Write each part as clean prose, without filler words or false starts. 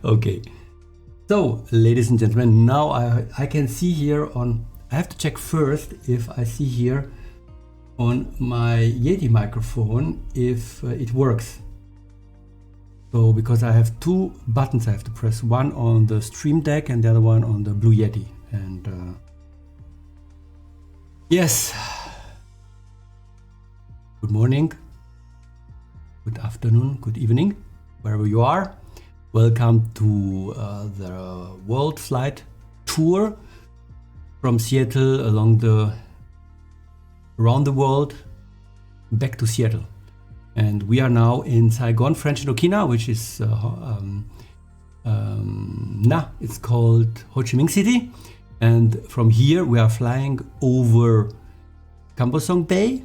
Okay. So, ladies and gentlemen, now I can see here on, I have to check first if I see here on my Yeti microphone if it works. So, because I have two buttons I have to press, one on the Stream Deck and the other one on the Blue Yeti. And yes, good morning, good afternoon, good evening, wherever you are. Welcome to the World Flight Tour from Seattle around the world back to Seattle. And we are now in Saigon, French Indochina, which is it's called Ho Chi Minh City. And from here we are flying over Kampong Bay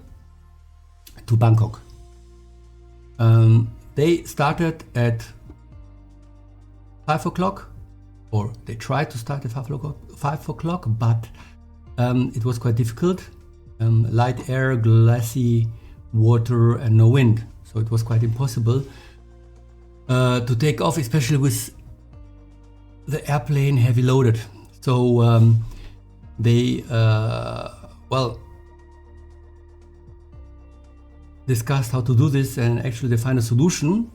to Bangkok. They started at 5 o'clock, or they tried to start at 5 o'clock, but it was quite difficult. Light air, glassy water, and no wind. So it was quite impossible to take off, especially with the airplane heavy loaded. So they discussed how to do this, and actually they find a solution.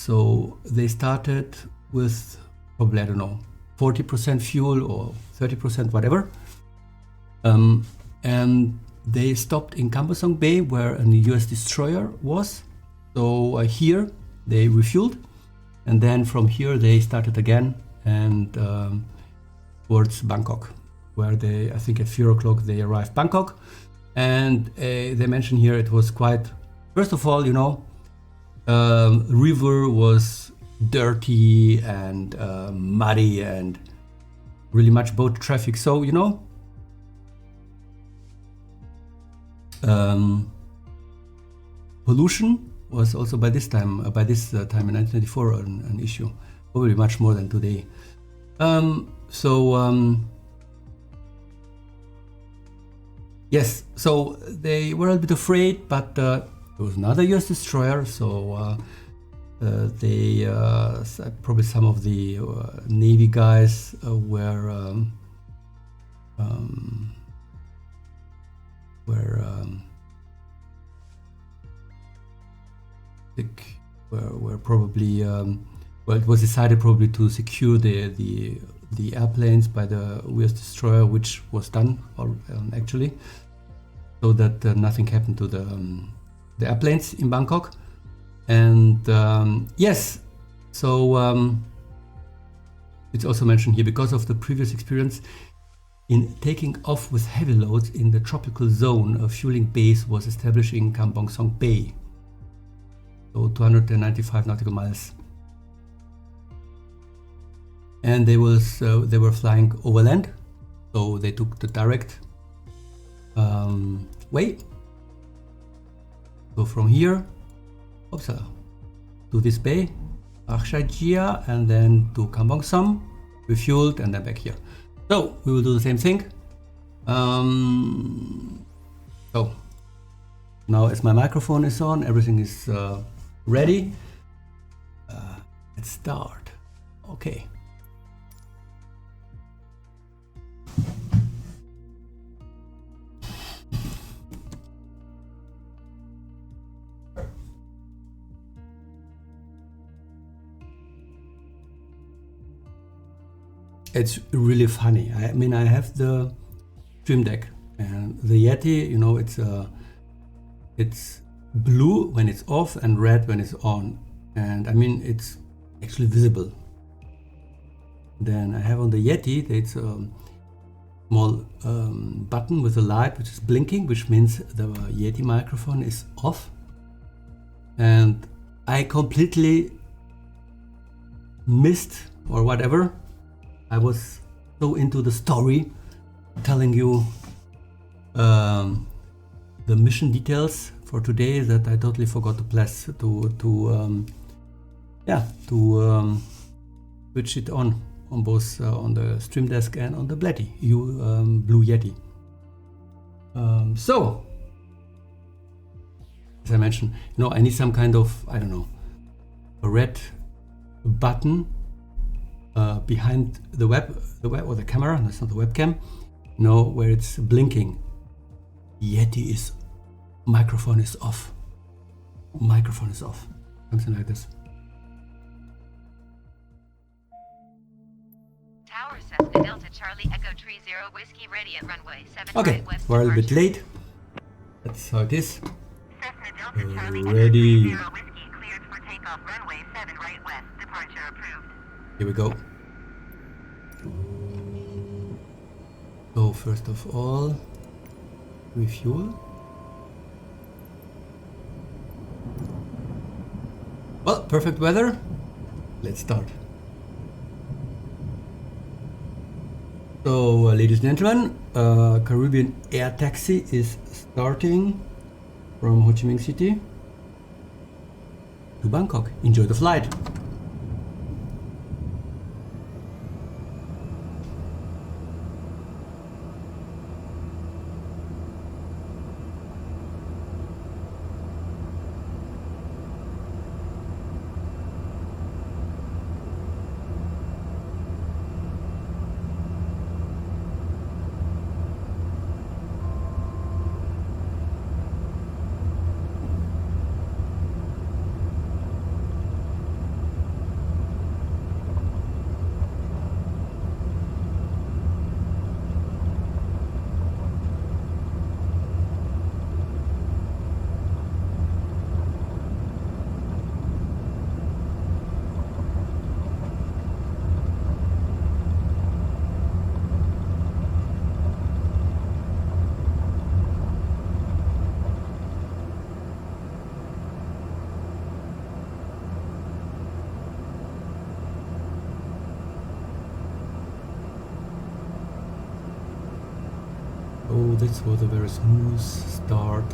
So they started with probably, I don't know, 40% fuel or 30%, whatever. And they stopped in Kampong Bay where a US destroyer was. So here they refueled, and then from here they started again and towards Bangkok, where they, I think at 4 o'clock they arrived Bangkok. And they mentioned here it was quite, first of all, river was dirty and muddy and really much boat traffic. So, pollution was also by this time in 1994 an issue, probably much more than today. Yes, so they were a bit afraid, but there was another US destroyer, so they probably some of the Navy guys were probably it was decided probably to secure the airplanes by the US destroyer, which was done actually, so that nothing happened to the airplanes in Bangkok. And yes, so it's also mentioned here, because of the previous experience in taking off with heavy loads in the tropical zone, a fueling base was established in Kampong Bay, so 295 nautical miles. And they were flying overland, so they took the direct way. So from here, to this bay, Akshajia, and then to Kampong Sam, refueled, and then back here. So we will do the same thing. So now, as my microphone is on, everything is ready. Let's start. Okay. It's really funny. I mean, I have the Stream Deck and the Yeti. It's blue when it's off and red when it's on, and I mean it's actually visible. Then I have on the Yeti, it's a small button with a light which is blinking, which means the Yeti microphone is off. And I completely missed, or whatever, I was so into the story, telling you the mission details for today, that I totally forgot to switch it on both on the Stream Desk and on the Blue Yeti. So, as I mentioned, I need some kind of, I don't know, a red button behind the web or the camera. That's not the webcam. No, where it's blinking. Yeti is microphone is off. Microphone is off. Something like this. Tower Cessna Delta Charlie Echo Tree Zero Whiskey ready at runway 7 Okay, right west we're a little bit departure. late. That's how it is. Cessna Delta Charlie Echo Ready. Tree Zero Whiskey cleared for takeoff runway 7 right west departure approved. Here we go. So first of all, refuel. Well, perfect weather. Let's start. So, ladies and gentlemen, Caribbean Air Taxi is starting from Ho Chi Minh City to Bangkok. Enjoy the flight. Oh, this was a very smooth start.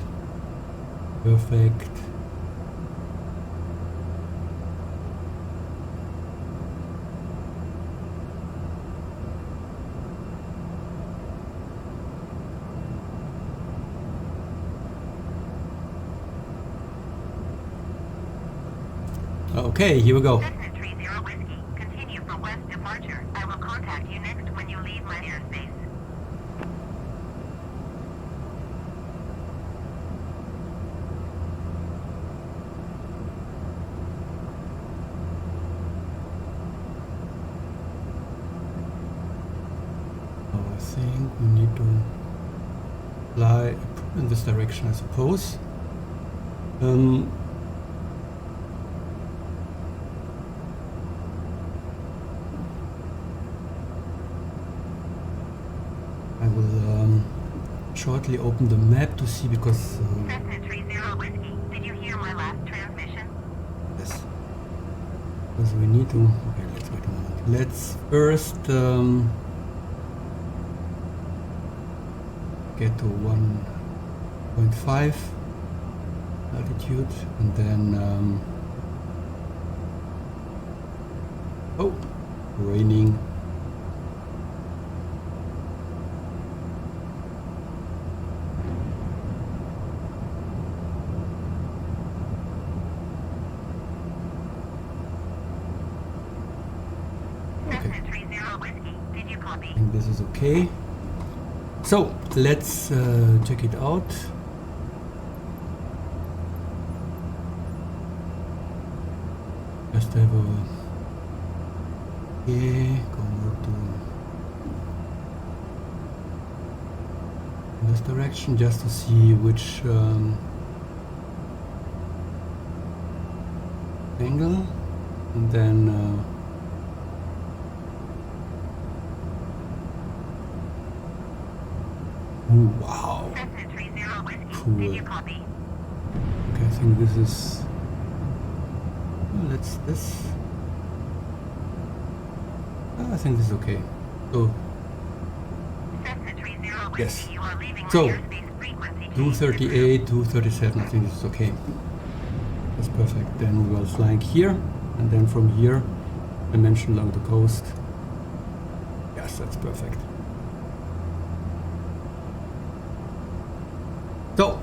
Perfect. Okay, here we go. Cessna Tree Zero Whiskey, continue for west departure. I will contact you next when you leave my airspace. I think we need to fly in this direction, I suppose. I will shortly open the map to see, because Cessna Tree Zero Whiskey, did you hear my last transmission? yes, because we need to. Okay, let's wait a moment. Let's first get to 1.5 altitude, and then oh, raining. Cessna Tree Zero Whiskey, did you copy? I think this is okay. So let's check it out. Just have a go to this direction just to see which angle, and then wow, Cessna Tree Zero Whiskey, cool. did you copy? Okay, I think this is. Well, let's this. I think this is okay. So Cessna Tree Zero Whiskey, yes. you are leaving So, my airspace frequency. 238, 237. I think this is okay. That's perfect. Then we are flying here, and then from here, dimension along the coast. Yes, that's perfect. So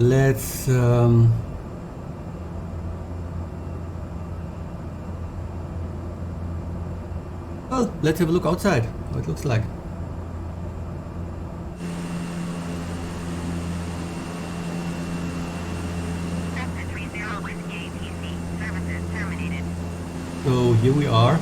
let's Well, let's have a look outside, what it looks like. Cessna 30 Whiskey ATC. Services terminated. So here we are.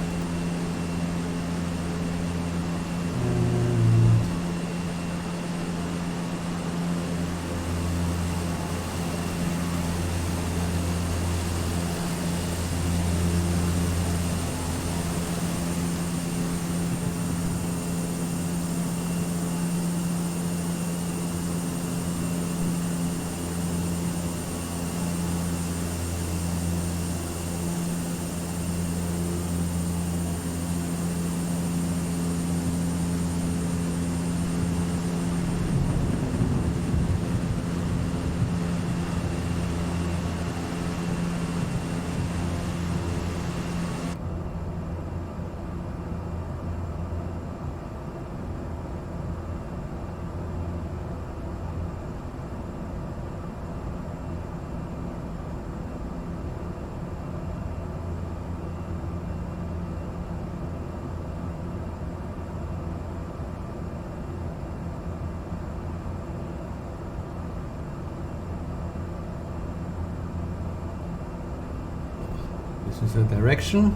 This is a direction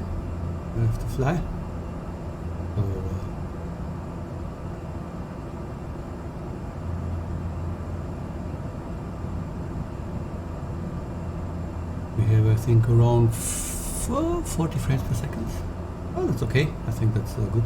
we have to fly. So, we have, I think, around 40 frames per second. Oh, that's okay. I think that's good.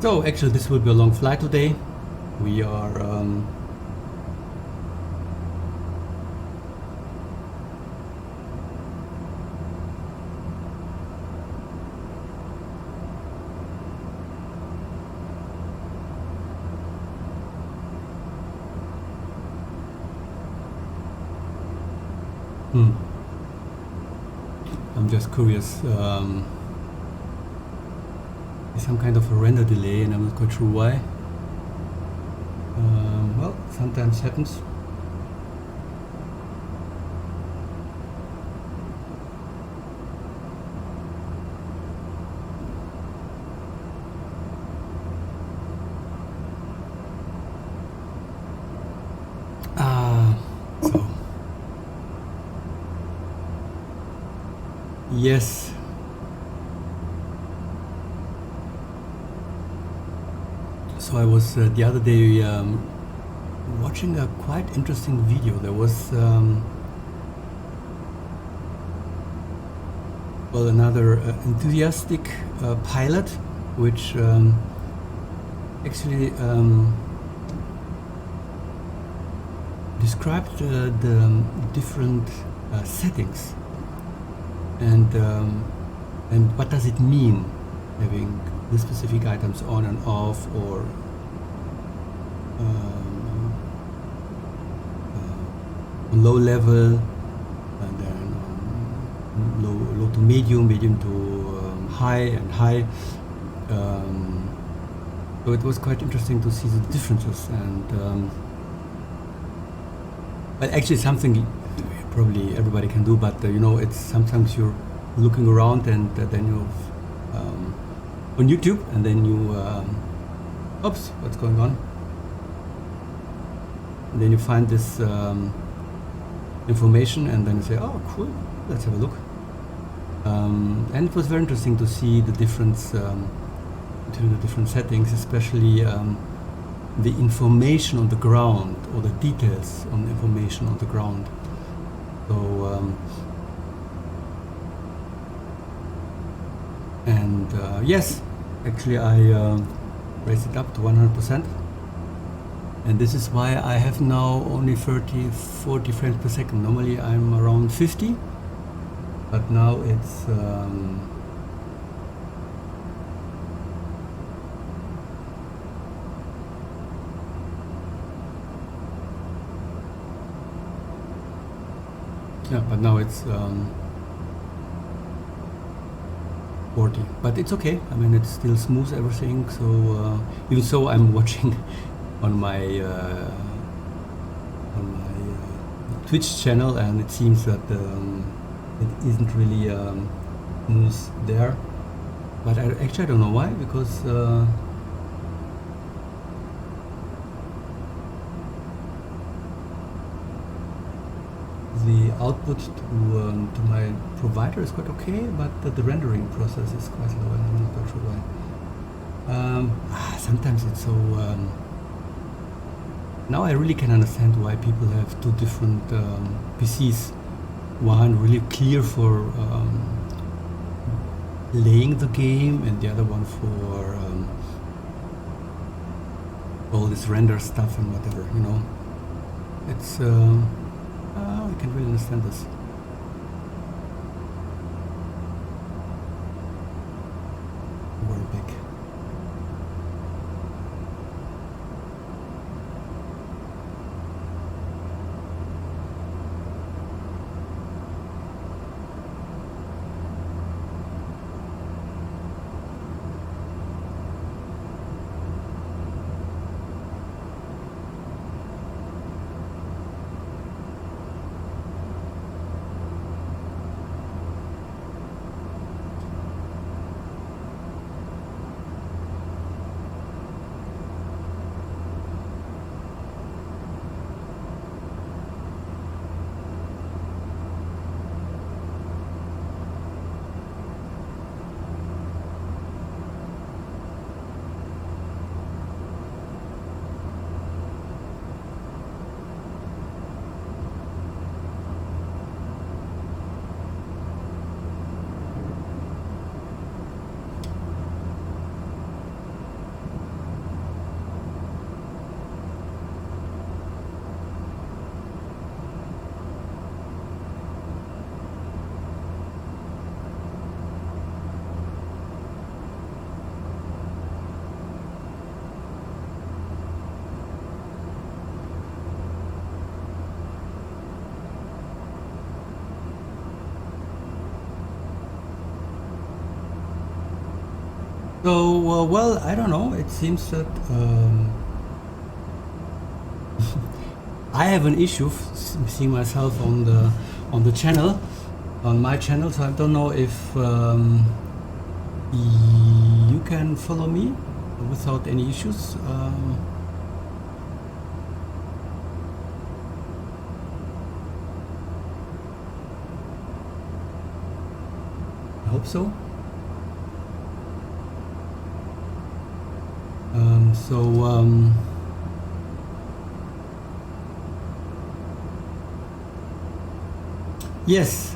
So actually this will be a long flight today. We are I'm just curious. Some kind of a render delay, and I'm not quite sure why. Well, sometimes happens. So yes. So I was the other day watching a quite interesting video. There was well, another enthusiastic pilot, which actually described the different settings and what does it mean having the specific items on and off, or on low level, and then low to medium, medium to high, and high. So it was quite interesting to see the differences, and well, actually something probably everybody can do, but you know, it's sometimes you're looking around and then you on YouTube, and then you oops, what's going on? And then you find this information, and then you say, oh cool, let's have a look. And it was very interesting to see the difference between the different settings, especially the information on the ground, or the details on the information on the ground. So yes, actually I raised it up to 100%, and this is why I have now only 30-40 frames per second. Normally I'm around 50, but now it's Yeah, but now it's 40, but it's okay. I mean, it's still smooth, everything. So even so, I'm watching on my Twitch channel, and it seems that it isn't really smooth there. But actually I don't know why, because the output to my provider is quite okay, but the rendering process is quite low, and I'm not quite sure why. Sometimes it's so. Now I really can understand why people have two different PCs. One really clear for playing the game, and the other one for all this render stuff and whatever. You know, it's. I can really understand this. We're back. So, well, I don't know. It seems that I have an issue seeing myself on the channel, on my channel. So I don't know if you can follow me without any issues. I hope so. Yes.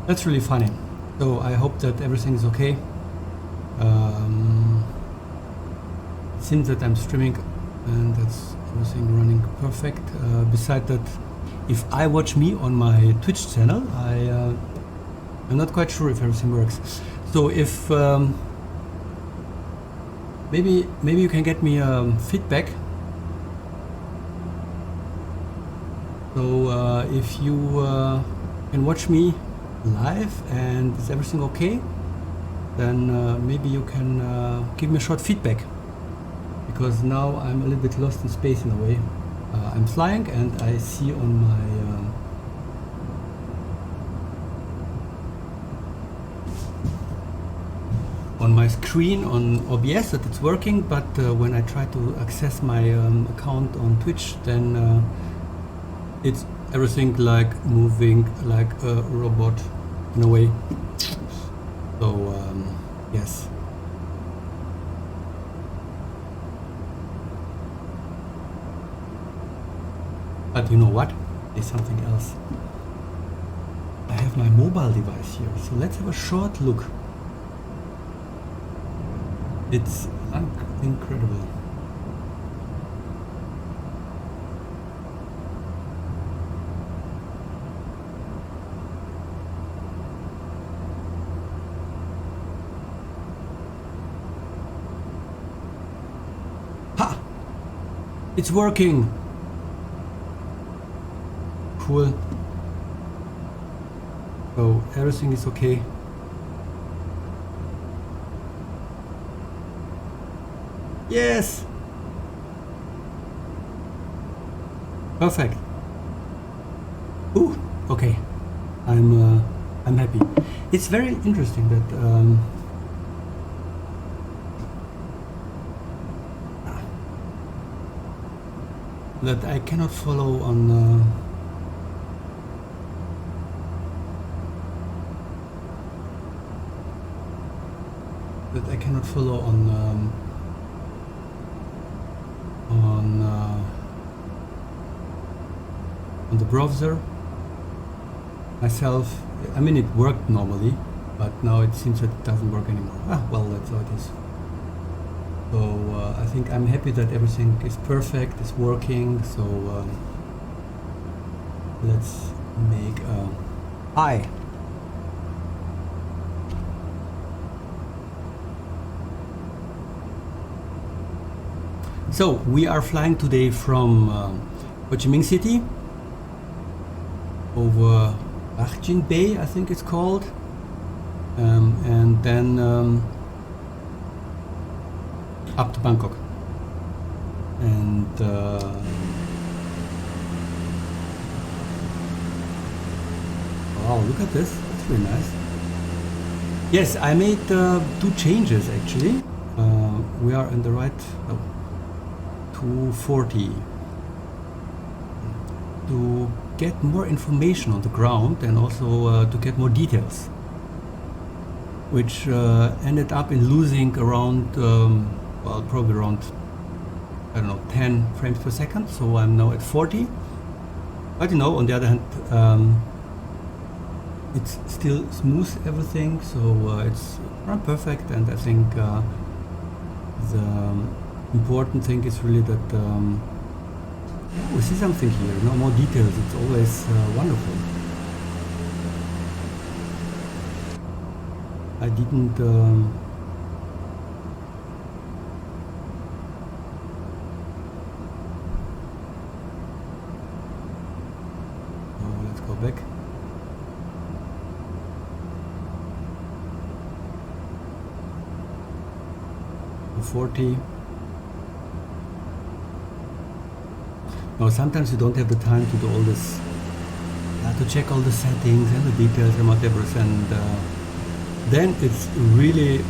That's really funny. So I hope that everything is okay. It seems that I'm streaming and that's everything running perfect. Besides that, if I watch me on my Twitch channel, I'm not quite sure if everything works. So if maybe you can get me feedback. So if you can watch me live and is everything okay, then maybe you can give me a short feedback, because now I'm a little bit lost in space in a way. I'm flying and I see on my screen on OBS that it's working, but when I try to access my account on Twitch, then it's everything like moving like a robot in a way. So yes. But you know what? There's something else. I have my mobile device here, so let's have a short look. It's incredible. Ha! It's working! Cool. So everything is okay. Yes! Perfect. Ooh, okay. I'm happy. It's very interesting that that I cannot follow on that I cannot follow on the browser myself. I mean, it worked normally, but now it seems that it doesn't work anymore. Ah, well, that's how it is. So I think I'm happy that everything is perfect, is working. So let's make a hi. So we are flying today from Ho Chi Minh City over Bac Jin Bay, I think it's called, and then up to Bangkok. And wow, look at this, that's really nice. Yes, I made 2 changes actually. We are in the right 240 to get more information on the ground and also to get more details, which ended up in losing around well, probably around, I don't know, 10 frames per second. So I'm now at 40, but you know, on the other hand, it's still smooth, everything, so it's not perfect. And I think the important thing is really that we see something here, no more details. It's always wonderful. I didn't oh, let's go back. To 40. Now sometimes you don't have the time to do all this, to check all the settings and the details and whatever, and then it's really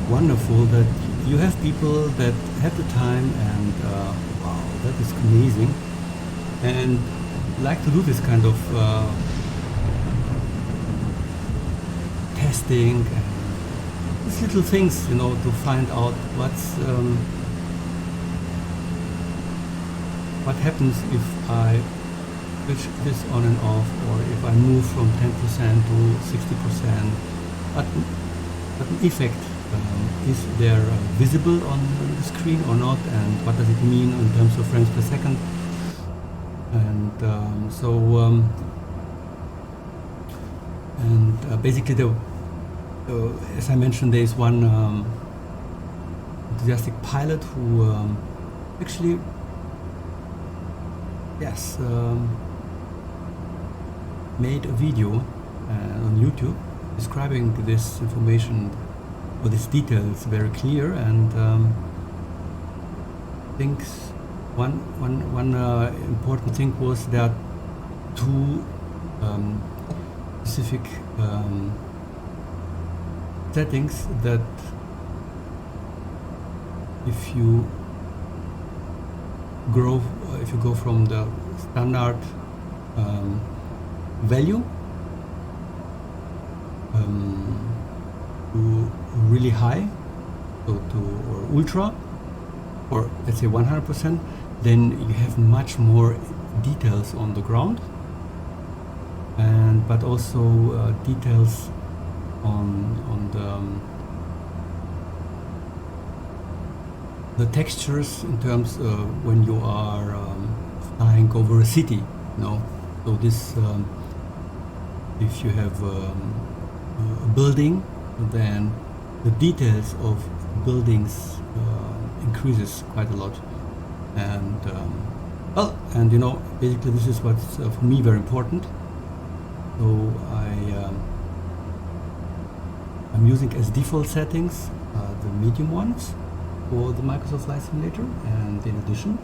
wonderful that you have people that have the time, and wow, that is amazing, and like to do this kind of testing and these little things, you know, to find out what happens if I switch this on and off, or if I move from 10% to 60%. What an effect is there visible on the screen or not, and what does it mean in terms of frames per second? And basically, as I mentioned, there is one enthusiastic pilot who actually, yes, made a video on YouTube describing this information, or this details, very clear. And I think one important thing was that 2 specific settings that if you go from the standard value to really high, so to or ultra, or let's say 100%, then you have much more details on the ground, and but also details on the textures in terms when you are flying over a city, you know. So this if you have a building, then the details of buildings increases quite a lot, and well, and you know, basically this is what's for me very important. So I'm using as default settings the medium ones for the Microsoft Flight Simulator, and in addition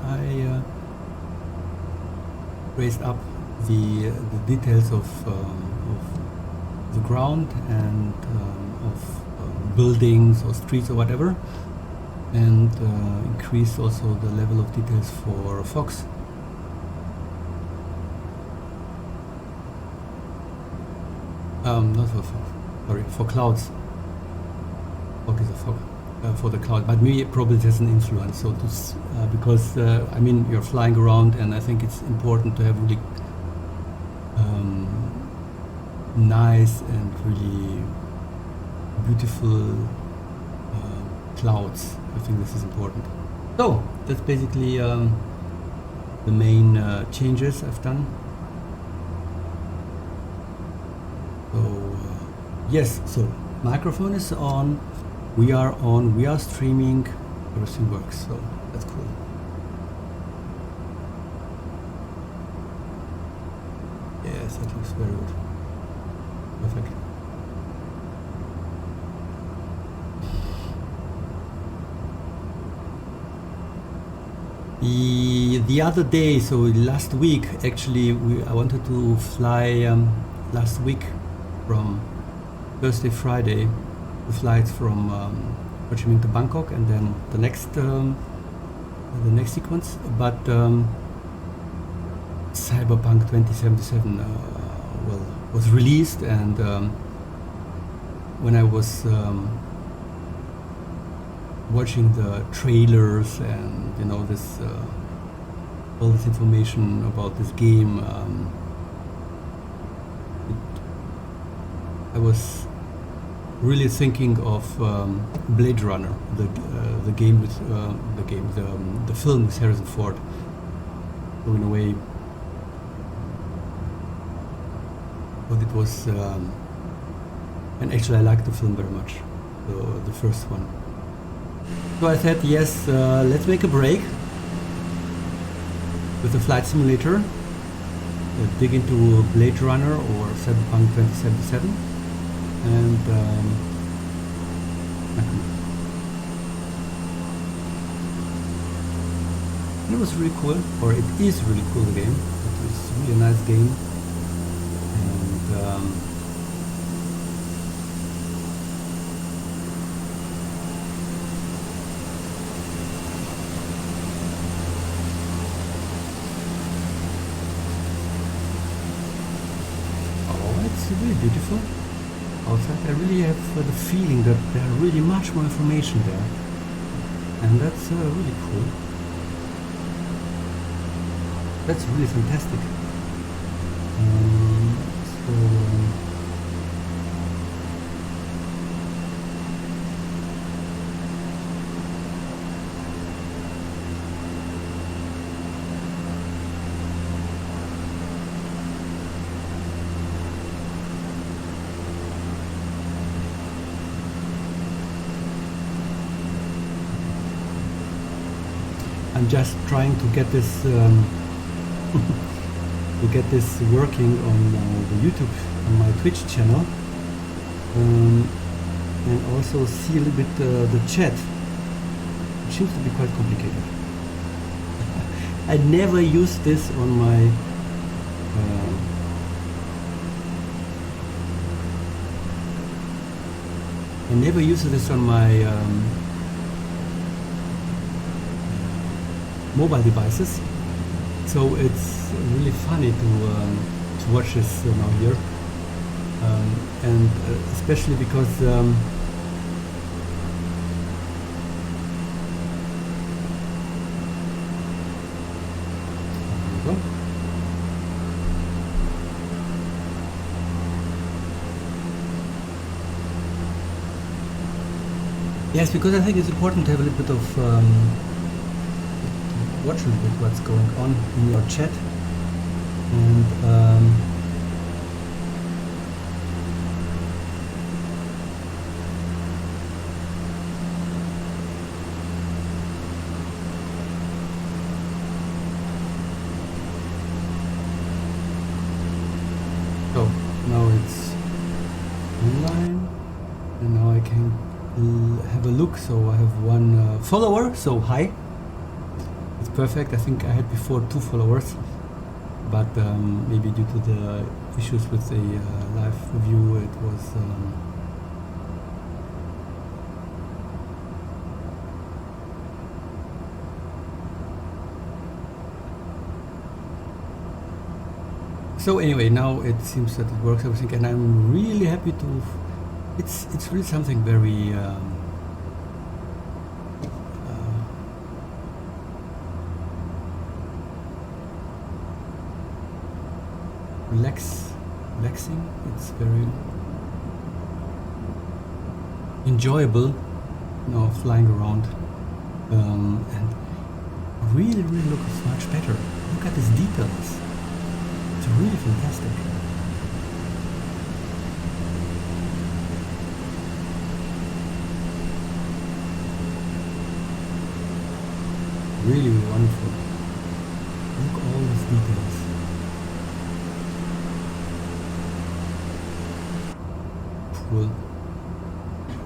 I raised up the details of the ground and of buildings or streets or whatever, and increased also the level of details for fogs. Not for fog, sorry, for clouds. Fog is a fog. For the cloud, but me it probably has an influence. So because I mean, you're flying around, and I think it's important to have really nice and really beautiful clouds. I think this is important. So that's basically the main changes I've done. So yes, so microphone is on. We are on, we are streaming, everything works, so that's cool. Yes, that looks very good. Perfect. The other day, so last week, actually, I wanted to fly last week from Thursday, Friday, the flights from Ho Chi Minh to Bangkok, and then the next sequence. But Cyberpunk 2077 well, was released, and when I was watching the trailers and you know this all this information about this game, I was really thinking of Blade Runner, the game with the film with Harrison Ford. So in a way, but it was, and actually I liked the film very much, the first one. So I said, yes, let's make a break with the flight simulator, dig into Blade Runner or Cyberpunk 2077. And it was really cool, or it is really cool, the game. It was really a nice game, and oh, it's really beautiful. Outside, I really have the feeling that there's really much more information there, and that's really cool. That's really fantastic. I'm just trying to get this working on the YouTube, on my Twitch channel, and also see a little bit the chat. It seems to be quite complicated. I never use this on my I never use this on my mobile devices, so it's really funny to watch this now here, and especially because there we go. Yes, because I think it's important to have a little bit of watch a little bit what's going on in your chat, and so now it's online, and now I can have a look. So I have one follower, so hi. It's perfect. I think I had before 2 followers, but maybe due to the issues with the live review, it was so anyway, now it seems that it works everything, and I'm really happy to. It's really something very relaxing. It's very enjoyable, you know, flying around, and really looks much better. Look at these details. It's really fantastic. Really wonderful. Look at all these details. Cool.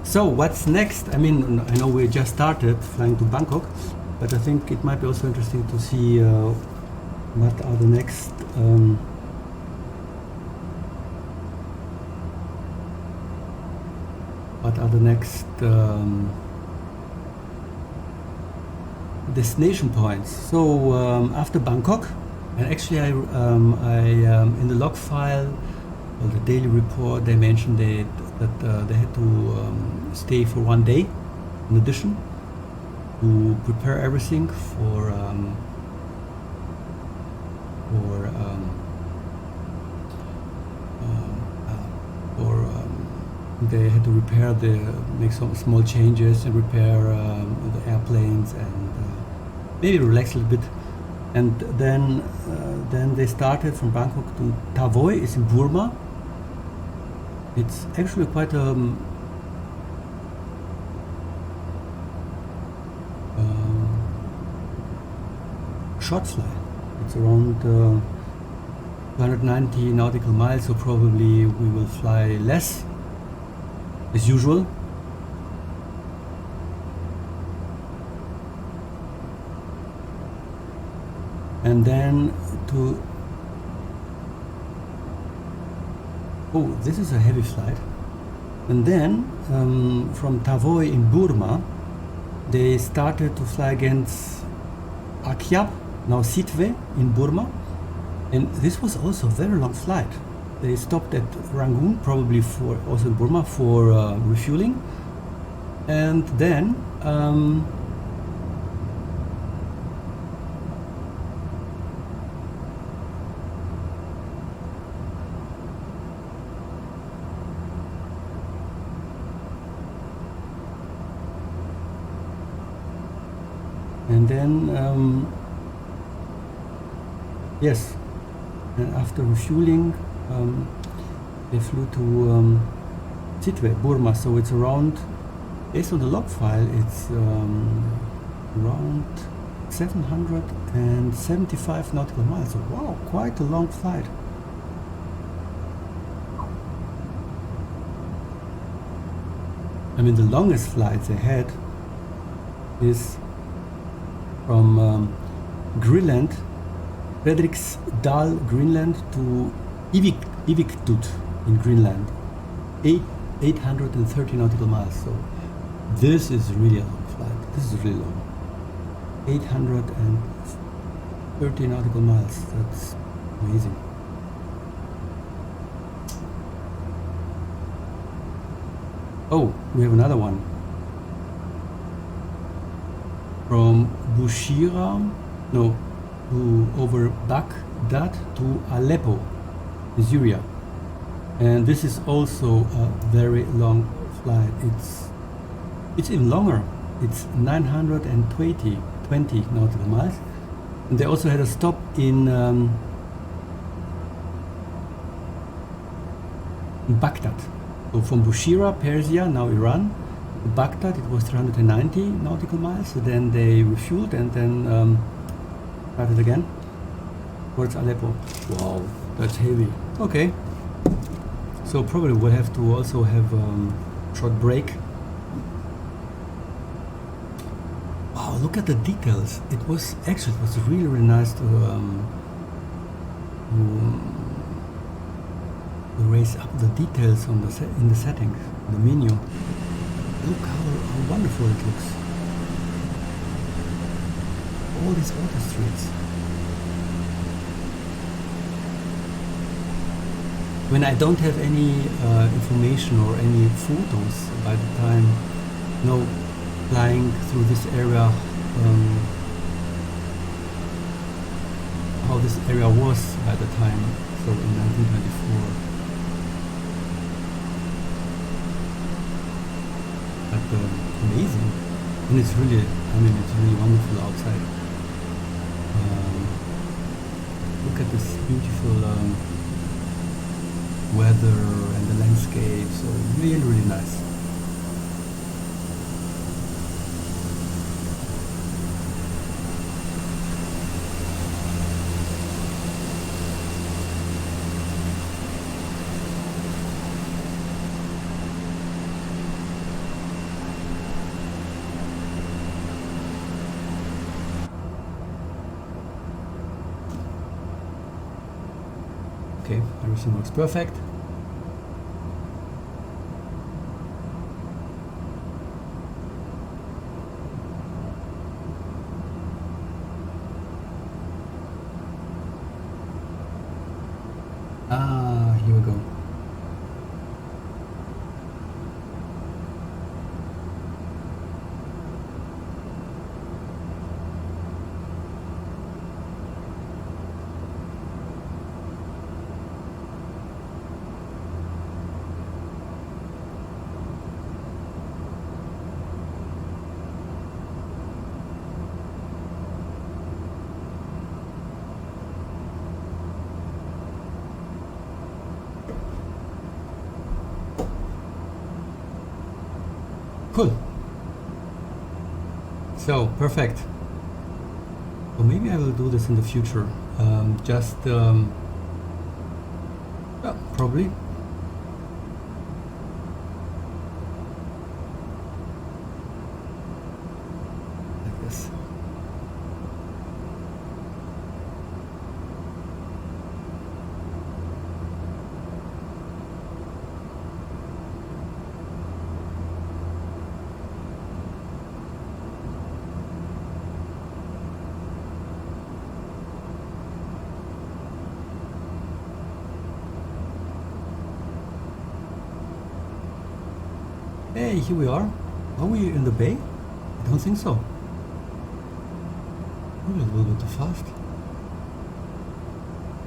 So what's next? I mean, I know we just started flying to Bangkok, but I think it might be also interesting to see what are the next destination points. So after Bangkok, and actually I in the log file, well, the daily report, they mentioned that they had to stay for 1 day in addition to prepare everything for they had to make some small changes and repair the airplanes and maybe relax a little bit. And then they started from Bangkok to Tavoy, is in Burma. It's actually quite short flight. It's around 290 nautical miles, so probably we will fly less as usual. And then this is a heavy flight. And then from Tavoy in Burma, they started to fly against Akyab, now Sitwe in Burma. And this was also a very long flight. They stopped at Rangoon, probably also in Burma, for refueling. And then yes, and after refueling, they flew to Sitwe, Burma. So it's around, based on the log file, it's around 775 nautical miles. So wow, quite a long flight. I mean, the longest flight they had is from Greenland, Frederiksdal, Greenland to Iviktut in Greenland. 830 nautical miles. So this is really a long flight. This is really long. 830 nautical miles. That's amazing. Oh, we have another one. From Bushira, over Baghdad to Aleppo, Syria. And this is also a very long flight. It's even longer. It's 920 nautical miles. And they also had a stop in Baghdad. So from Bushira, Persia, now Iran, to Baghdad, it was 390 nautical miles. So then they refueled and then started again towards Aleppo. Wow, that's heavy. Okay. So probably we'll have to also have a short break. Wow, look at the details. It was really, really nice to raise up the details on in the settings, the menu. Look how wonderful it looks. All these water streets. When I don't have any information or any photos by the time, flying through this area, how this area was by the time, so in 1924. But amazing, and it's really wonderful outside. Look at this beautiful weather and the landscape, so really, really nice. Okay, everything looks perfect. Here we go. Cool. So perfect. So maybe I will do this in the future. Probably. Like this. Hey, here we are. Are we in the bay? I don't think so. Maybe a little bit too fast.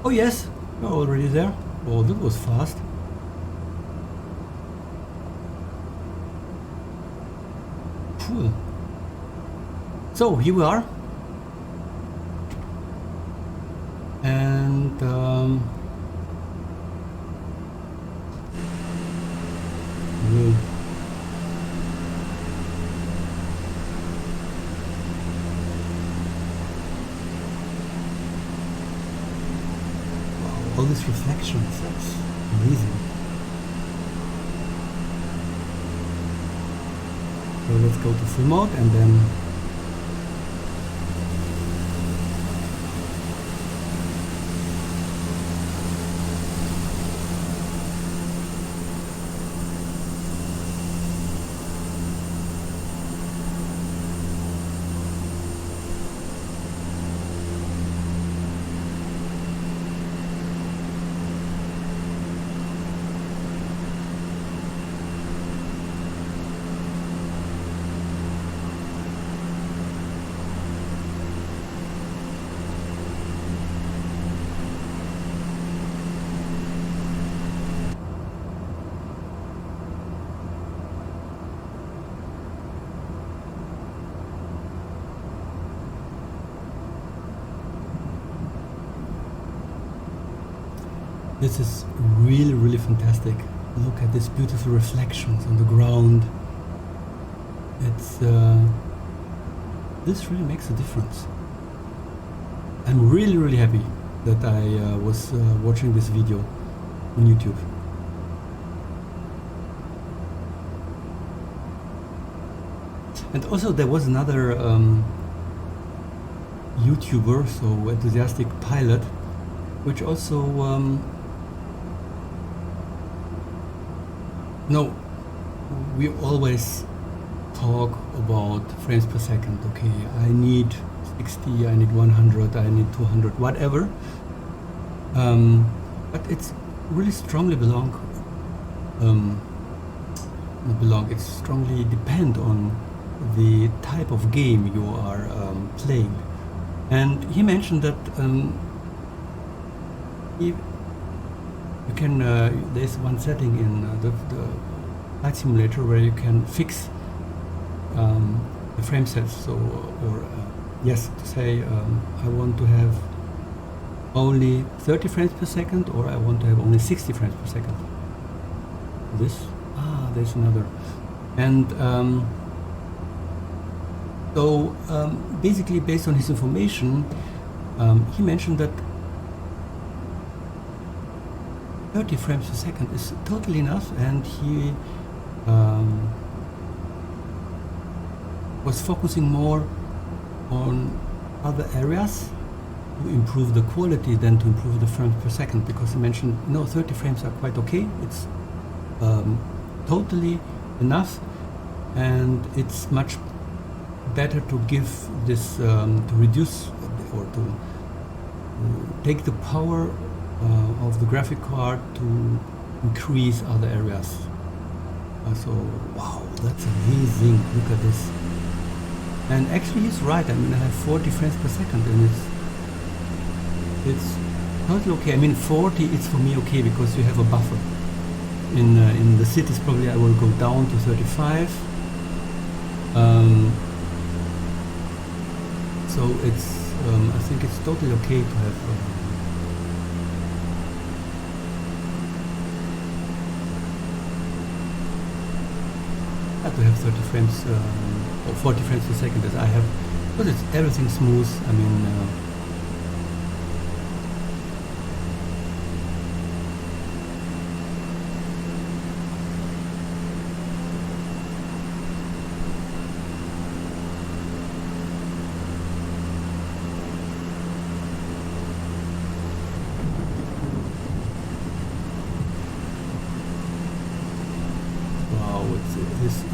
Oh yes, we're already there. Oh, that was fast. Cool. So here we are. And we'll all these reflections, that's amazing. So let's go to full mode and then This is really, really fantastic. Look at these beautiful reflections on the ground. It's this really makes a difference. I'm really, really happy that I was watching this video on YouTube. And also there was another YouTuber, so enthusiastic pilot, which also no, we always talk about frames per second. Okay, I need 60, I need 100, I need 200, whatever. But it's really strongly it strongly depend on the type of game you are playing. And he mentioned that you can there's one setting in the flight simulator where you can fix the frame sets. So, or yes, to say I want to have only 30 frames per second, or I want to have only 60 frames per second. There's another. And so basically, based on his information, he mentioned that 30 frames per second is totally enough, and he was focusing more on other areas to improve the quality than to improve the frames per second, because he mentioned, no, 30 frames are quite okay, it's totally enough, and it's much better to give this, to reduce or to take the power of the graphic card to increase other areas. So, wow, that's amazing, look at this. And actually he's right, I mean I have 40 frames per second, and it's totally okay. I mean 40 it's for me okay, because you have a buffer. In the cities probably I will go down to 35. So it's I think it's totally okay to have to have 30 frames or 40 frames per second as I have, because it's everything smooth. I mean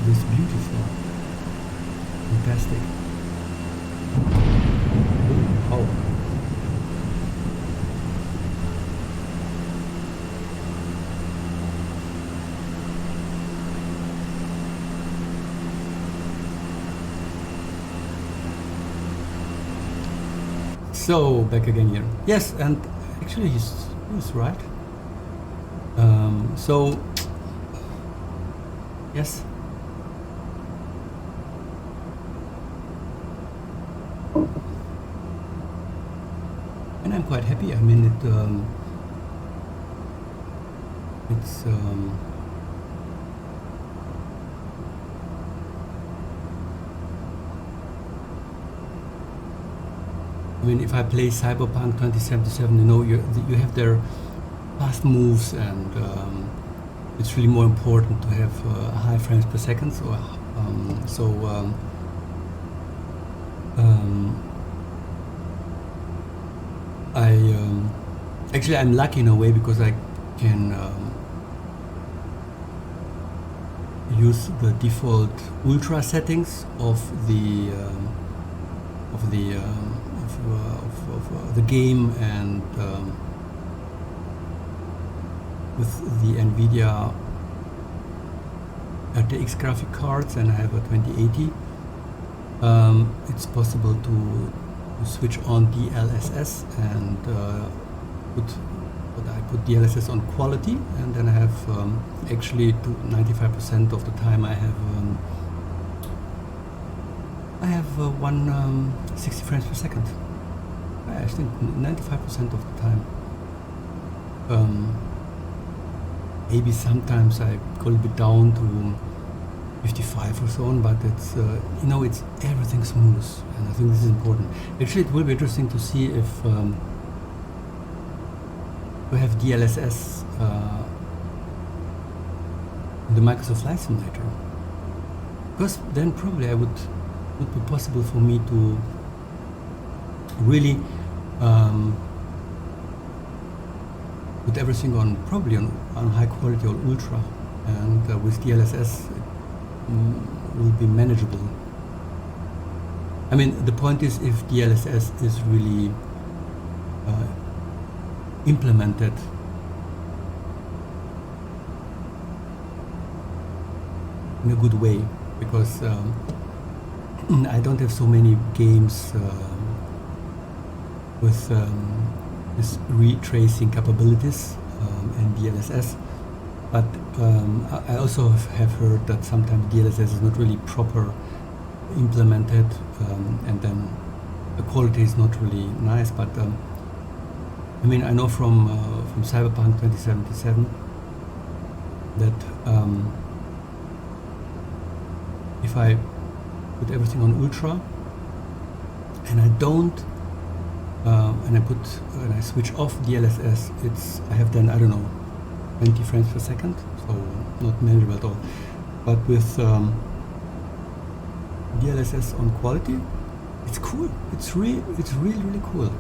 this beautiful, fantastic. Oh. So back again here. Yes, and actually he's right. So yes. And I'm quite happy. I mean, it's I mean, if I play Cyberpunk 2077, you know, you have their fast moves, and it's really more important to have high frames per second. So, actually I'm lucky in a way, because I can use the default ultra settings of the game, and with the NVIDIA RTX graphic cards, and I have a 2080. It's possible to switch on DLSS and put DLSS on quality, and then I have actually to 95% of the time I have 60 frames per second. I think 95% of the time. maybe sometimes I go a little bit down to 55 or so on, but it's it's everything smooth, and I think this is important. Actually, it will be interesting to see if we have DLSS in the Microsoft Flight Simulator, because then probably would be possible for me to really put everything on probably on high quality or ultra, and with DLSS it will be manageable. I mean, the point is, if DLSS is really implemented in a good way, because I don't have so many games with this retracing capabilities and DLSS, but I also have heard that sometimes DLSS is not really proper implemented, and then the quality is not really nice. But I mean, I know from Cyberpunk 2077 that if I put everything on ultra and I don't and I switch off DLSS, I have then, I don't know, 20 frames per second, so not manageable at all. But with DLSS on quality, it's cool. It's really cool.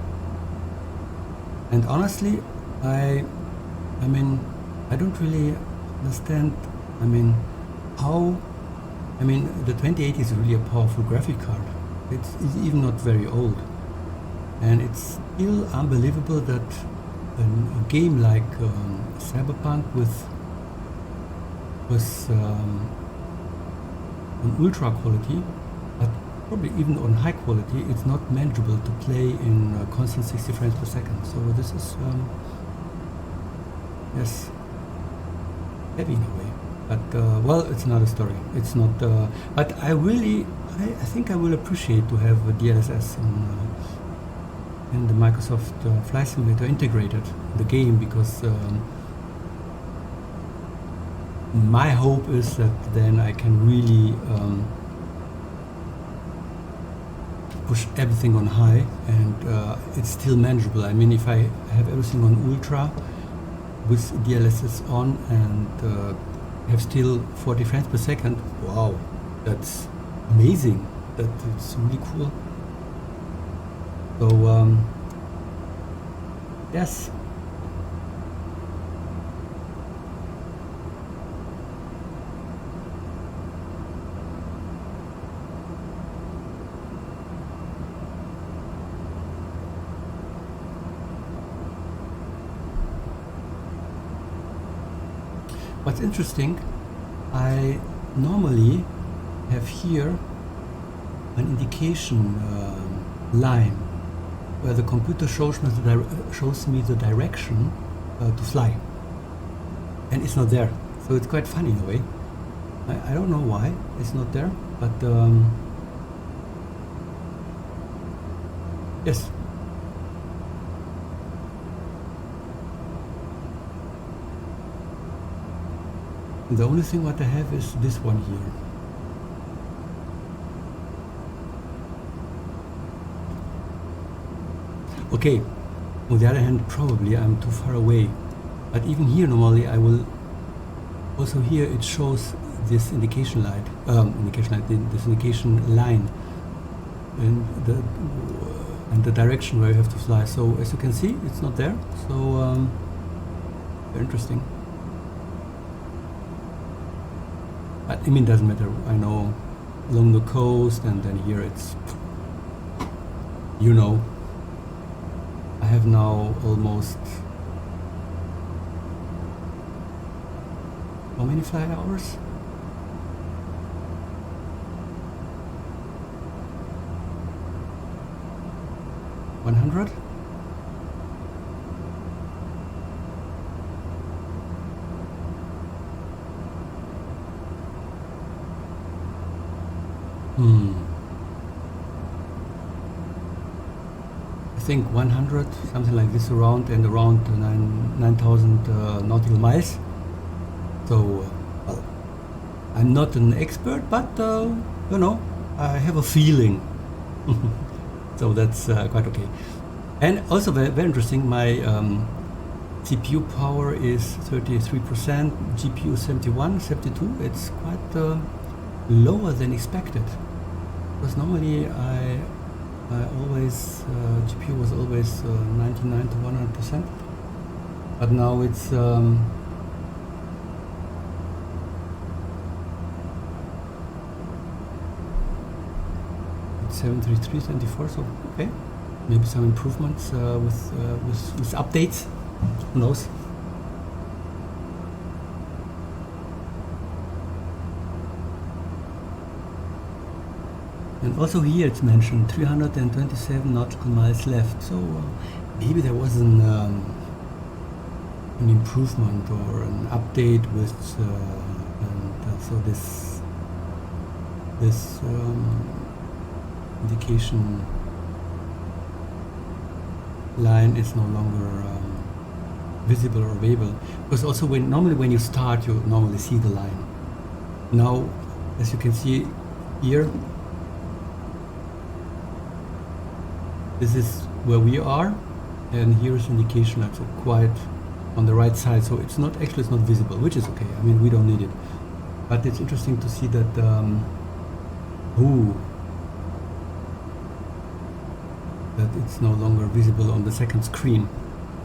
And honestly, I mean, I don't really understand. I mean, how? I mean, the 2080 is really a powerful graphic card. It's even not very old, and it's still unbelievable that a game like Cyberpunk with on ultra quality, but probably even on high quality, it's not manageable to play in constant 60 frames per second. So this is yes, heavy in a way. But well, it's another story. It's not. But I think I will appreciate to have a DLSS in the Microsoft Flight Simulator integrated in the game, because my hope is that then I can really push everything on high, and it's still manageable. I mean, if I have everything on ultra with DLSS on and have still 40 frames per second, wow, that's amazing. That's really cool. So yes. What's interesting, I normally have here an indication line where the computer shows me the direction to fly, and it's not there. So it's quite funny in a way. I don't know why it's not there, but yes. The only thing what I have is this one here. Okay, on the other hand, probably I'm too far away. But even here, normally I will also here it shows this indication light, this indication line, and the direction where you have to fly. So as you can see, it's not there. So very interesting. But I mean, it doesn't matter. I know along the coast, and then here it's, I have now almost, how many flight hours? $100? I think 100, something like this, around 9,000 nautical miles. So well, I'm not an expert, but you know, I have a feeling. So that's quite okay. And also very interesting, my CPU power is 33%, GPU 71, 72. It's quite lower than expected. Because normally I always, GPU was always 99 to 100%. But now it's it's 73, 74, so okay. Maybe some improvements with updates. Who knows? And also here it's mentioned 327 nautical miles left. So maybe there was an improvement or an update with, so this indication line is no longer visible or available, because also normally when you start, you normally see the line. Now, as you can see here, this is where we are, and here is indication that's quite on the right side, so it's not visible, which is okay. I mean, we don't need it, but it's interesting to see that that it's no longer visible on the second screen,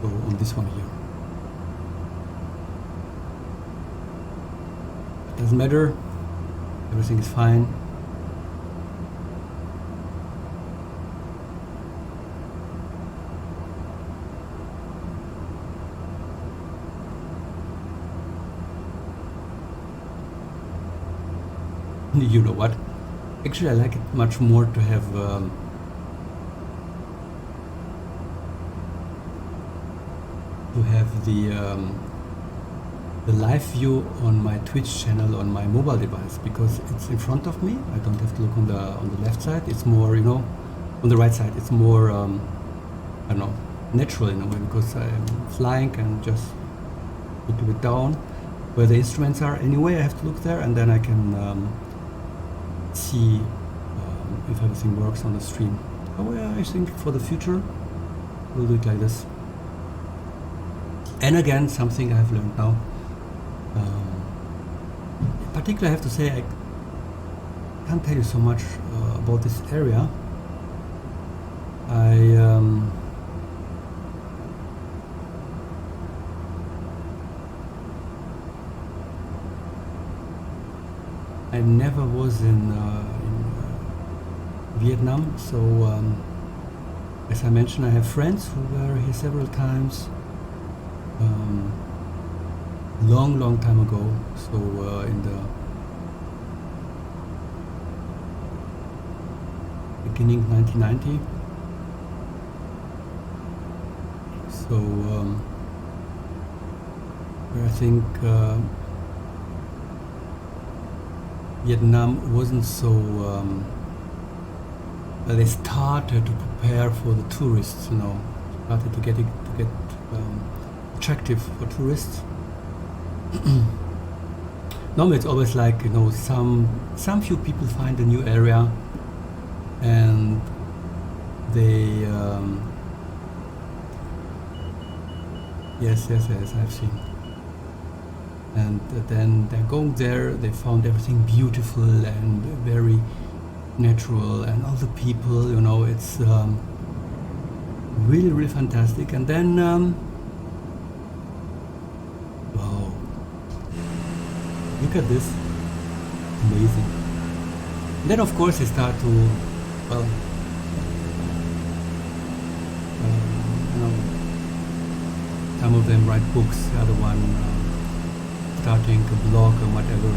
so on this one here. It doesn't matter, everything is fine. You know what? Actually, I like it much more to have the live view on my Twitch channel on my mobile device, because it's in front of me. I don't have to look on the left side. It's more, you know, on the right side. It's more I don't know, natural in a way, because I'm flying and just look a bit down where the instruments are. Anyway, I have to look there, and then I can see if everything works on the stream. Oh yeah, I think for the future we'll do it like this. And again, something I've learned now. In particular, I have to say, I can't tell you so much about this area. I never was in Vietnam, so as I mentioned, I have friends who were here several times. Long time ago, so in the beginning 1990. So where I think Vietnam wasn't so they started to prepare for the tourists, you know, started to get attractive for tourists. Normally it's always like, you know, some few people find a new area and they yes I've seen, and then they're going there, they found everything beautiful and very natural, and all the people, you know, it's really fantastic, and then wow, look at this, amazing. And then of course they start to, well, you know, some of them write books, the other one starting a blog or whatever,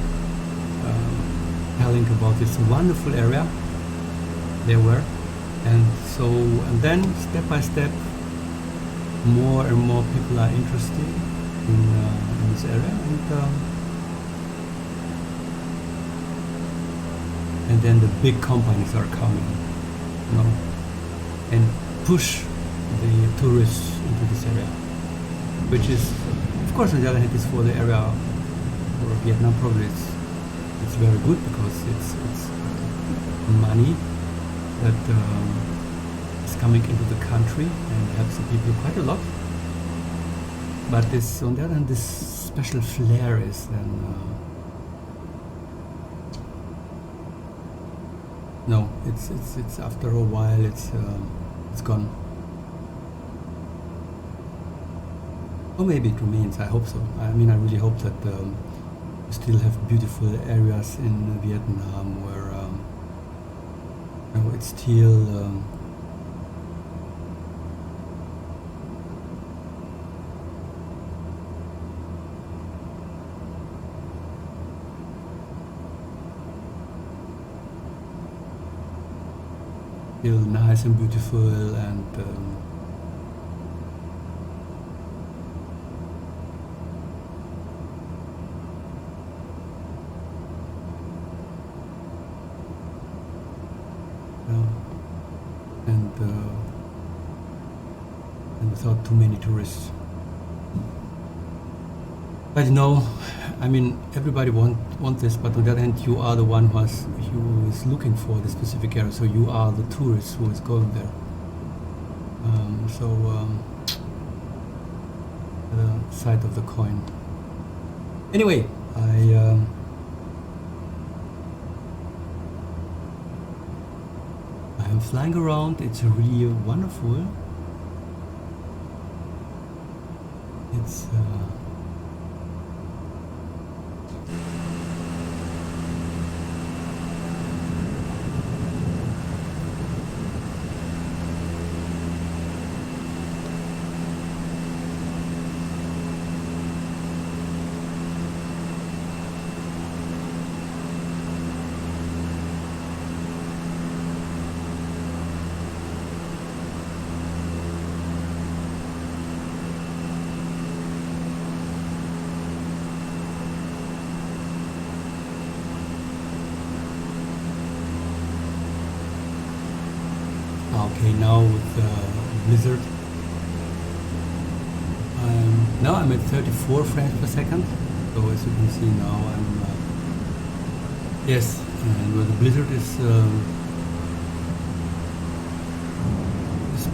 telling about this wonderful area they were. And so, and then step by step, more and more people are interested in this area, and then the big companies are coming, you know, and push the tourists into this area, which is, of course, on the other hand, is for the area for Vietnam probably it's very good because it's money that is coming into the country and helps the people quite a lot. But this, on the other hand, this special flair is then no, it's after a while it's gone. Or maybe it remains. I hope so. I mean, I really hope that we still have beautiful areas in Vietnam where you know, it's still nice and beautiful and and without too many tourists. But you know, I mean, everybody want this, but on the other hand, you are the one who is looking for the specific area, so you are the tourist who is going there. The side of the coin. Anyway, I am flying around. It's really wonderful. It's okay, now with the blizzard, now I'm at 34 frames per second. So as you can see now, I'm yes, and when the blizzard is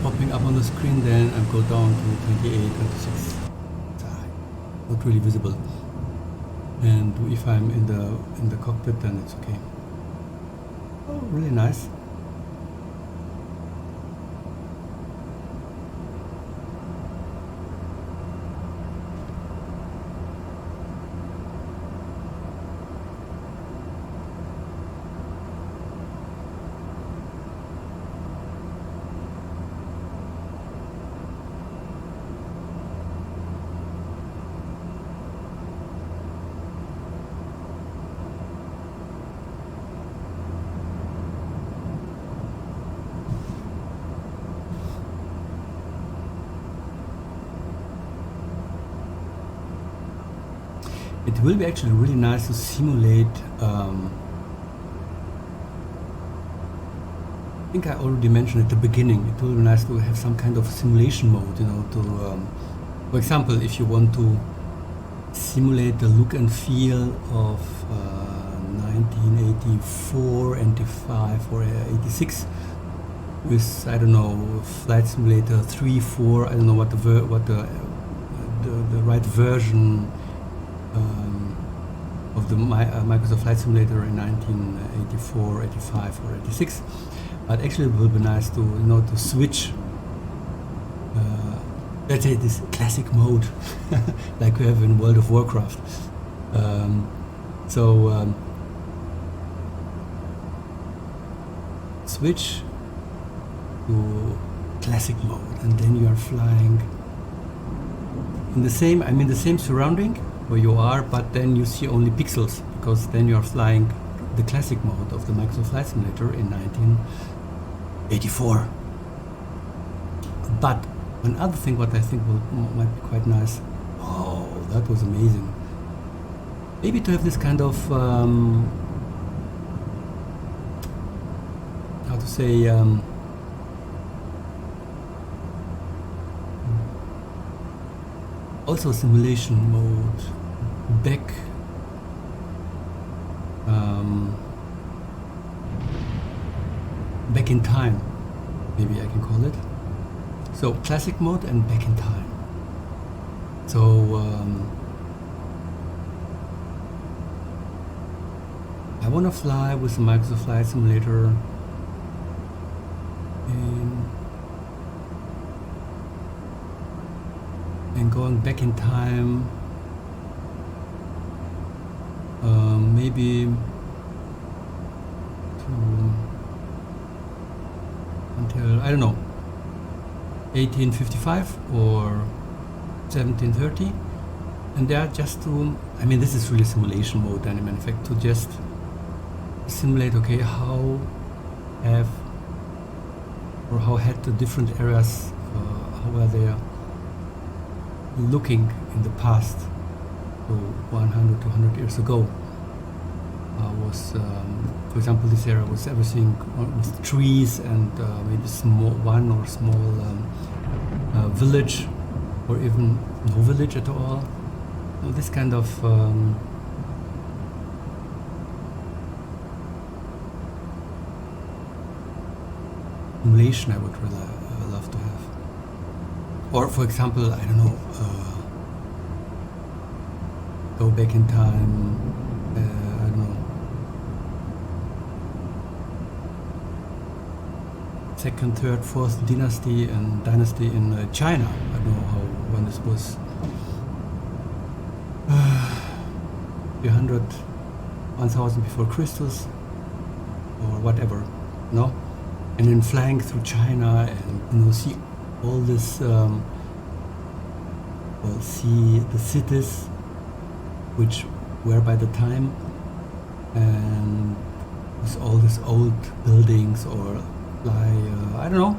popping up on the screen, then I go down to 28, 26. Not really visible. And if I'm in the cockpit, then it's okay. Oh, really nice. It will be actually really nice to simulate. I think I already mentioned at the beginning. It will be nice to have some kind of simulation mode, you know, to, for example, if you want to simulate the look and feel of 1984, 85, or 86 with, I don't know, Flight Simulator 3, 4. I don't know what the right version of the Microsoft Flight Simulator in 1984, 85, or 86. But actually, it will be nice to, you know, to switch. Let's say this classic mode, like we have in World of Warcraft. Switch to classic mode, and then you are flying in the same, I mean, the same surrounding where you are, but then you see only pixels, because then you are flying the classic mode of the Microsoft Flight Simulator in 1984. But another thing what I think might be quite nice, oh, that was amazing, maybe to have this kind of how to say, also simulation mode back back in time, maybe I can call it. So classic mode and back in time. So I want to fly with the Microsoft Flight Simulator and going back in time, maybe until, I don't know, 1855 or 1730, and they are just to, I mean, this is really simulation mode, and in fact to just simulate, okay, how had the different areas, how were they looking in the past, so 100 to 100 years ago. Was, for example, this area was everything with trees and maybe one or small village, or even no village at all. So this kind of simulation I would really love to have. Or for example, I don't know, go back in time, I don't know, second, third, fourth dynasty in China. I don't know when this was, 300, 1000 before Christus, or whatever, no? And then flying through China and see all this, see the cities which were by the time, and with all these old buildings, or fly, I don't know,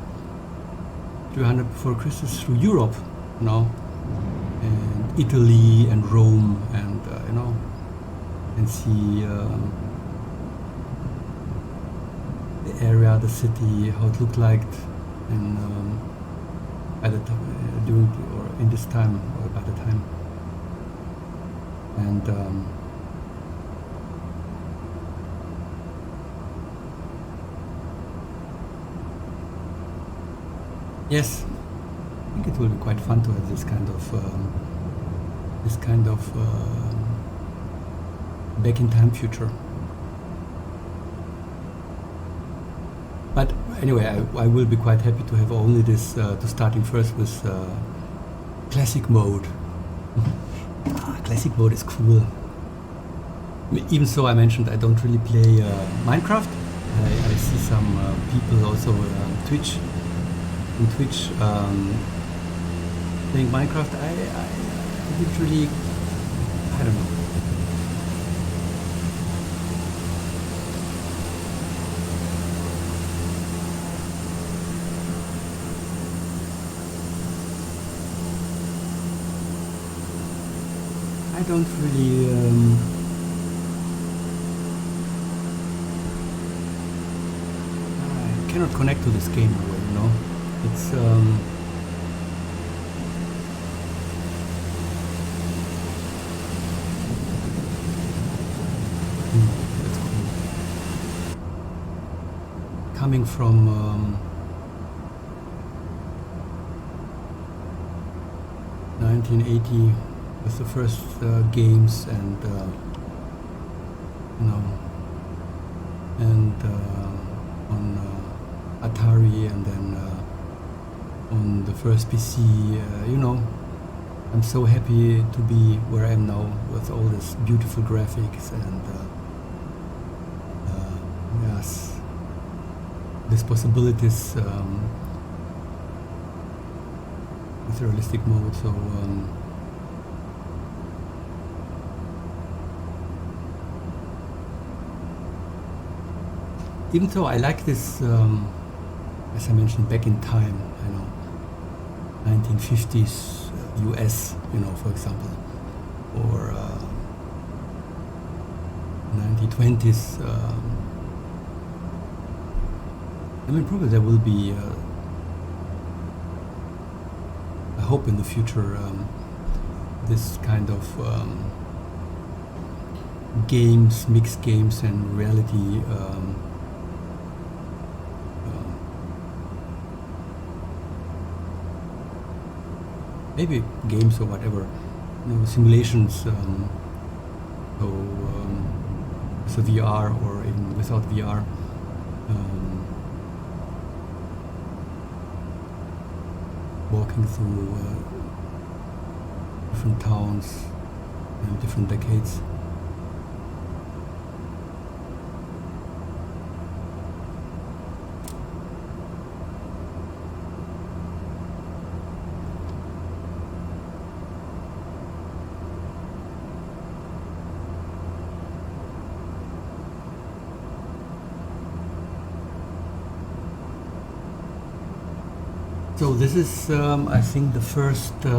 300 before Christus through Europe, and Italy and Rome, and and see the area, the city, how it looked like, and at the during or in this time, or by the time, and yes, I think it will be quite fun to have this kind of back in time future. But anyway, I will be quite happy to have only this, to starting first with classic mode. Classic mode is cool. Even so, I mentioned I don't really play Minecraft. I see some people also on Twitch playing Minecraft. I didn't really, I don't know. I don't really I cannot connect to this game in a way, It's that's cool. Coming from 1980 with the first games, and on Atari, and then on the first PC, I'm so happy to be where I am now with all this beautiful graphics and yes, these possibilities with realistic mode. So even though I like this, as I mentioned, back in time, 1950s US, for example, or 1920s. Probably there will be, I hope in the future, this kind of games, mixed games and reality maybe games or whatever, simulations, so VR or even without VR. Walking through different towns and different decades. So this is, I think, the first. These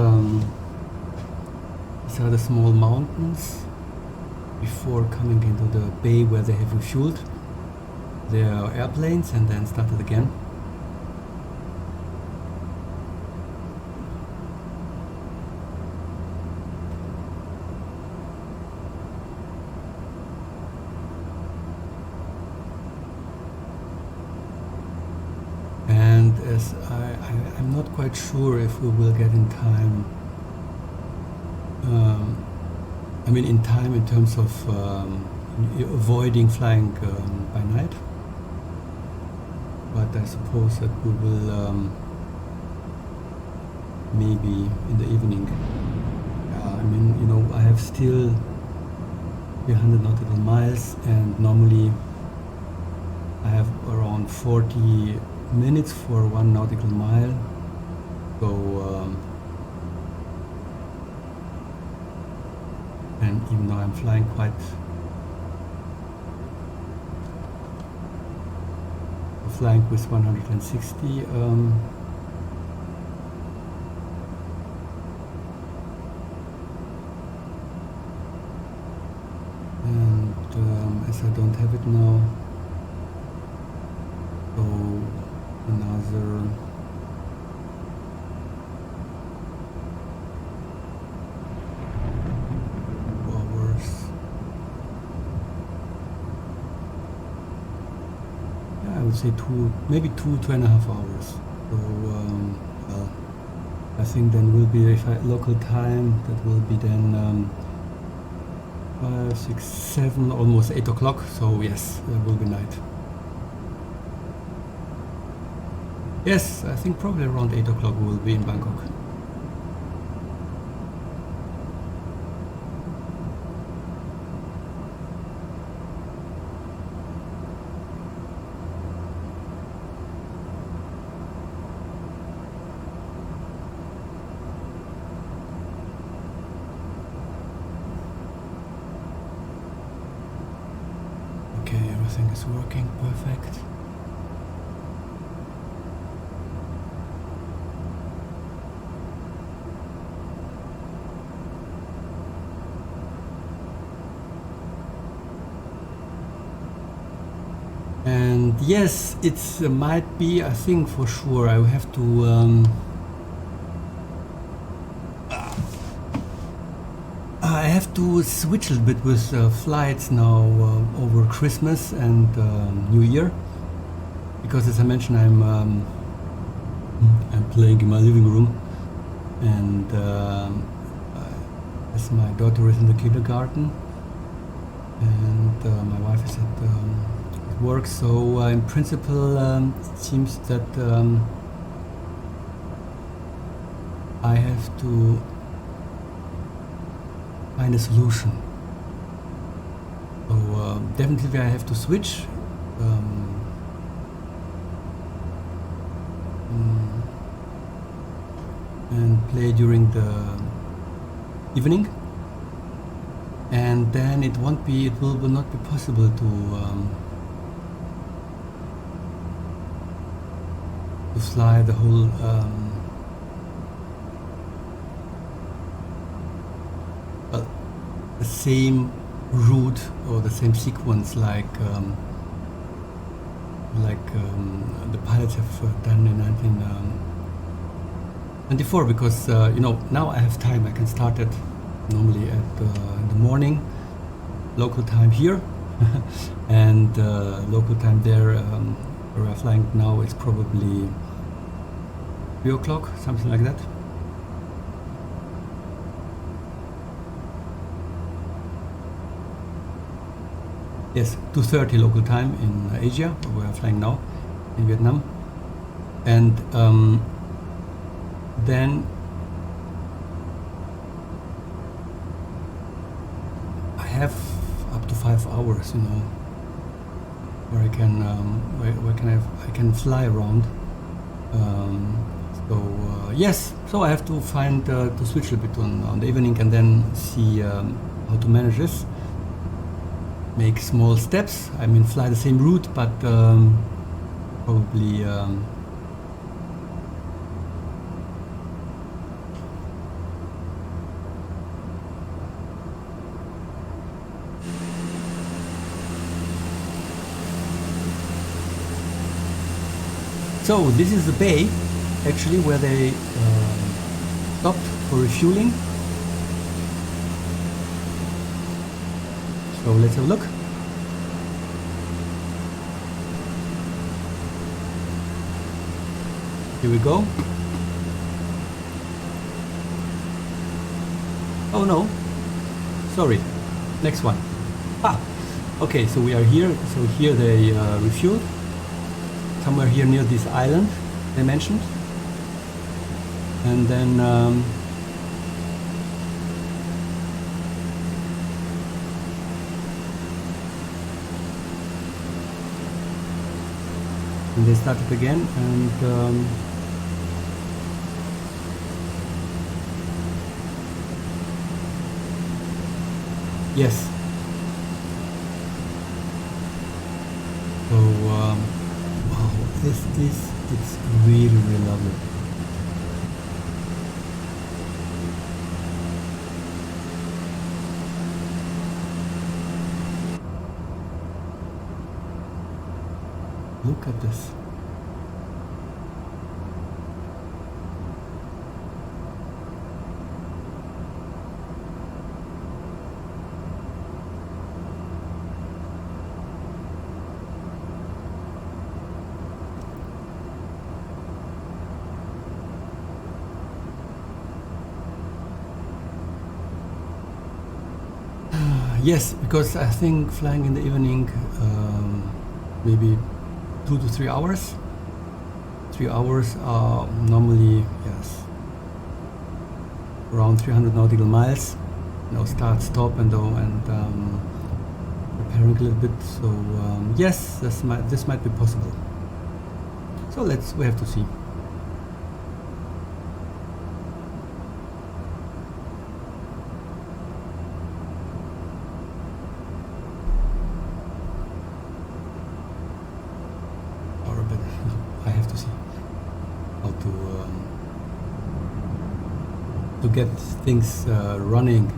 are the small mountains before coming into the bay where they have refueled their airplanes and then started again. And as I'm not quite sure if we will get in time. I mean, in time in terms of avoiding flying by night. But I suppose that we will maybe in the evening. I mean, I have still 300 nautical miles, and normally I have around 40 minutes for 1 nautical mile. So, and even though I'm flying flying with 160, and as I don't have it now, so another 2 hours. Yeah, I would say maybe 2.5 hours. So well, I think then will be, if I local time, that will be then 5, 6, 7, almost 8 o'clock. So yes, it will be night. Yes, I think probably around 8 o'clock we will be in Bangkok. Okay, everything is working perfect. And yes, it might be, I think for sure, I will have to I have to switch a little bit with flights now over Christmas and New Year, because as I mentioned, I'm playing in my living room, and as my daughter is in the kindergarten and my wife is at work, so in principle it seems that I have to find a solution. So definitely I have to switch. And play during the evening, and then it will not be possible to fly the whole the same route or the same sequence like the pilots have done in 1994, because now I have time, I can start it normally at in the morning, local time here, and local time there where we're flying now is probably 3 o'clock, something like that. Yes, 2:30 local time in Asia, where we are flying now, in Vietnam. And then I have up to 5 hours, you know, where I can I can fly around. Yes, so I have to find to switch a bit on the evening and then see how to manage this. Make small steps. I mean, fly the same route, but probably So this is the bay, actually, where they stopped for refueling. So let's have a look. Here we go. Oh no, sorry, next one. Okay, so we are here. So here they refueled. Somewhere here near this island they mentioned. And then and they started again, and yes. So wow, it's really, really lovely. Look at this. Yes, because I think flying in the evening, maybe 2 to 3 hours. 3 hours are normally, yes, around 300 nautical miles. You know, start, stop, and preparing a little bit. So yes, this might be possible. So we have to see. To get things running.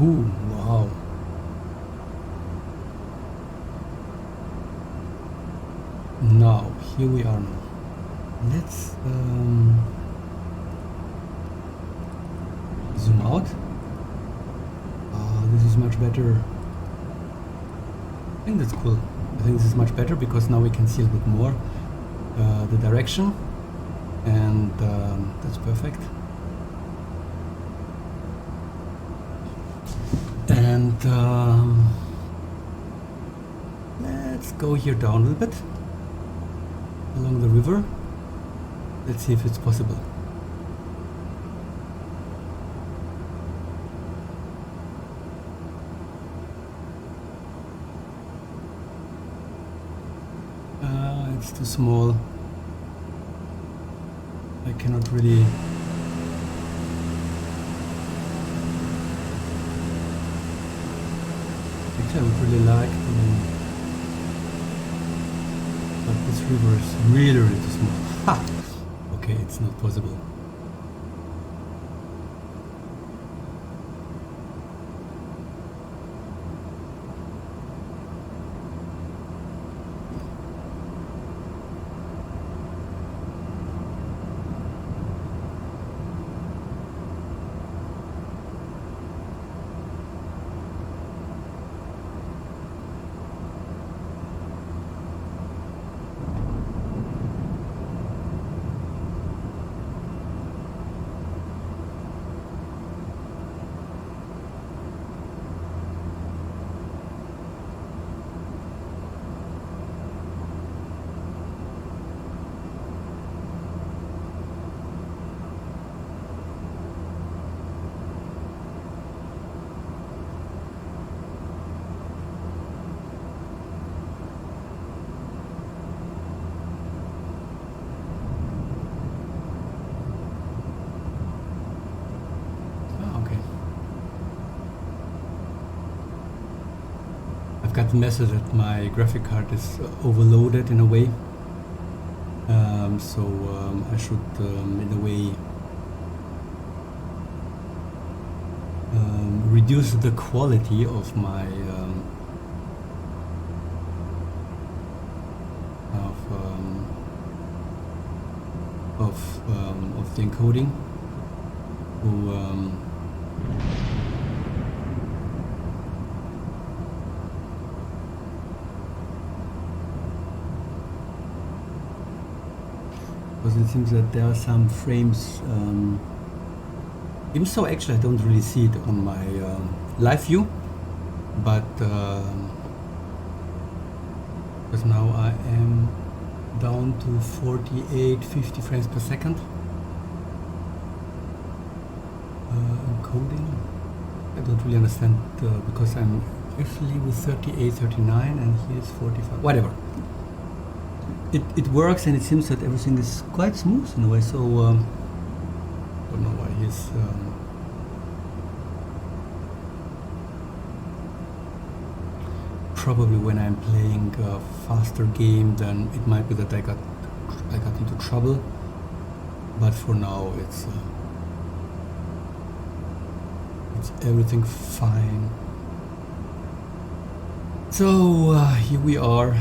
Ooh, wow. Now, here we are now. Let's zoom out. This is much better. I think that's cool. I think this is much better because now we can see a bit more the direction, and that's perfect. And let's go here down a little bit along the river. Let's see if it's possible. it's too small. I cannot really. Actually, I would really like to, but this river is really, really too small. Ha! Okay, it's not possible. Got the message that my graphic card is overloaded in a way, so I should in a way reduce the quality of my of the encoding. Because it seems that there are some frames, even so actually I don't really see it on my live view, but because now I am down to 48-50 frames per second encoding. I don't really understand because I'm actually with 38-39 and here's 45, whatever. It works, and it seems that everything is quite smooth in a way, so don't know why he's probably when I'm playing a faster game, then it might be that I got into trouble, but for now it's everything fine. So here we are.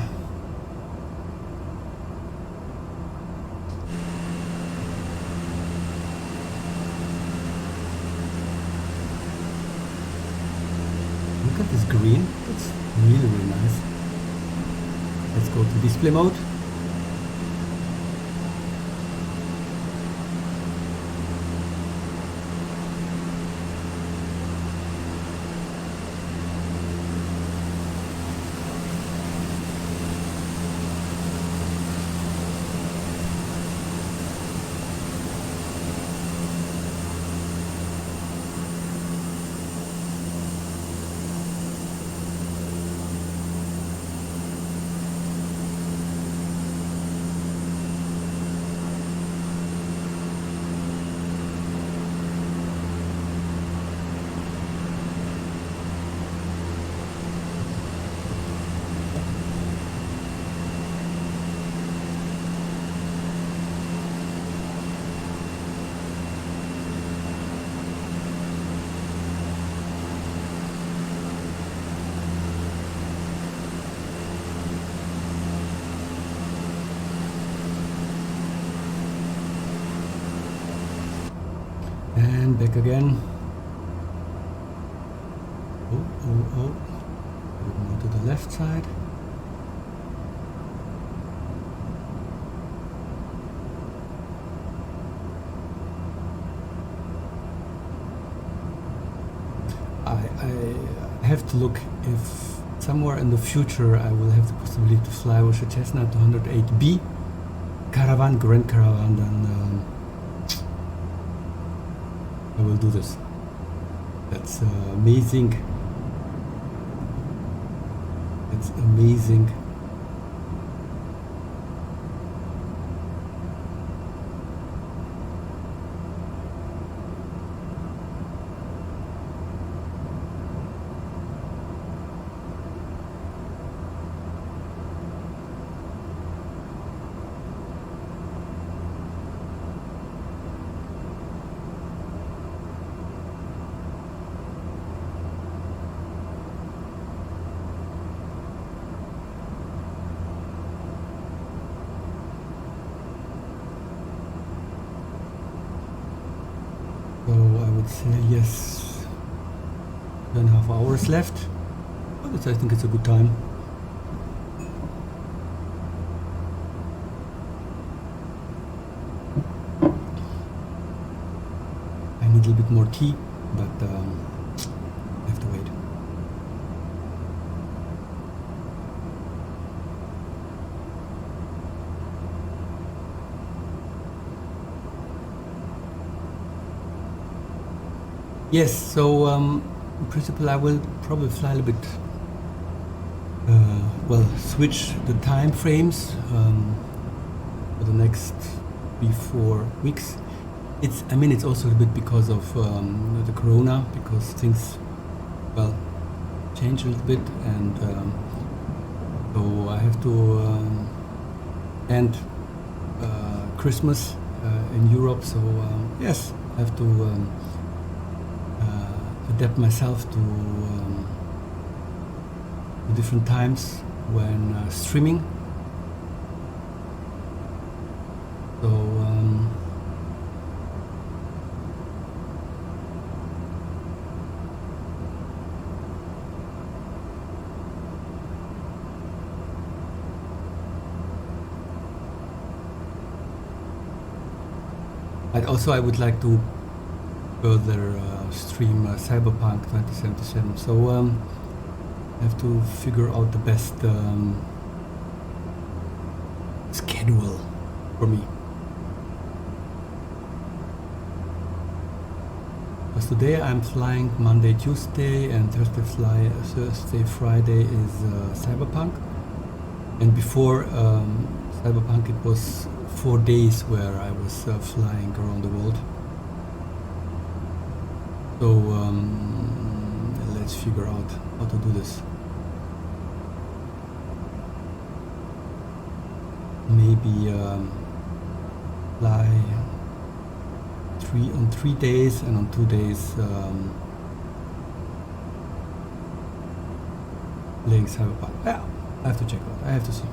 Look at this green, it's really, really nice. Let's go to display mode. And back again. Oh. A bit more to the left side. I have to look if somewhere in the future I will have the possibility to fly with a Cessna 208B Caravan, Grand Caravan, then I will do this. That's amazing. That's amazing. would say yes, 2.5 hours left, but I think it's a good time. I need a little bit more tea, but I have to wait. Yes, so in principle I will probably fly a little bit, switch the time frames for the next 3-4 weeks. It's also a bit because of the corona, because things, change a little bit, and so I have to end Christmas in Europe, so yes, I have to adapt myself to different times when streaming. So but also I would like to further stream Cyberpunk 2077. So I have to figure out the best schedule for me. Because today I'm flying Monday, Tuesday, and Thursday, Friday is Cyberpunk. And before Cyberpunk it was 4 days where I was flying around the world. So let's figure out how to do this. Maybe fly on 3 days, and on 2 days playing Cyberpunk. Yeah, I have to check out. I have to see.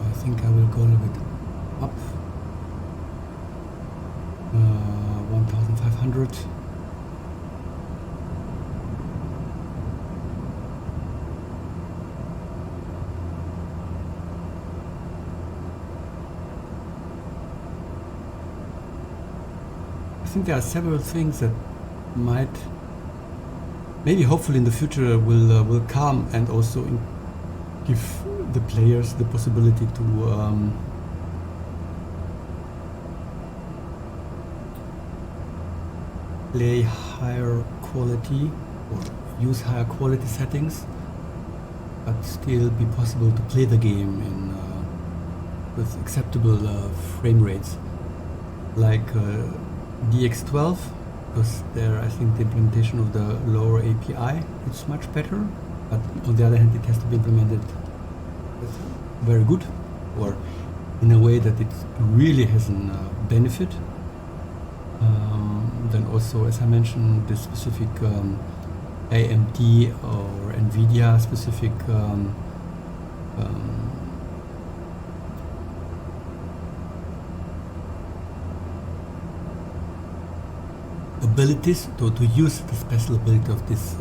I think I will go a little bit up, 1500. I think there are several things that maybe hopefully in the future will come, and also give the players the possibility to play higher quality or use higher quality settings, but still be possible to play the game in with acceptable frame rates, like DX12, because there I think the implementation of the lower API is much better, but on the other hand it has to be implemented very good, or in a way that it really has a benefit. Then also, as I mentioned, the specific AMD or NVIDIA specific abilities to use the special ability of this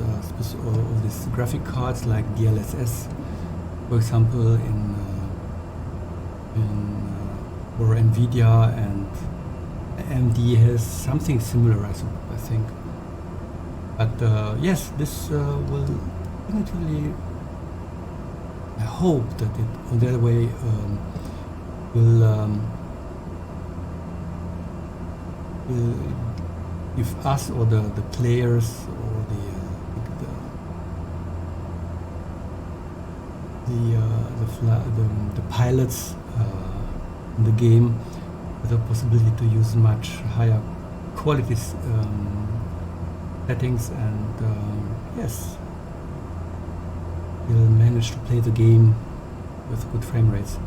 graphic cards like DLSS, for example, or NVIDIA, and AMD has something similar, I think. But yes, this will definitely. I hope that it, on the other way, will give us or the players or the pilots in the game the possibility to use much higher quality settings, and yes, we'll manage to play the game with good frame rates.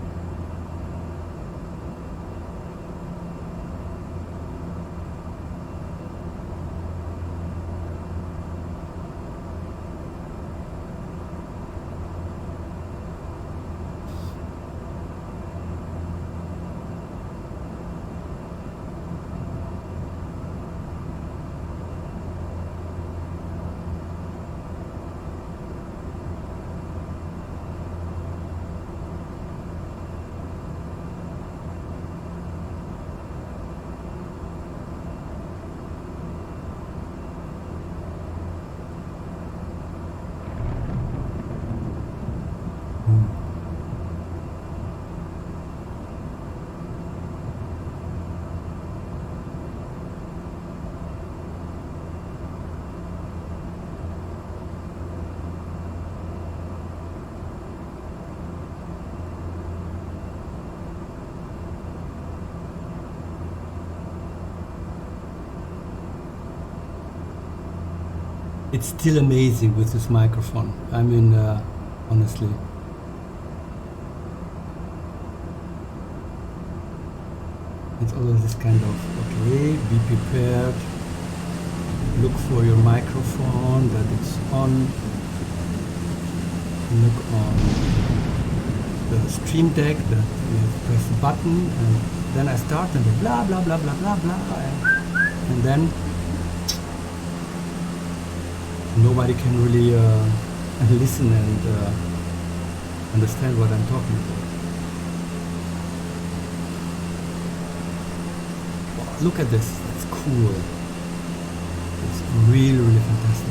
It's still amazing with this microphone. I mean, honestly. It's always this kind of, okay, be prepared, look for your microphone, that it's on, look on the stream deck, that you have to press the button, and then I start and blah, blah, blah, blah, blah, blah, and then nobody can really listen and understand what I'm talking about. Wow, look at this, that's cool. It's really, really fantastic.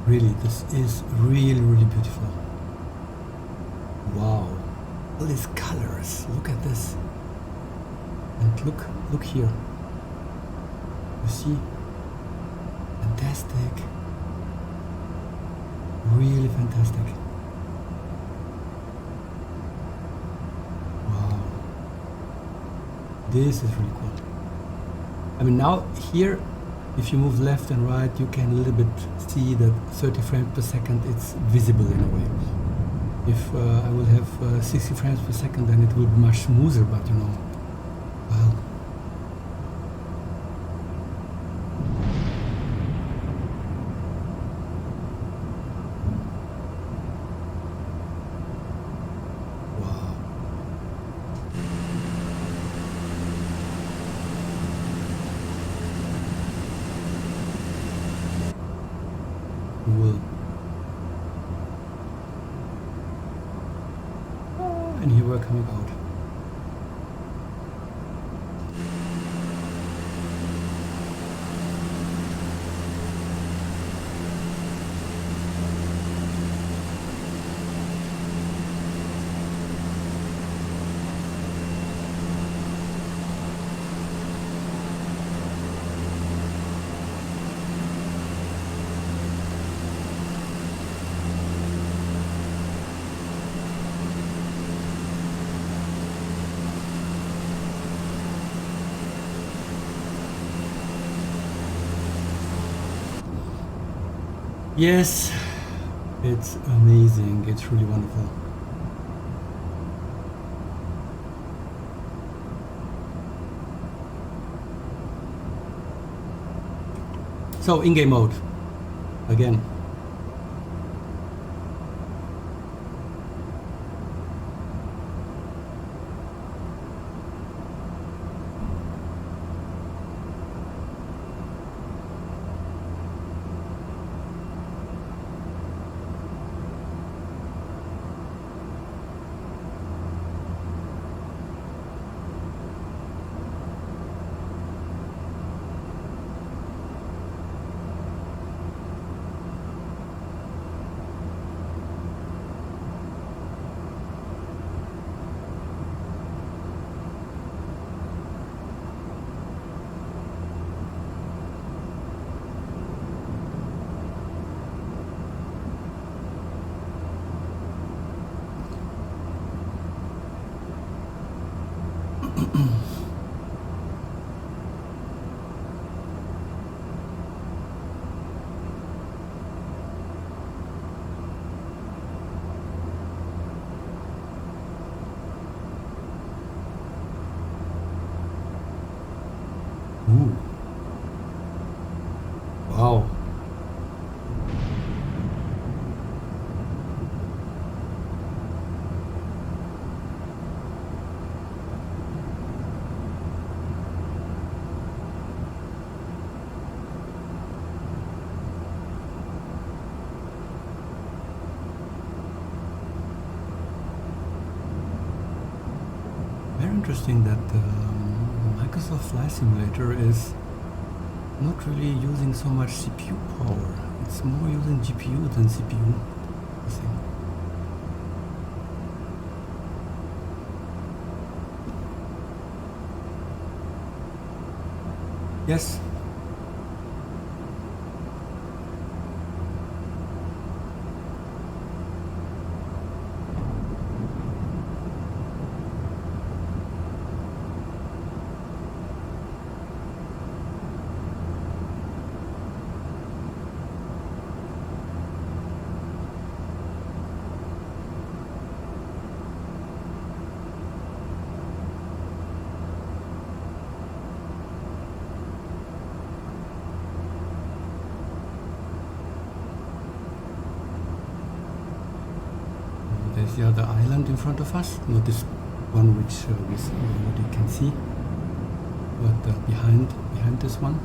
Really, this is really, really beautiful. Wow, all these colors, look at this. And look here. You see? Fantastic. Really fantastic. Wow. This is really cool. I mean, now here, if you move left and right, you can a little bit see that 30 frames per second, it's visible in a way. If I will have 60 frames per second, then it will be much smoother, but you know, well. And here we're coming out. Yes, it's amazing. It's really wonderful. So in-game mode again. Ooh. Wow. Very interesting that Microsoft Flight Simulator is not really using so much CPU power. It's more using GPU than CPU, I think. Yes. There's the other island in front of us, not this one which we already can see, but behind this one.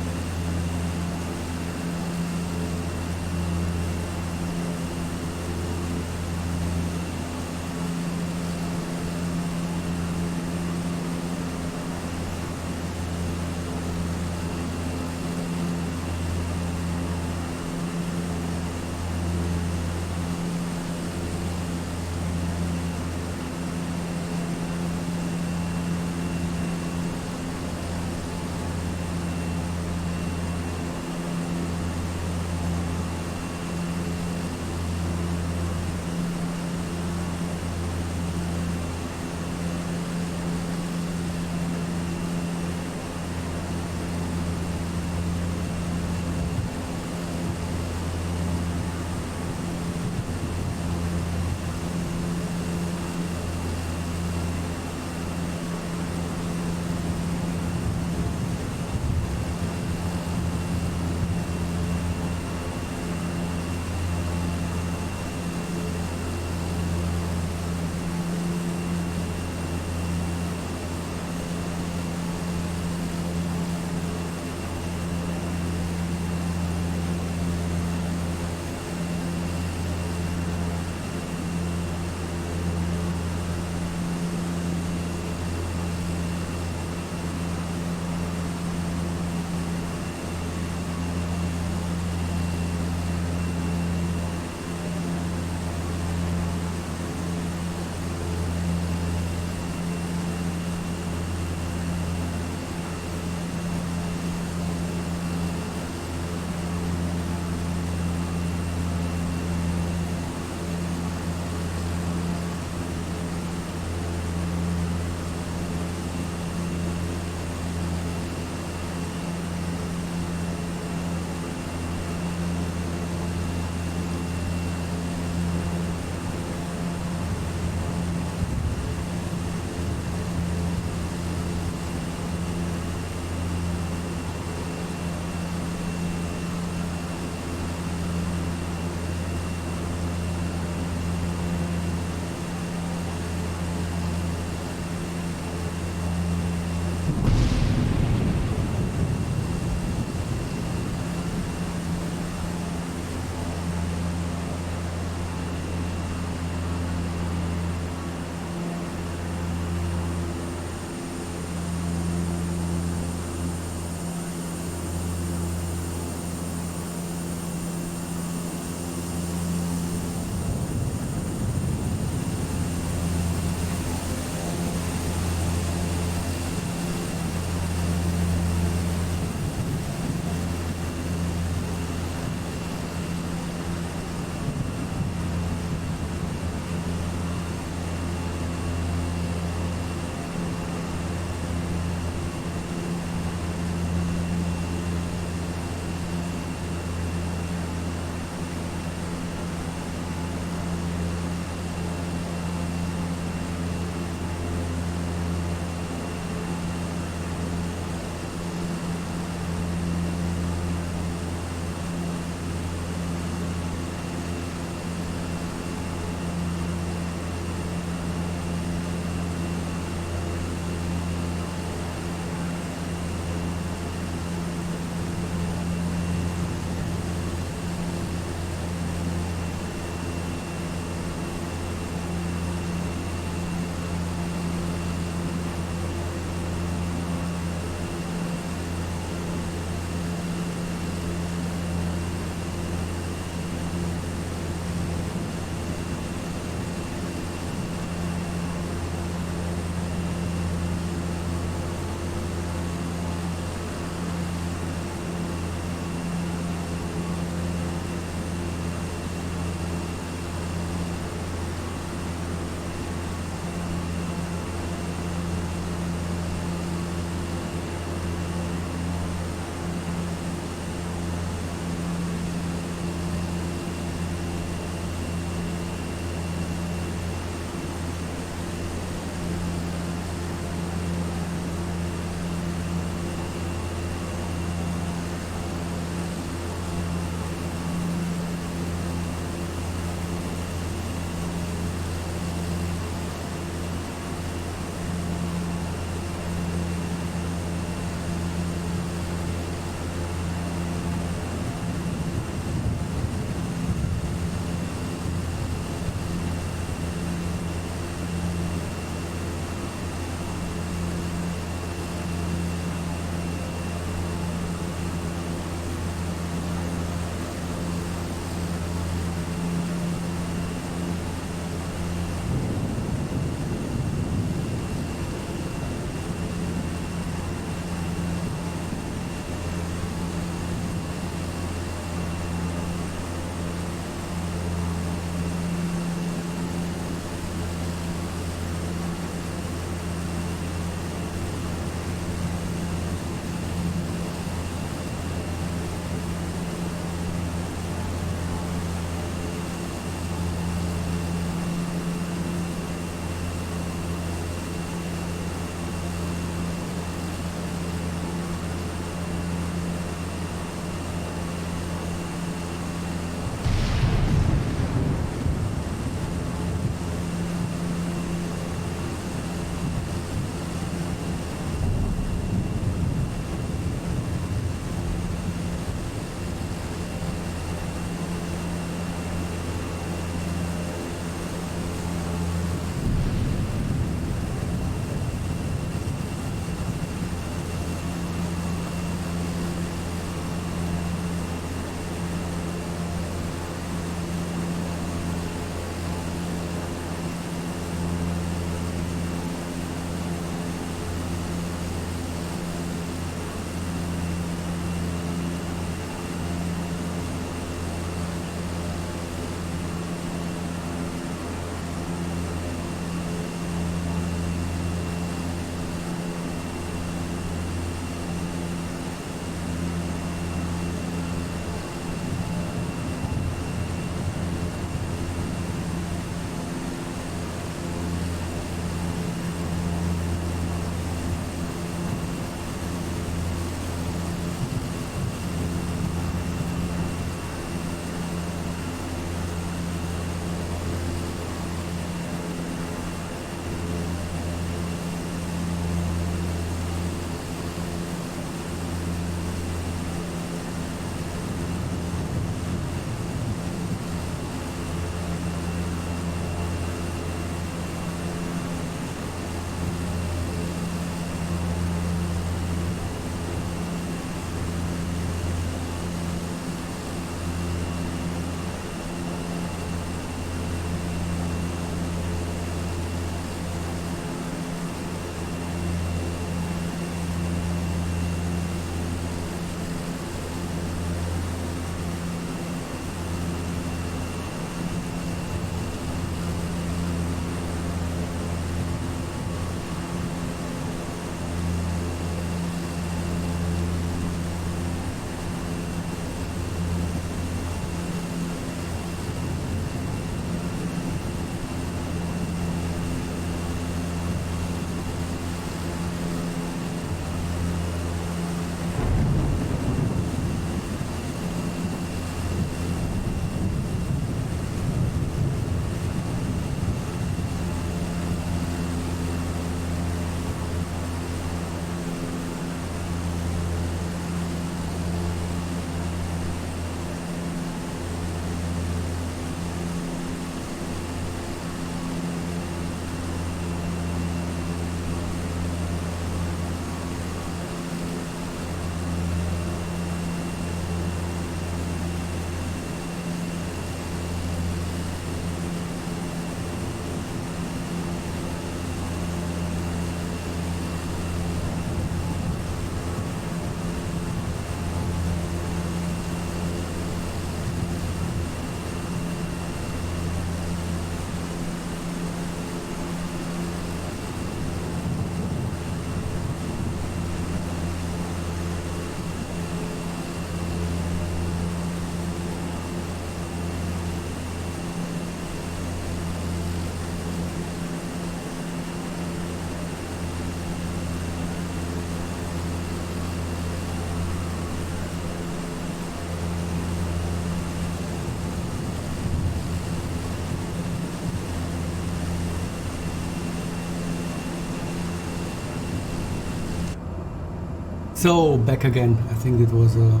So back again. I think it was a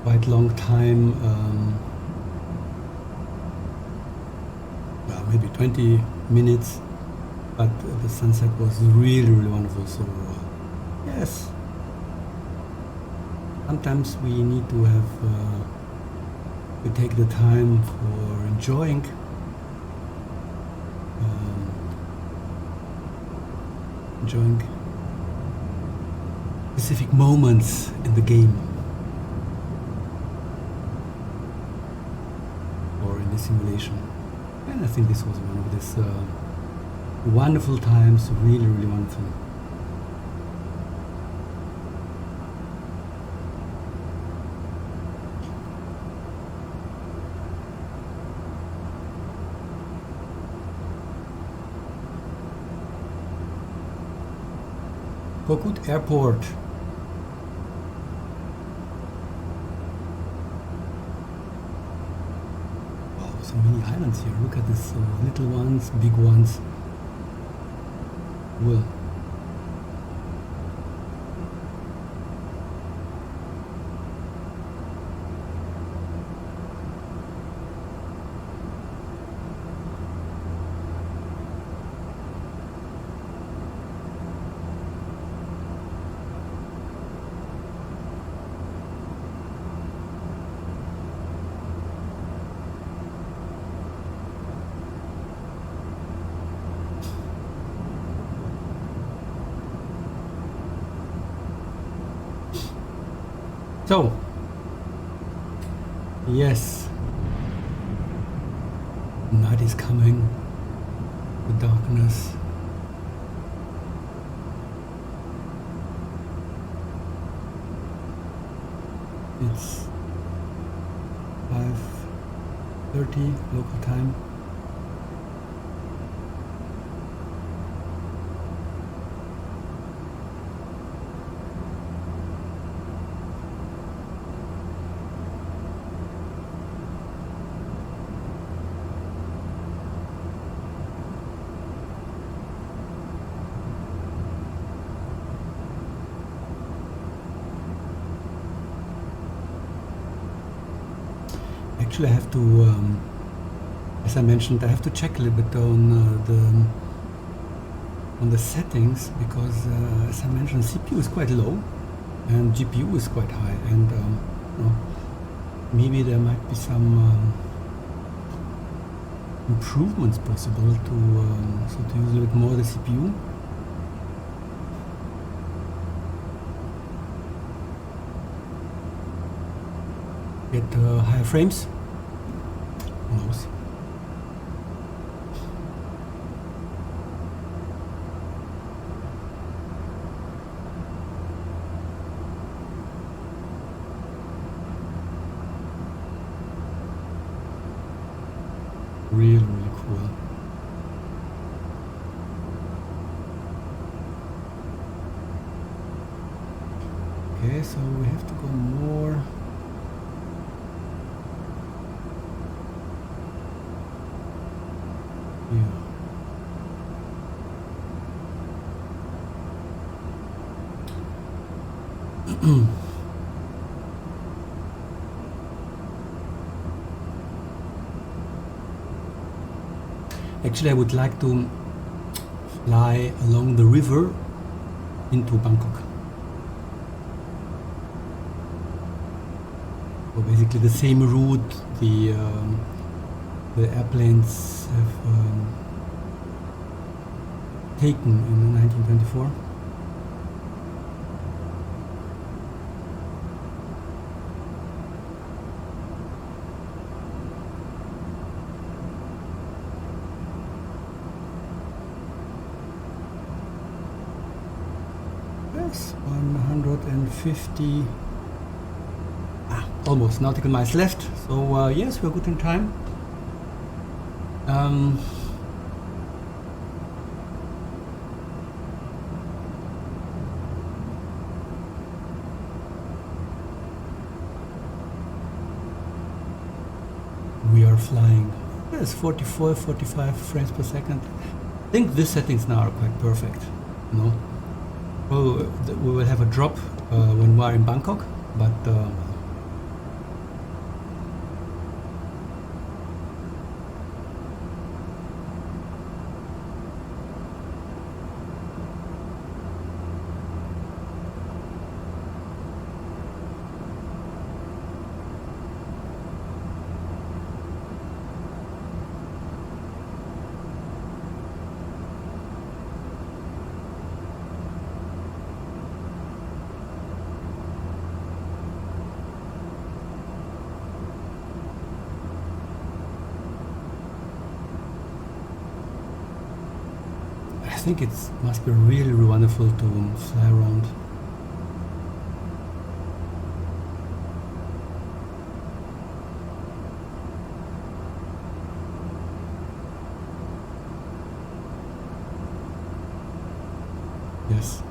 quite long time, well, maybe 20 minutes, but the sunset was really, really wonderful. So yes, sometimes we need to have we take the time for enjoying specific moments in the game or in the simulation. And I think this was one of these wonderful times, really, really wonderful. Kokut Airport. Wow, so many islands here. Look at this, little ones, big ones. Well, so, yes, night is coming, the darkness. It's 5:30 local time. Actually, I have to, as I mentioned, I have to check a little bit on the settings, because as I mentioned, CPU is quite low and GPU is quite high, and you know, maybe there might be some improvements possible to so to use a little bit more the CPU. Get higher frames. Who knows? Really, really cool. Okay, so we have to go more. Actually, I would like to fly along the river into Bangkok. So basically the same route the airplanes have taken in 1924. Yes, 150, almost nautical miles left. So yes, we're good in time. We are flying. Yes, 44, 45 frames per second. I think these settings now are quite perfect. You know, well, we will have a drop when we are in Bangkok, but I think it must be really wonderful to fly around. Yes.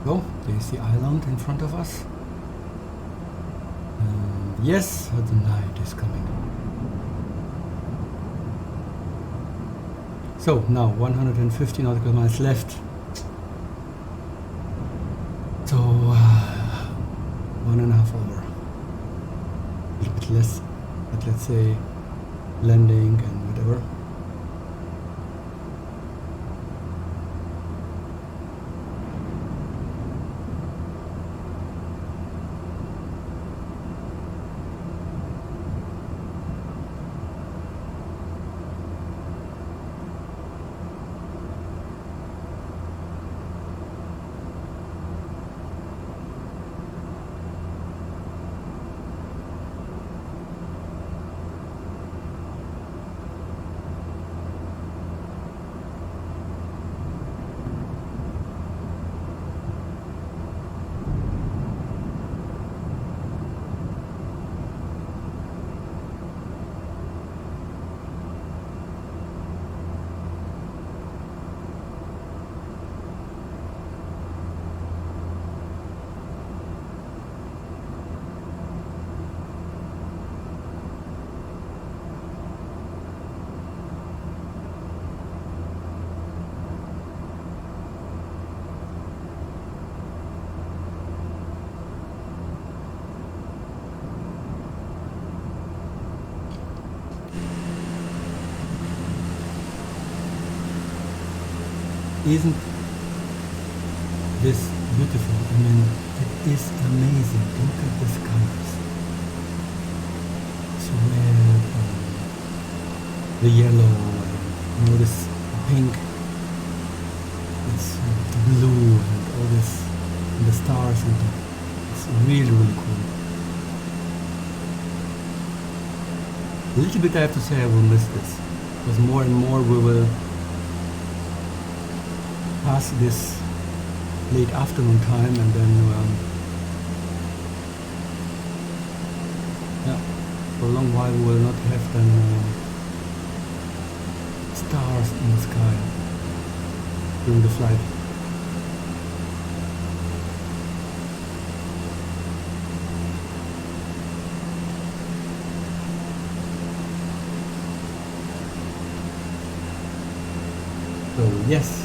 Go, there's the island in front of us. Yes, the night is coming. So now 150 nautical miles left. So 1.5 hours. A little bit less, but let's say landing and whatever. Isn't this beautiful? I mean, it is amazing. Look at the skies. It's red, the yellow, and this pink. blue and all this, and the stars, and it's really, really cool. A little bit I have to say I will miss this, because more and more we will pass this late afternoon time, and then yeah, for a long while we will not have then stars in the sky during the flight. So yes.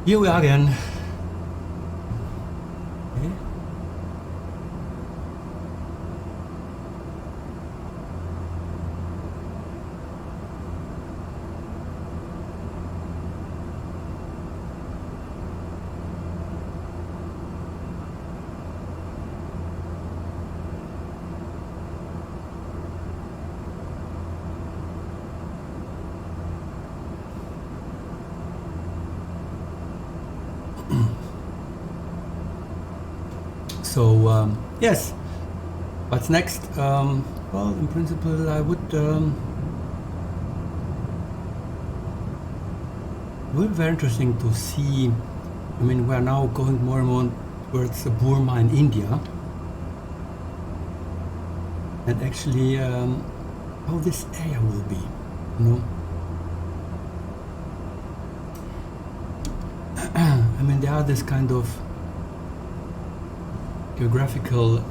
Here we are again. Okay. So yes, what's next? Well, in principle, I would. It would be very interesting to see. I mean, we are now going more and more towards Burma and India, and actually, how this area will be, you know. I mean, there are this kind of geographical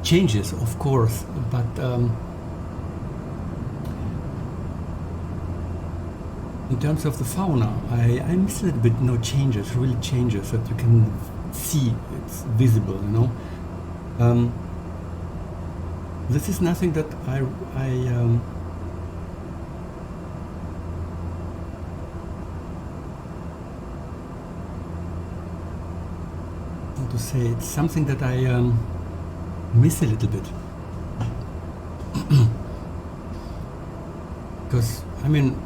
changes, of course, but in terms of the fauna, I miss a little bit, no changes, really changes that you can see, it's visible, you know. This is nothing that I to say, it's something that I miss a little bit, because I mean,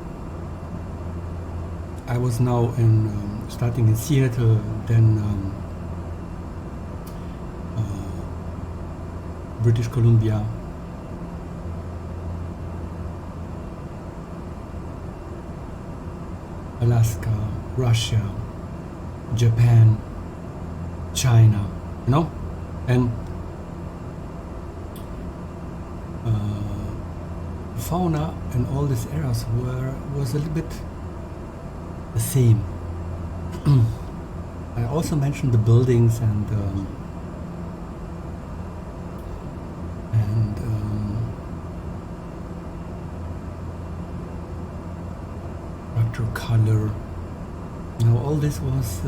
I was now in starting in Seattle, then British Columbia, Alaska, Russia, Japan, China, you know, and fauna in all these areas was a little bit the same. I also mentioned the buildings and structure, color. You know, all this was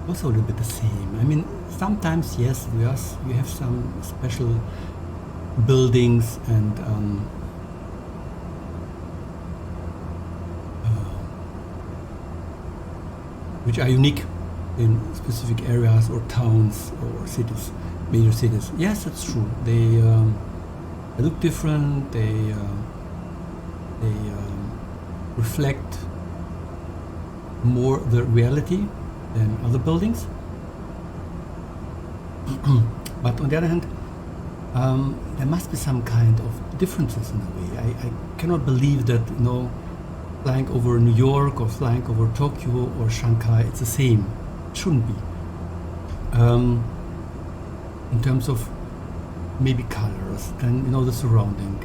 also a little bit the same. I mean, sometimes yes, you have some special buildings and which are unique in specific areas or towns or cities, major cities. Yes, it's true. They look different. They reflect more the reality than other buildings. But on the other hand, there must be some kind of differences in a way. I cannot believe that, you know, flying over New York or flying over Tokyo or Shanghai, it's the same. It shouldn't be. In terms of maybe colors and, you know, the surrounding,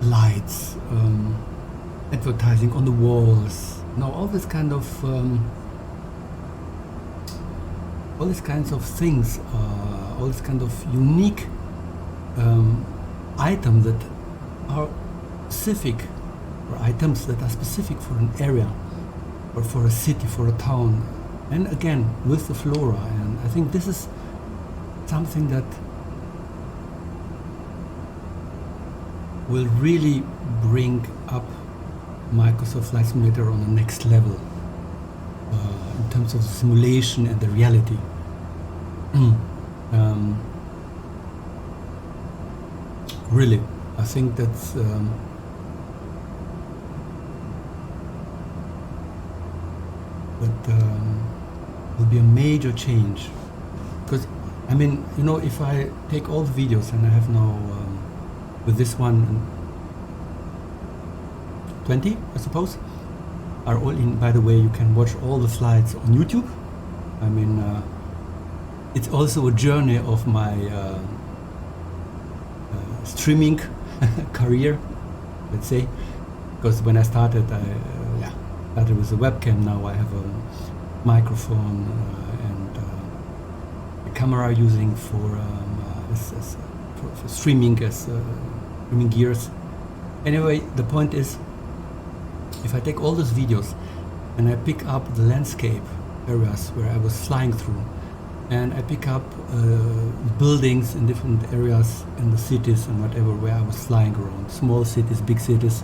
lights, advertising on the walls, you know, all this kind of all these kinds of things, all these kind of unique items that are specific, or items that are specific for an area, or for a city, for a town, and again with the flora. And I think this is something that will really bring up Microsoft Flight Simulator on the next level in terms of the simulation and the reality. Really, I think that's will be a major change, because I mean, you know, if I take all the videos, and I have now with this one 20, I suppose, are all in. By the way, you can watch all the flights on YouTube. I mean, it's also a journey of my streaming career, let's say, because when I started, I started with a webcam. Now I have a microphone and a camera using for streaming as streaming gears. Anyway, the point is, if I take all those videos and I pick up the landscape areas where I was flying through, and I pick up buildings in different areas in the cities and whatever where I was flying around, small cities, big cities,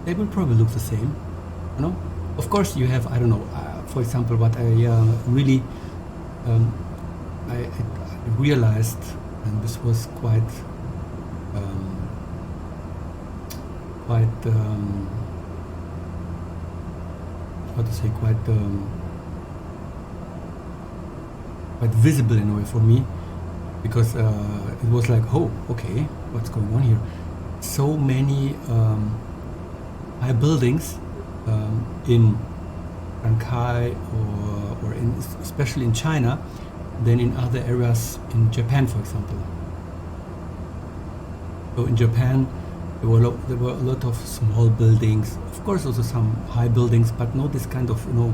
they will probably look the same, you know. Of course, you have, I don't know, for example, what I really I realized, and this was quite how to say, quite visible in a way for me, because it was like, oh, okay, what's going on here? So many high buildings in Shanghai or especially in China than in other areas in Japan, for example. So in Japan, there were a lot of small buildings, of course also some high buildings, but not this kind of, you know,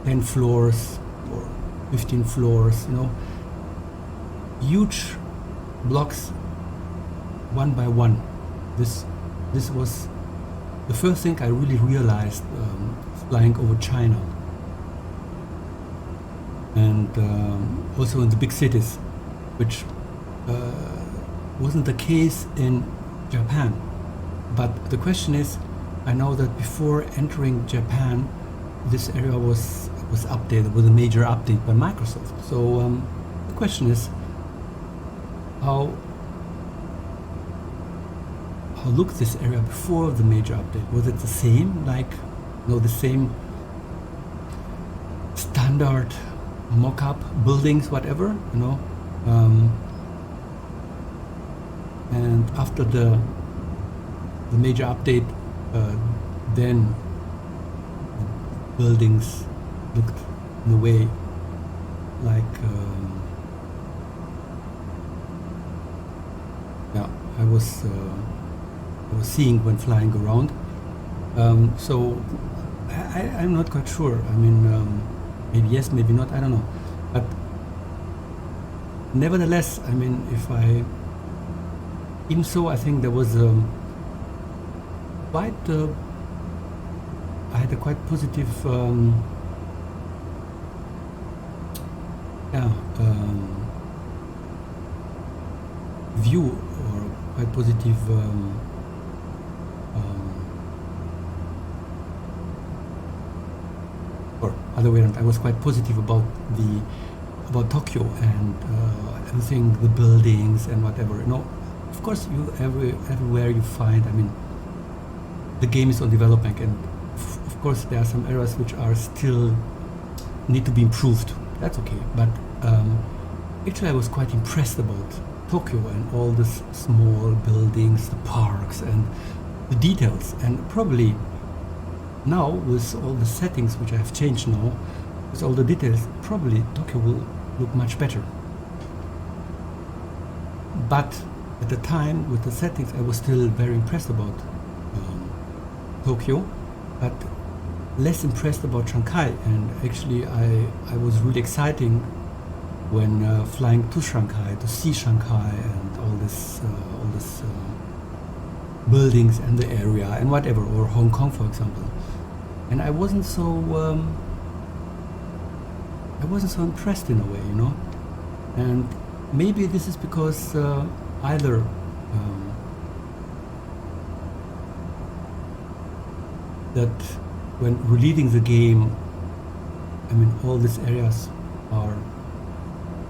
10 floors or 15 floors, you know, huge blocks, one by one. This was the first thing I really realized flying over China, and also in the big cities, which wasn't the case in Japan. But the question is, I know that before entering Japan, this area was updated with a major update by Microsoft. So the question is, how looked this area before the major update? Was it the same, like, you know, the same style standard mock-up buildings, whatever, you know. And after the major update, then buildings looked in a way like I was seeing when flying around. So I'm not quite sure. I mean, maybe yes, maybe not. I don't know. But nevertheless, I mean, even so, I think there was quite. I had a quite positive. View, or quite positive or other way around. I was quite positive about Tokyo and everything, the buildings and whatever. You know, of course, everywhere you find. I mean, the game is on development, and of course there are some areas which are still need to be improved. That's okay, but actually I was quite impressed about Tokyo and all the small buildings, the parks and the details. And probably now, with all the settings which I have changed now, with all the details, probably Tokyo will look much better. But at the time, with the settings, I was still very impressed about Tokyo, but less impressed about Shanghai. And actually I was really exciting when flying to Shanghai, to see Shanghai and all this buildings and the area and whatever, or Hong Kong, for example. And I wasn't so impressed in a way, you know. And maybe this is because either that when relieving the game, I mean, all these areas are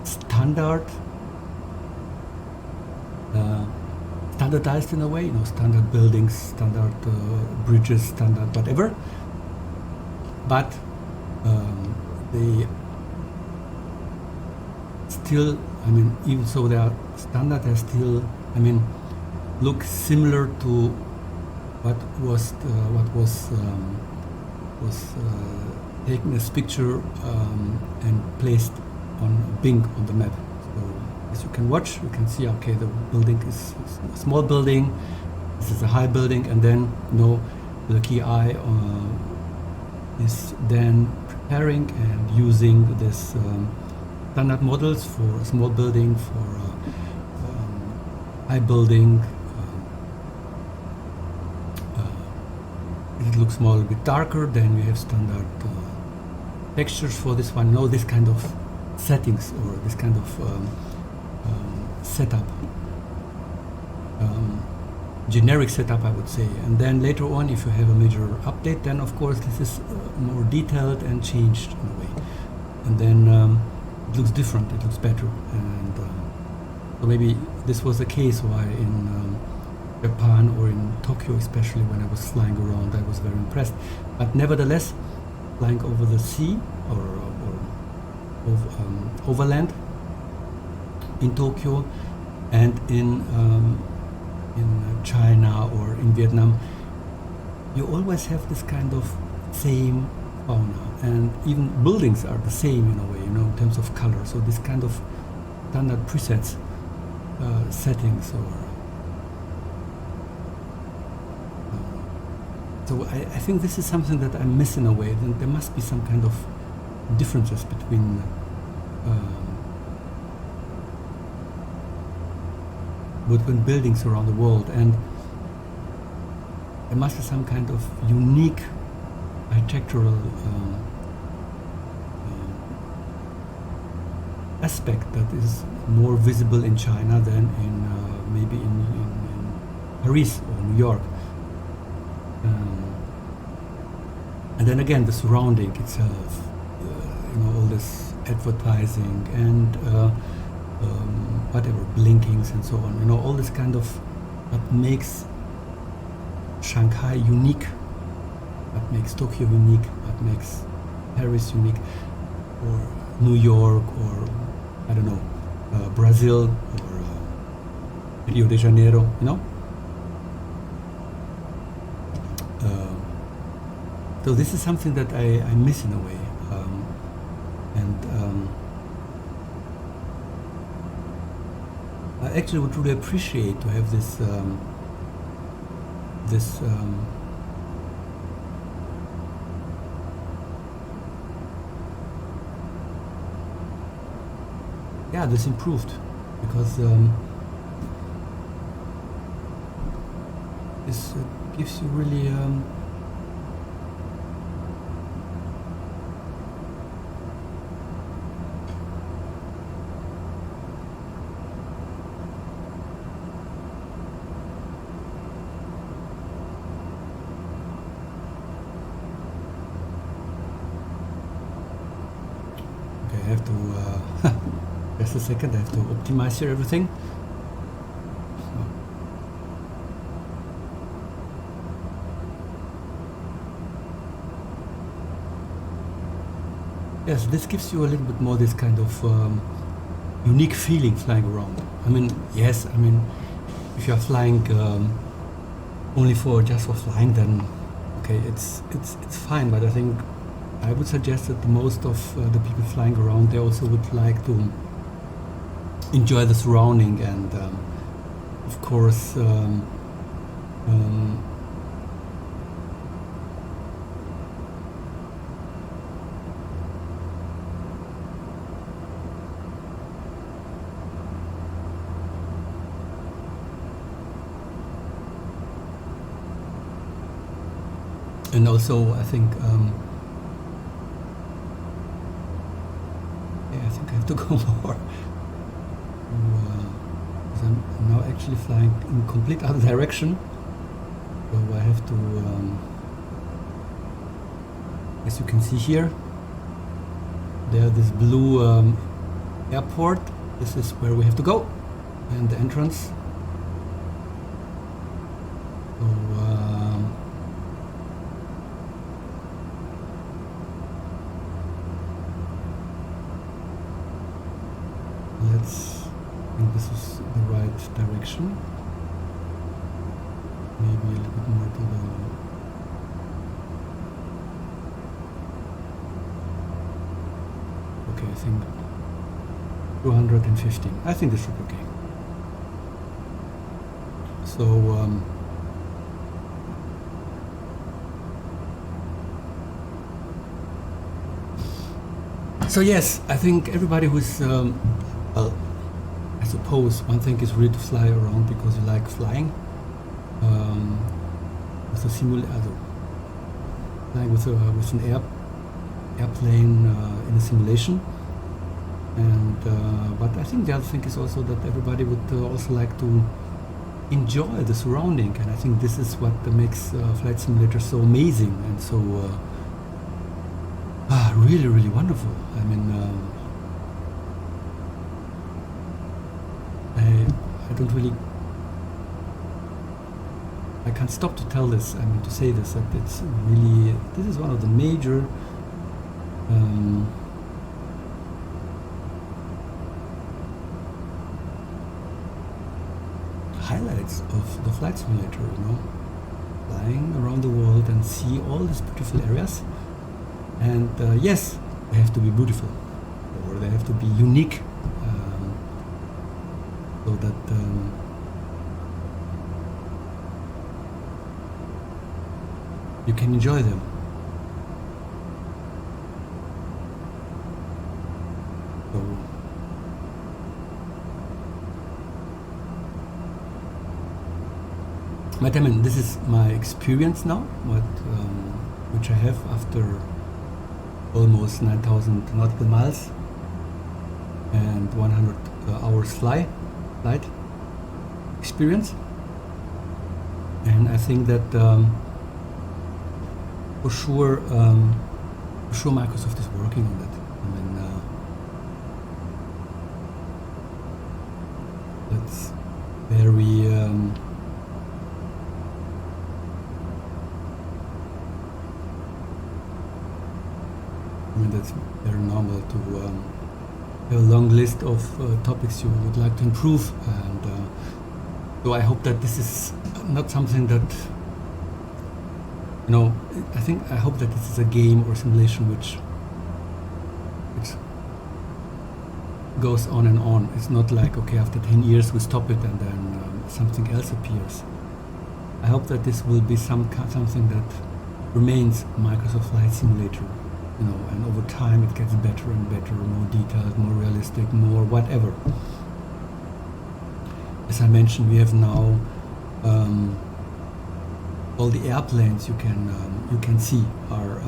standardized in a way, you know, standard buildings, standard bridges, standard whatever. But they still, I mean, even though they are standard, they still, I mean, look similar to what was taken as picture and placed on Bing on the map. So as you can watch, you can see, okay, the building is a small building, this is a high building, and then, you know, the key eye is then preparing and using this standard models for a small building, for high building. It looks more a bit darker, then we have standard textures for this one. No, this kind of settings, or this kind of setup, generic setup, I would say. And then later on, if you have a major update, then of course this is more detailed and changed in a way, and then it looks different, it looks better. And so maybe this was the case why in Japan, or in Tokyo especially, when I was flying around, I was very impressed. But nevertheless, flying over the sea, or overland in Tokyo and in China or in Vietnam, you always have this kind of same fauna, and even buildings are the same in a way, you know, in terms of color. So this kind of standard presets, settings, or so I think this is something that I miss in a way. Then there must be some kind of differences between buildings around the world, and there must be some kind of unique architectural aspect that is more visible in China than in maybe in Paris or New York. And then again, the surrounding itself, you know, all this advertising and whatever, blinkings and so on, you know, all this kind of what makes Shanghai unique, what makes Tokyo unique, what makes Paris unique. or New York, or I don't know, Brazil, or Rio de Janeiro, you know. So this is something that I miss in a way, and I actually would really appreciate to have this this improved, because this gives you really okay, I have to just a second, I have to optimize here everything. Yes, this gives you a little bit more this kind of unique feeling flying around. I mean, yes, I mean, if you are flying only just for flying, then okay, it's fine. But I think I would suggest that most of the people flying around, they also would like to enjoy the surrounding, and of course and also I think I think I have to go more. I'm now actually flying in complete other direction, so I have to, as you can see here, there this blue airport. This is where we have to go, and the entrance. So I think this is the right direction. Maybe a little bit more to the... Okay, I think 215. I think this should be okay. So yes, I think everybody who's well, I suppose one thing is really to fly around because you like flying. With a simulator, flying with an airplane in a simulation. And but I think the other thing is also that everybody would also like to enjoy the surrounding, and I think this is what makes flight simulator so amazing and so really, really wonderful. I mean, I don't really, I can't stop to tell this, I mean to say this, that it's really, this is one of the major highlights of the flight simulator, you know, flying around the world and see all these beautiful areas. And yes, they have to be beautiful, or they have to be unique, so that you can enjoy them. So, but I mean, this is my experience now, which I have after almost 9,000 nautical miles and 100 hours flight experience. And I think that for sure Microsoft is working on that. I mean, that's very I mean, that's very normal to have a long list of topics you would like to improve, and so I hope that this is not something that, you know, I hope that this is a game or simulation which goes on and on. It's not like, okay, after 10 years we stop it and then something else appears. I hope that this will be something that remains Microsoft Flight Simulator, you know, and over time it gets better and better, more detailed, more realistic, more whatever. As I mentioned, we have now all the airplanes you can see are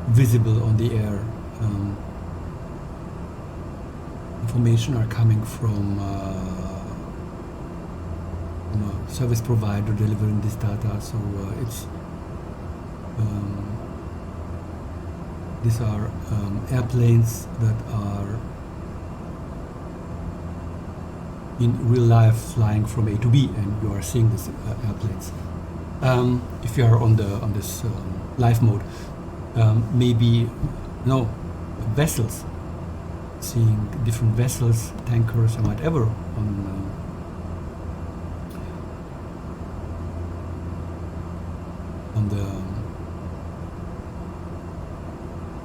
visible on the air. Information are coming from a service provider delivering this data, so it's these are airplanes that are in real life flying from A to B, and you are seeing these airplanes. If you are on this live mode, maybe vessels, seeing different vessels, tankers, and whatever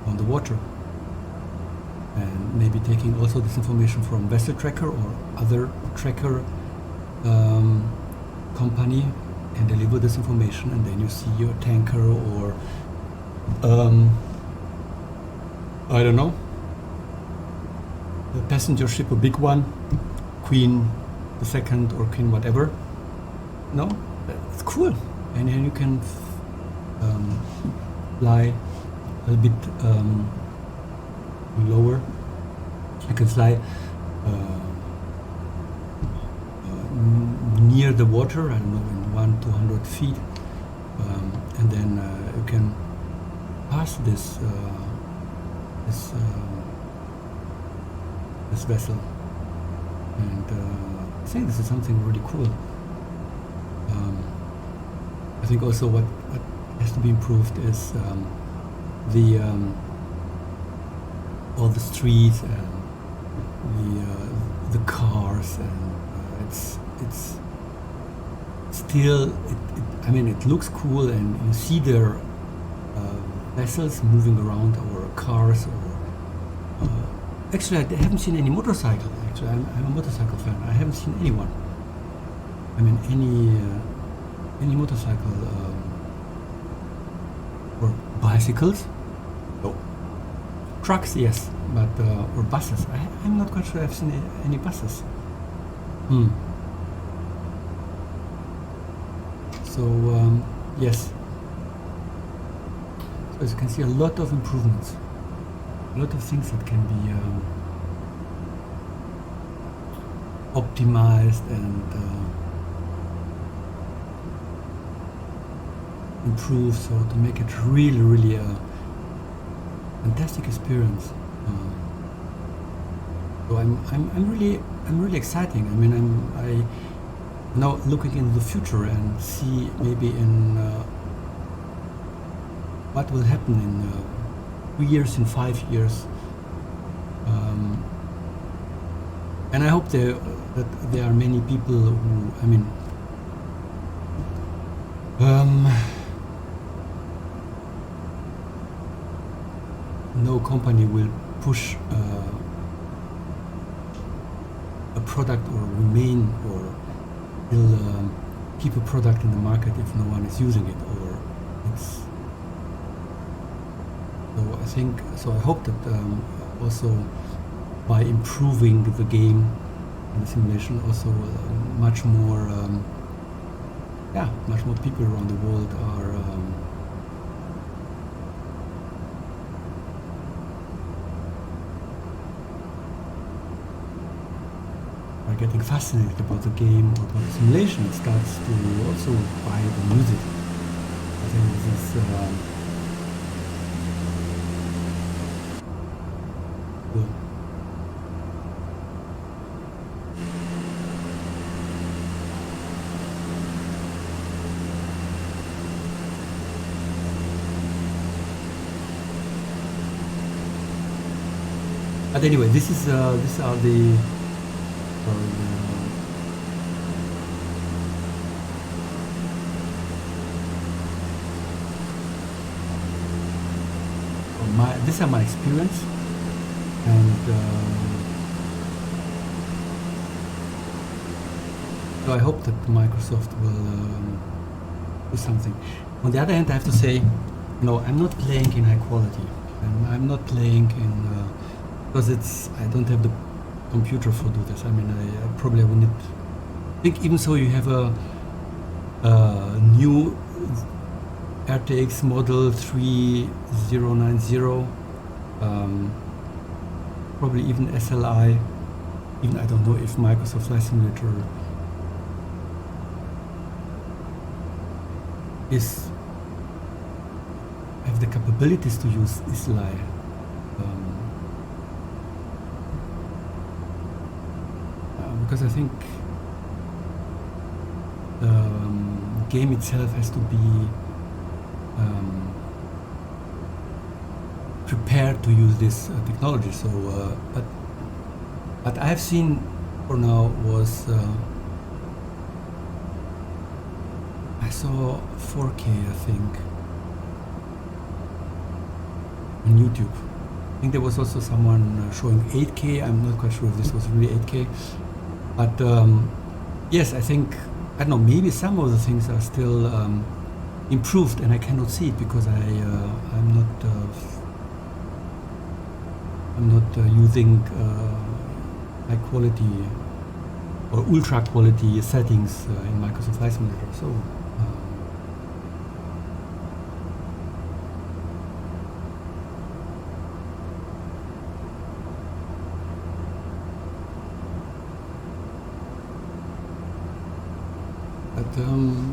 on the water, and maybe taking also this information from vessel tracker or other tracker company and deliver this information, and then you see your tanker or I don't know, a passenger ship, a big one, Queen the Second or Queen whatever. No, it's cool, and then you can fly a little bit lower. You can fly near the water, I don't know, in 100-200 feet, and then you can pass this vessel, and I think this is something really cool. I think also what has to be improved is all the streets and the cars, and it's still it looks cool, and you see their vessels moving around, or cars, or actually I haven't seen any motorcycle. Actually, I'm a motorcycle fan. I haven't seen anyone. I mean, any motorcycle or bicycles. No. Trucks, yes, but or buses. I'm not quite sure I've seen any buses. So yes. So as you can see, a lot of improvements, a lot of things that can be optimized and improved, so to make it really a fantastic experience. So I'm really exciting. I mean, I now looking into the future and see maybe in what will happen in 3 years, in 5 years, and I hope that there are many people who, I mean, no company will push a product or remain or will keep a product in the market if no one is using it, or it's. So I think, so I hope that also by improving the game and the simulation, also much more people around the world are getting fascinated about the game or about the simulation. It starts to also buy the music. I think this is cool. But anyway, these are the these are my experience, and so I hope that Microsoft will do something. On the other hand, I have to say, no, I'm not playing in high quality. I'm not playing in because I don't have the computer for do this. I mean, I probably will need. I think even so, you have a new RTX model 3090, probably even SLI. Even I don't know if Microsoft Flight Simulator have the capabilities to use SLI. Because I think the game itself has to be prepared to use this technology. So, but I have seen for now was I saw 4K, I think, on YouTube. I think there was also someone showing 8K. I'm not quite sure if this was really 8K. But yes, I think, I don't know, maybe some of the things are still improved and I cannot see it because I'm not using high quality or ultra quality settings in Microsoft Flight Simulator. So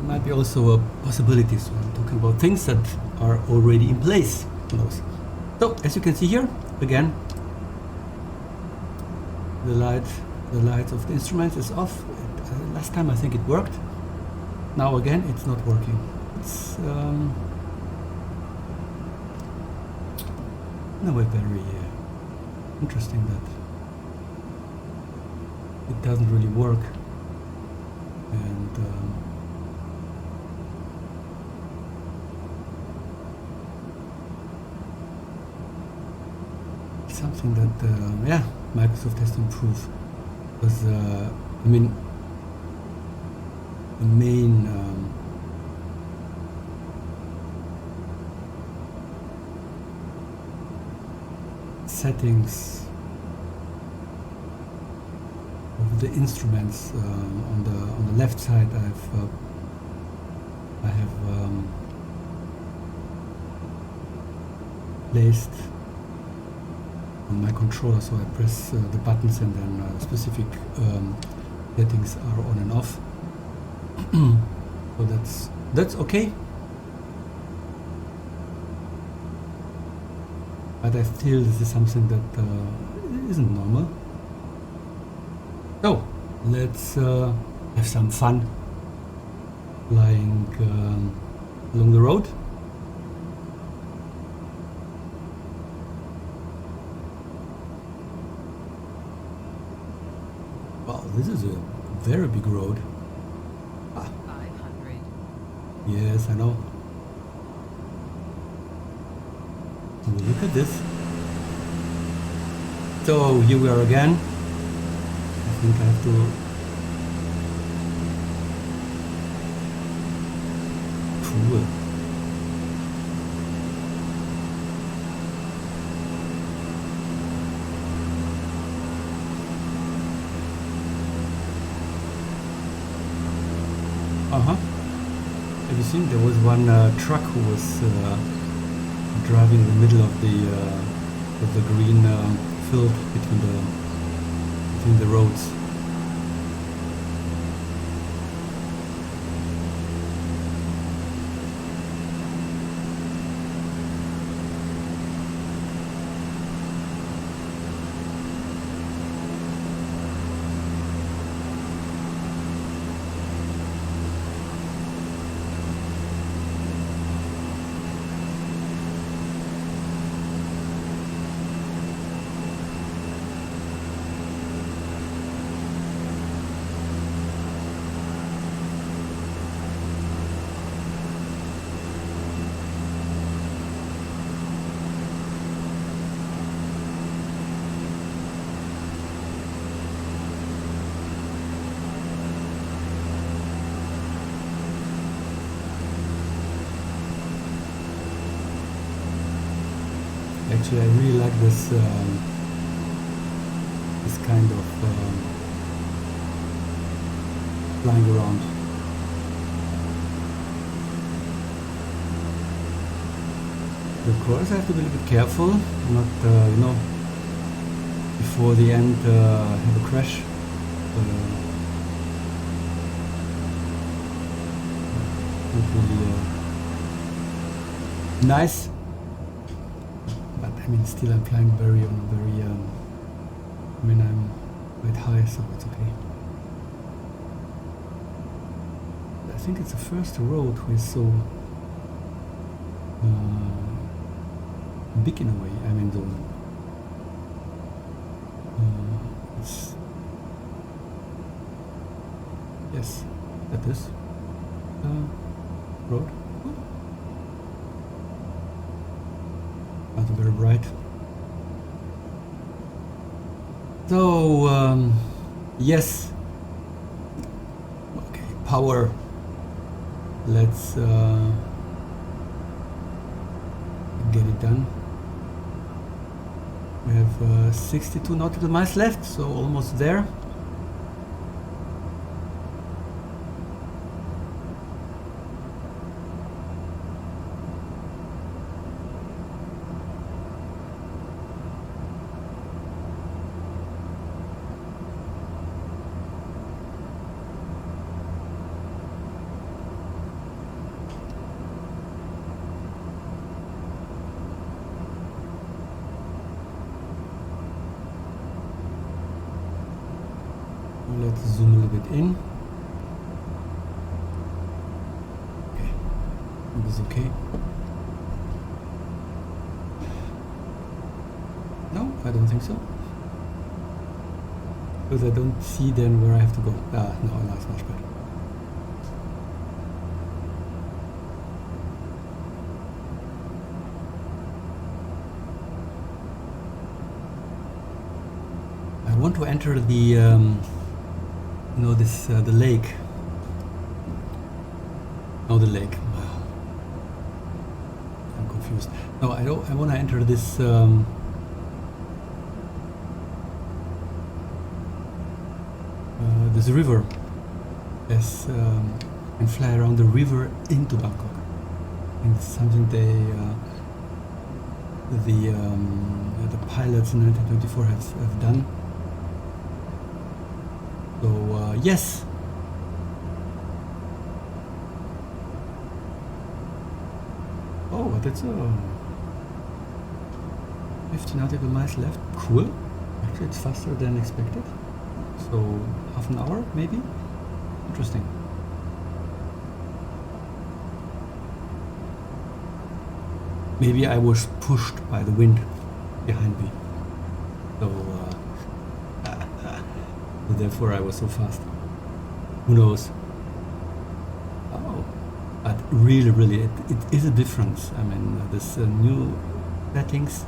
might be also a possibility. So I'm talking about things that are already in place. Who knows? So as you can see here, again, the light of the instruments is off. Last time I think it worked. Now again, it's not working. It's in a way very interesting that it doesn't really work. And it's something that yeah, Microsoft has to improve, because I mean the main settings of the instruments on the left side I have placed on my controller, so I press the buttons and then specific settings are on and off. So that's okay, but I feel this is something that isn't normal. So let's have some fun flying along the road. Wow, this is a very big road. 500. Yes, I know. Look at this. So here we are again. I think I have to cool. Have you seen? There was one truck who was driving in the middle of the green field between the roads. Actually, I really like this this kind of flying around. Of course, I have to be a little bit careful, not you know, before the end have a crash. Not really nice, but I mean, still I'm flying very I mean, I'm quite high, so it's okay. I think it's the first road which is so big in a way. I mean, it's yes, that is road. Not very bright. So yes, okay, power. Let's get it done. We have 62 nautical miles left, so almost there. Let's zoom a little bit in. Okay, it is okay. No, I don't think so. Because I don't see then where I have to go. Ah, no, it's much better. I want to enter the you know, this the lake. Oh, the lake. I'm confused. No, I don't. I want to enter this this river. Yes, and fly around the river into Bangkok. And it's something they the pilots in 1924 have done. So yes. Oh, that's 50 nautical miles left. Cool. Actually, it's faster than expected. So half an hour, maybe. Interesting. Maybe I was pushed by the wind behind me. So. Therefore I was so fast. Who knows? Oh, but really it is a difference. I mean, this new settings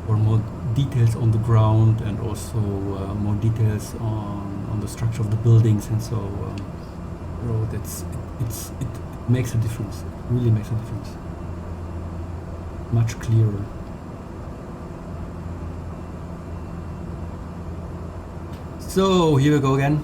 for more details on the ground, and also more details on the structure of the buildings, and so road. It makes a difference. It really makes a difference. Much clearer. So here we go again.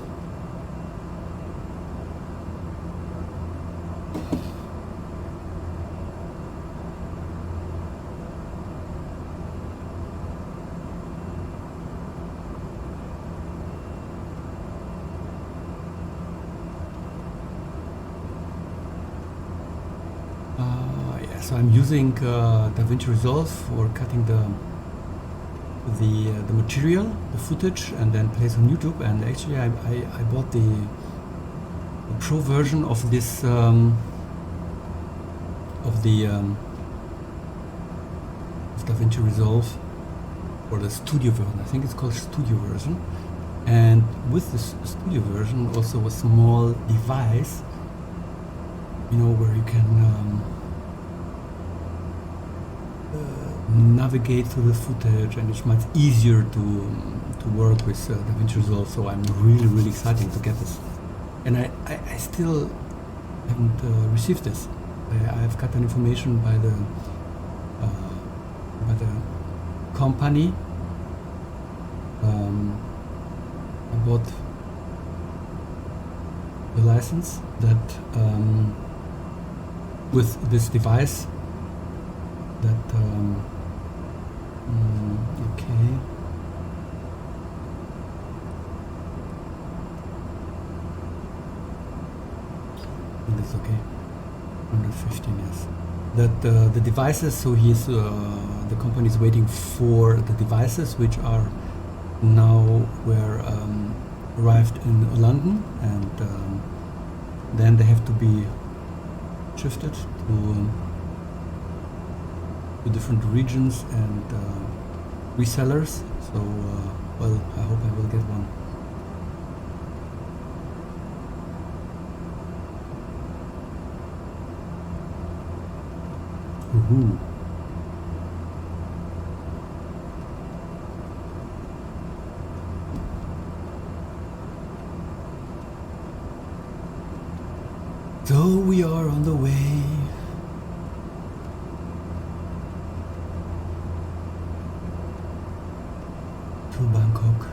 Yeah, so I'm using DaVinci Resolve for cutting the material, the footage, and then place on YouTube. And actually I bought the pro version of this of DaVinci Resolve, or the studio version. I think it's called studio version. And with this studio version also a small device, you know, where you can navigate through the footage, and it's much easier to work with DaVinci Resolve. So I'm really excited to get this, and I still haven't received this. I have got an information by the by the company. I bought the license that with this device that okay. That's okay. 115, yes. That the devices. So the company is waiting for the devices which are now arrived in London, and then they have to be shifted to different regions and resellers. So well, I hope I will get one. Woohoo. So we are on the way. To Bangkok.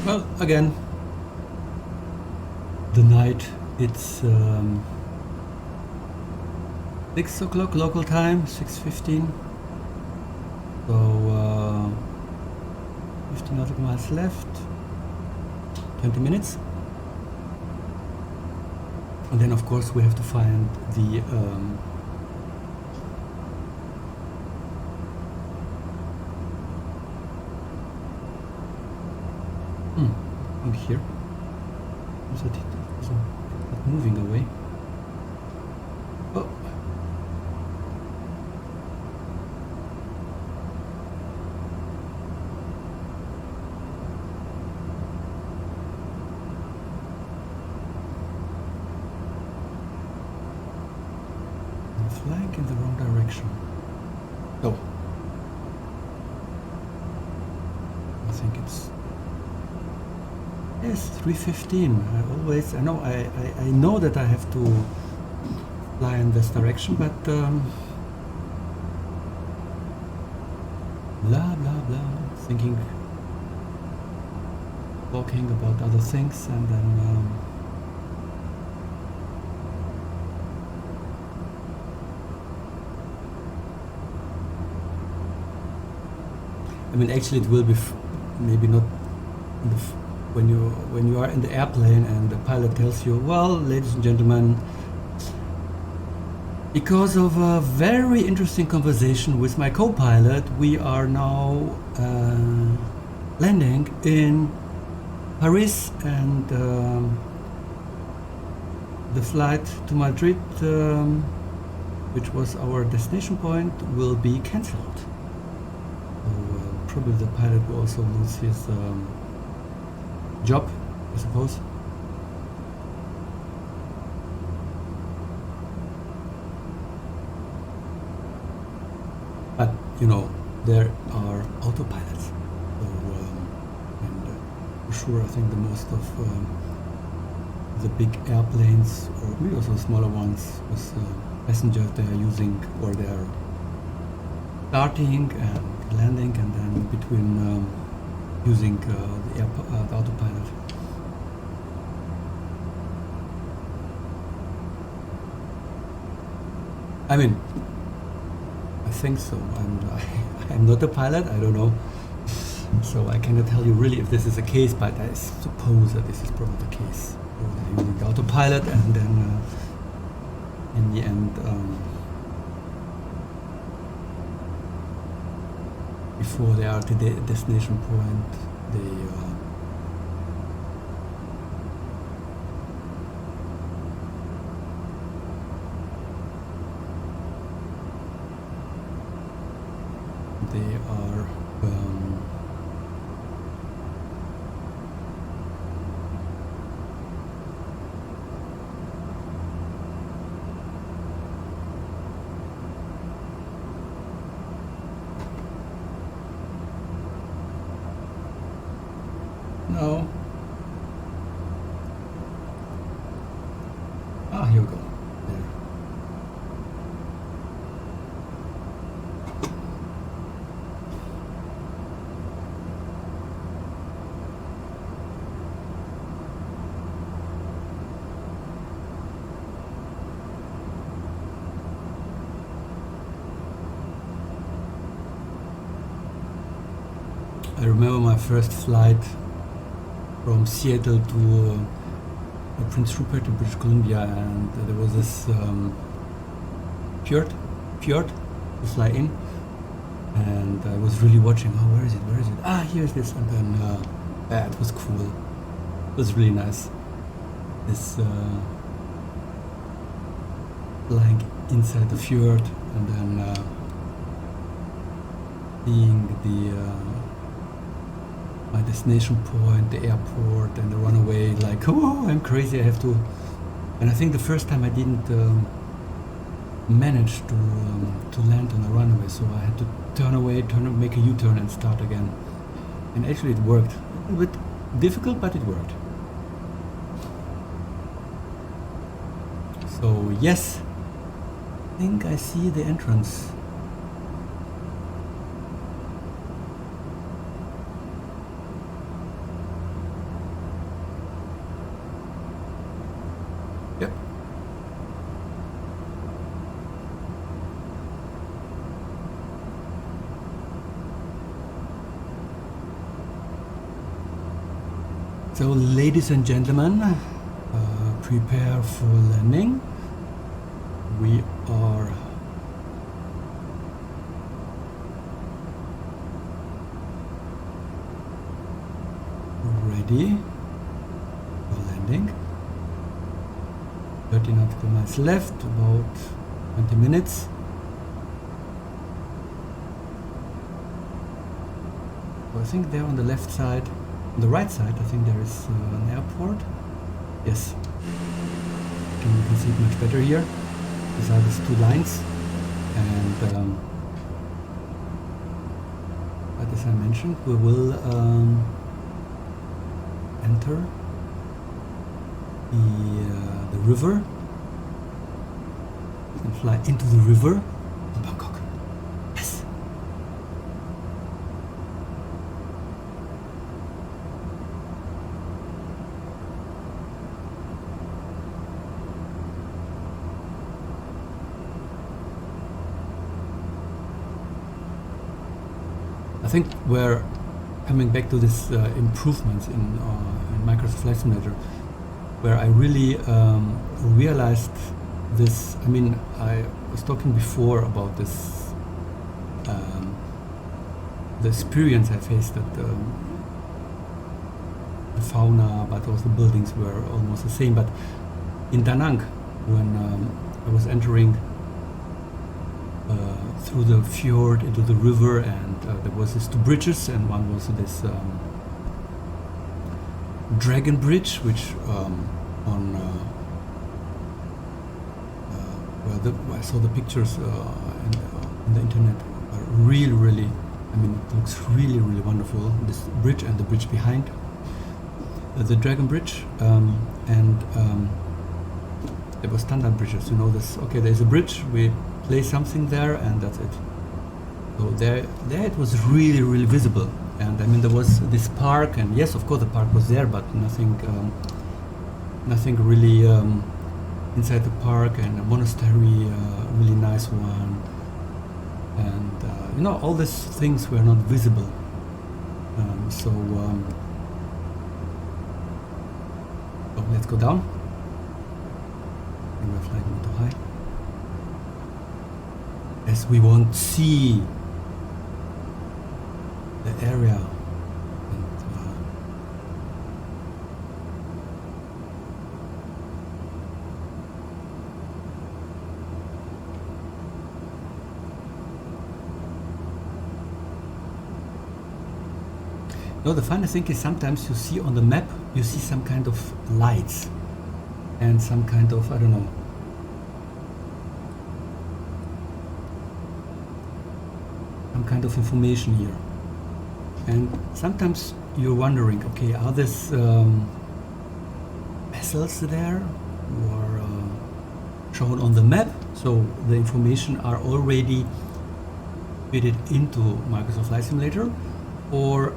Well, again, the night, it's 6 o'clock local time, 6:15. So 15 nautical miles left, 20 minutes. And then of course we have to find the in here. Is it not moving away? Oh. I'm flying in the wrong direction. Oh. I think it's yes, 3:15. I know that I have to fly in this direction, but blah blah blah, thinking, talking about other things, and then I mean, actually, it will be maybe not in the when you are in the airplane and the pilot tells you, well, ladies and gentlemen, because of a very interesting conversation with my co-pilot, we are now landing in Paris, and the flight to Madrid, which was our destination point, will be cancelled. So probably the pilot will also lose his job, I suppose. But you know, there are autopilots, so and for sure, I think the most of the big airplanes, or maybe also smaller ones with passengers, they are using, or they are starting and landing, and then between using the autopilot. I mean, I think so. I'm not a pilot, I don't know. So I cannot tell you really if this is the case, but I suppose that this is probably the case. So they're using the autopilot, and then in the end before they are at the destination point. They are no. Here we go. There. I remember my first flight from Seattle to Prince Rupert in British Columbia, and there was this fjord to fly in, and I was really watching. Oh, where is it? Here's this, and then it was cool. It was really nice. This flying inside the fjord, and then seeing my destination point, the airport, and the runaway. Like, oh, I'm crazy, I have to. And I think the first time I didn't manage to land on a runaway, so I had to turn away, make a U-turn and start again. And actually it worked. A bit difficult, but it worked. So yes, I think I see the entrance. Yep. So ladies and gentlemen, prepare for landing. We are ready for landing. 30 nautical miles left, about 20 minutes. So I think there on the left side, on the right side, I think there is an airport. Yes. You can see it much better here. These are these two lines, and but as I mentioned, we will enter the river and fly into the river in Bangkok. Yes. I think we're coming back to this improvements in Microsoft Flight Simulator, where I really realized this. I mean, I was talking before about this, the experience I faced at the fauna, but also the buildings were almost the same. But in Da Nang, when I was entering through the fjord into the river, and there was these two bridges, and one was this dragon bridge, which where I saw the pictures on the internet, are really, I mean, it looks really wonderful, this bridge and the bridge behind, the dragon bridge, and there were standard bridges, you know, this, okay, there's a bridge, we place something there, and that's it. So there it was really visible. And I mean, there was this park, and yes, of course the park was there, but nothing really inside the park, and a monastery, really nice one, and you know, all these things were not visible. So let's go down. And we're flying a little high, as we won't see area. And, no, the funny thing is sometimes you see on the map, you see some kind of lights and some kind of, I don't know, some kind of information here. And sometimes you're wondering, okay, are these vessels there who are shown on the map? So the information are already fitted into Microsoft Flight Simulator, or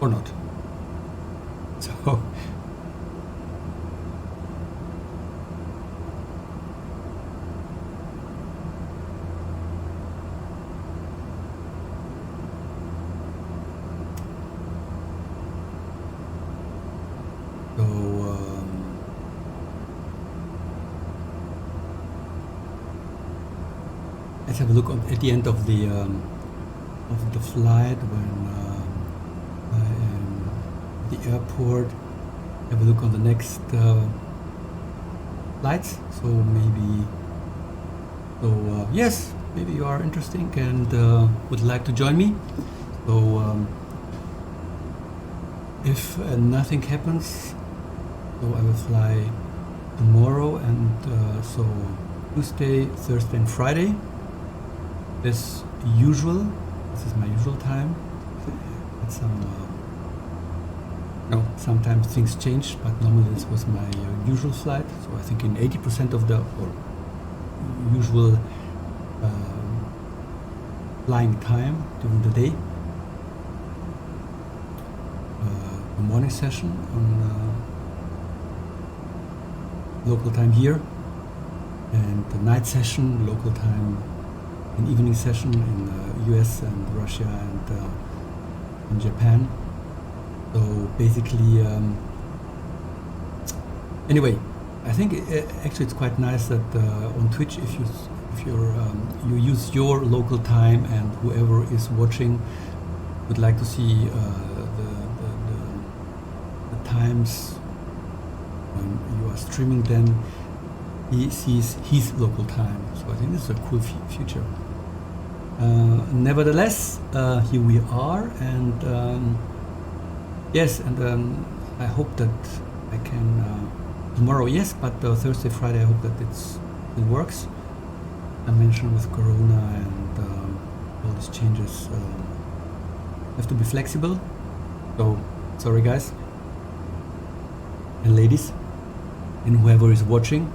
not. So let's have a look at the end of the flight when I am at the airport. Have a look on the next flights. So maybe, yes, maybe you are interesting and would like to join me. So if nothing happens, so I will fly tomorrow and so Tuesday, Thursday and Friday as usual. This is my usual time. But sometimes things change, but normally this was my usual flight. So I think in 80% of the usual flying time during the day. The morning session on local time here, and the night session local time, an evening session in US and Russia and in Japan. So basically, anyway, I think actually it's quite nice that on Twitch, if you use your local time, and whoever is watching would like to see the times when you are streaming, then he sees his local time. So I think this is a cool feature. Nevertheless, here we are, and yes, and I hope that I can tomorrow, yes, but Thursday, Friday, I hope that it works. I mentioned with Corona and all these changes, have to be flexible. So sorry, guys and ladies, and whoever is watching.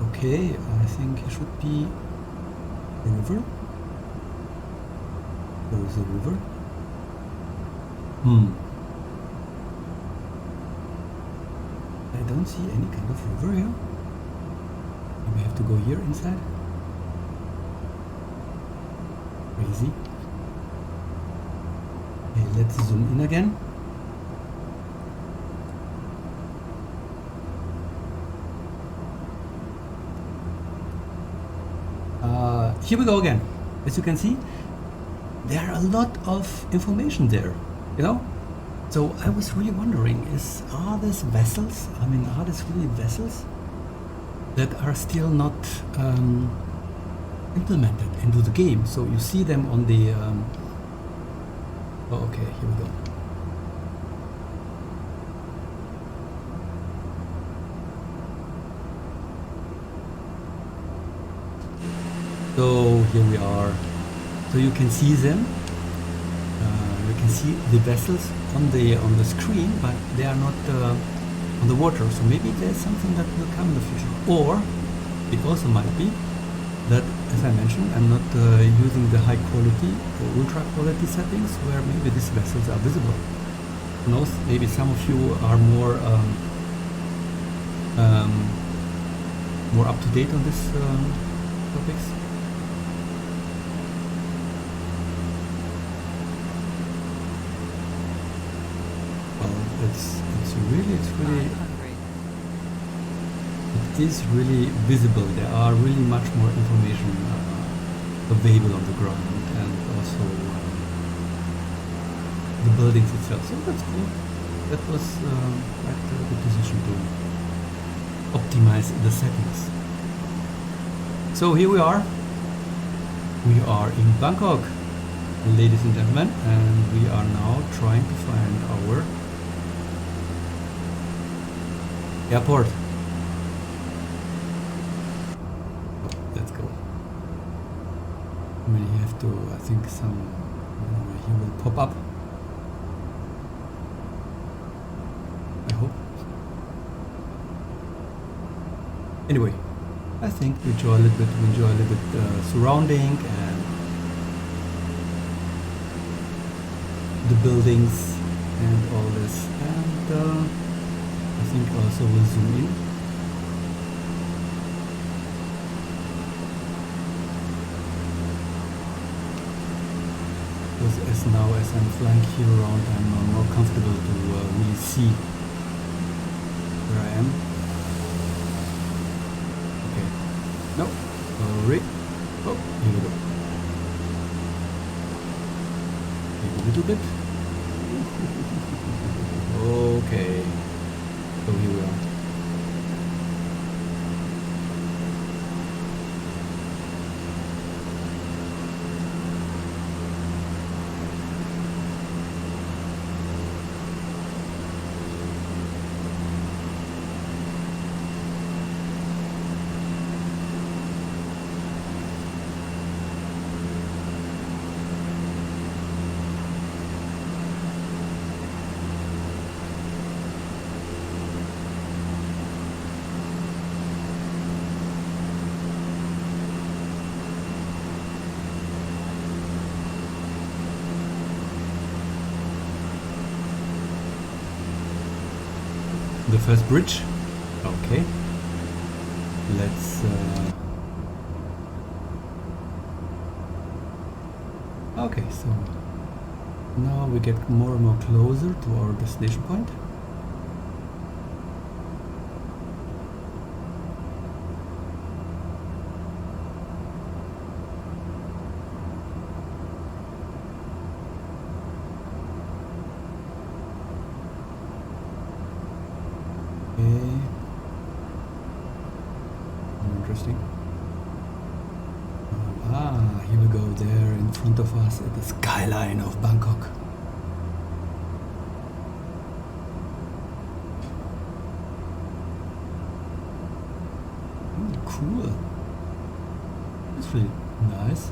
Okay, I think it should be a river. There is a river. I don't see any kind of river here. Maybe I have to go here inside. Crazy. Okay, let's zoom in again. Here we go again. As you can see, there are a lot of information there, you know? So I was really wondering, are these vessels, are these really vessels that are still not implemented into the game? So you see them on the, okay, here we go. So here we are. So you can see them. You can see the vessels on the screen, but they are not on the water. So maybe there's something that will come in the future. Or it also might be that, as I mentioned, I'm not using the high quality or ultra quality settings, where maybe these vessels are visible. Who knows? Maybe some of you are more up to date on these topics. It's really is really visible. There are really much more information available on the ground, and also the buildings itself. So that's cool. That was quite a good decision to optimize the settings. So here we are. We are in Bangkok, ladies and gentlemen, and we are now trying to find our airport. Let's go. I mean, you have to, I think some, he will pop up. I hope. Anyway, I think we enjoy a little bit surrounding and the buildings and all this, and I think also we'll zoom in. Because as I'm flying here around, I'm more comfortable to really see where I am. Okay. No. Sorry. Oh, here we go. Maybe a little bit. Okay. So here we are. The first bridge. Okay. Let's okay, so now we get more and more closer to our destination point. Interesting. Here we go. There in front of us at the skyline of Bangkok. Cool. That's really nice.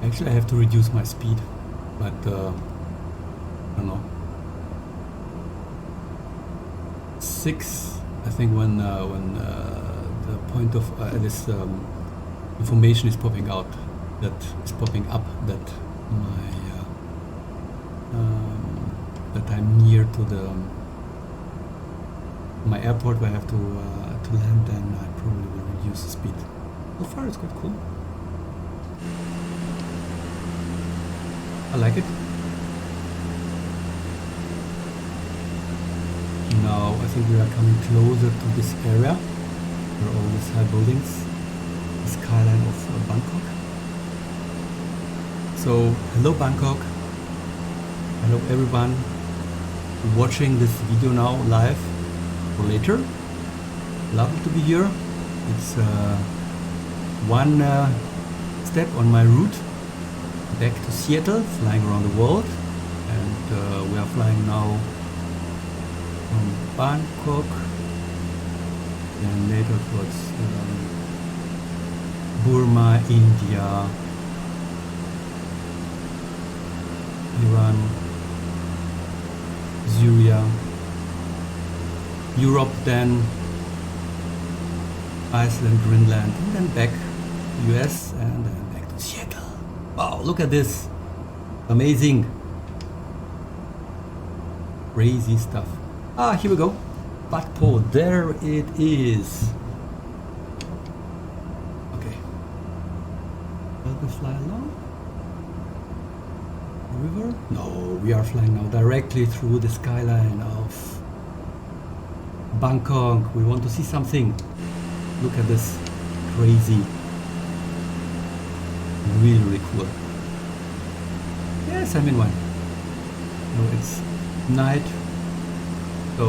Actually, I have to reduce my speed, but I don't know. 6, I think, when the point of this information is popping out, that is popping up, that my that I'm near to my airport where I have to land, then I probably will reduce the speed. So far, it's quite cool. I like it. Now I think we are coming closer to this area where all these high buildings, the skyline of Bangkok. So hello Bangkok, hello everyone watching this video now live or later. Lovely to be here. It's one step on my route back to Seattle, flying around the world, and we are flying now from Bangkok, then later towards Burma, India, Iran, Syria, Europe, then Iceland, Greenland, and then back US, and then back to Seattle. Wow, look at this. Amazing. Crazy stuff. Ah, here we go. Batpo, there it is. Okay. Will we fly along? The river? No, we are flying now directly through the skyline of Bangkok. We want to see something. Look at this. Crazy. Really, really cool. Yes, I'm in one. No, it's night. So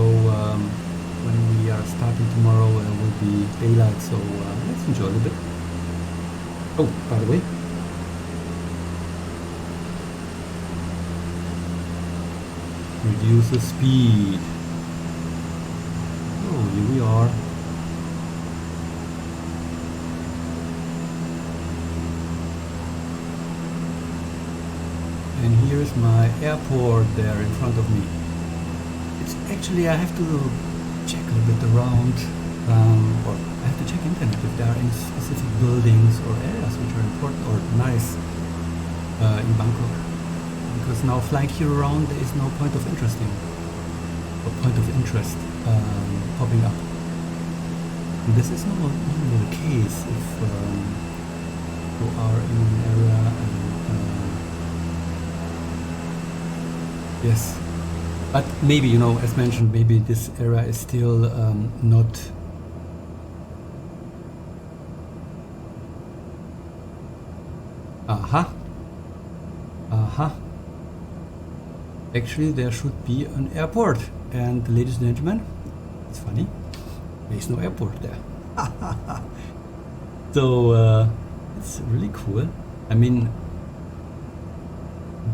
when we are starting tomorrow, it will be daylight. So let's enjoy a little bit. Oh, by the way. Reduce the speed. Oh, here we are. And here's my airport there in front of me. It's actually, I have to check a little bit around, or I have to check internet if there are any specific buildings or areas which are important or nice in Bangkok. Because now flying here around, there is no point of interest popping up. And this is not normally the case if you are in an area and yes, but maybe, you know, as mentioned, maybe this area is still not actually there should be an airport, and ladies and gentlemen, it's funny, there is no airport there. So it's really cool. I mean,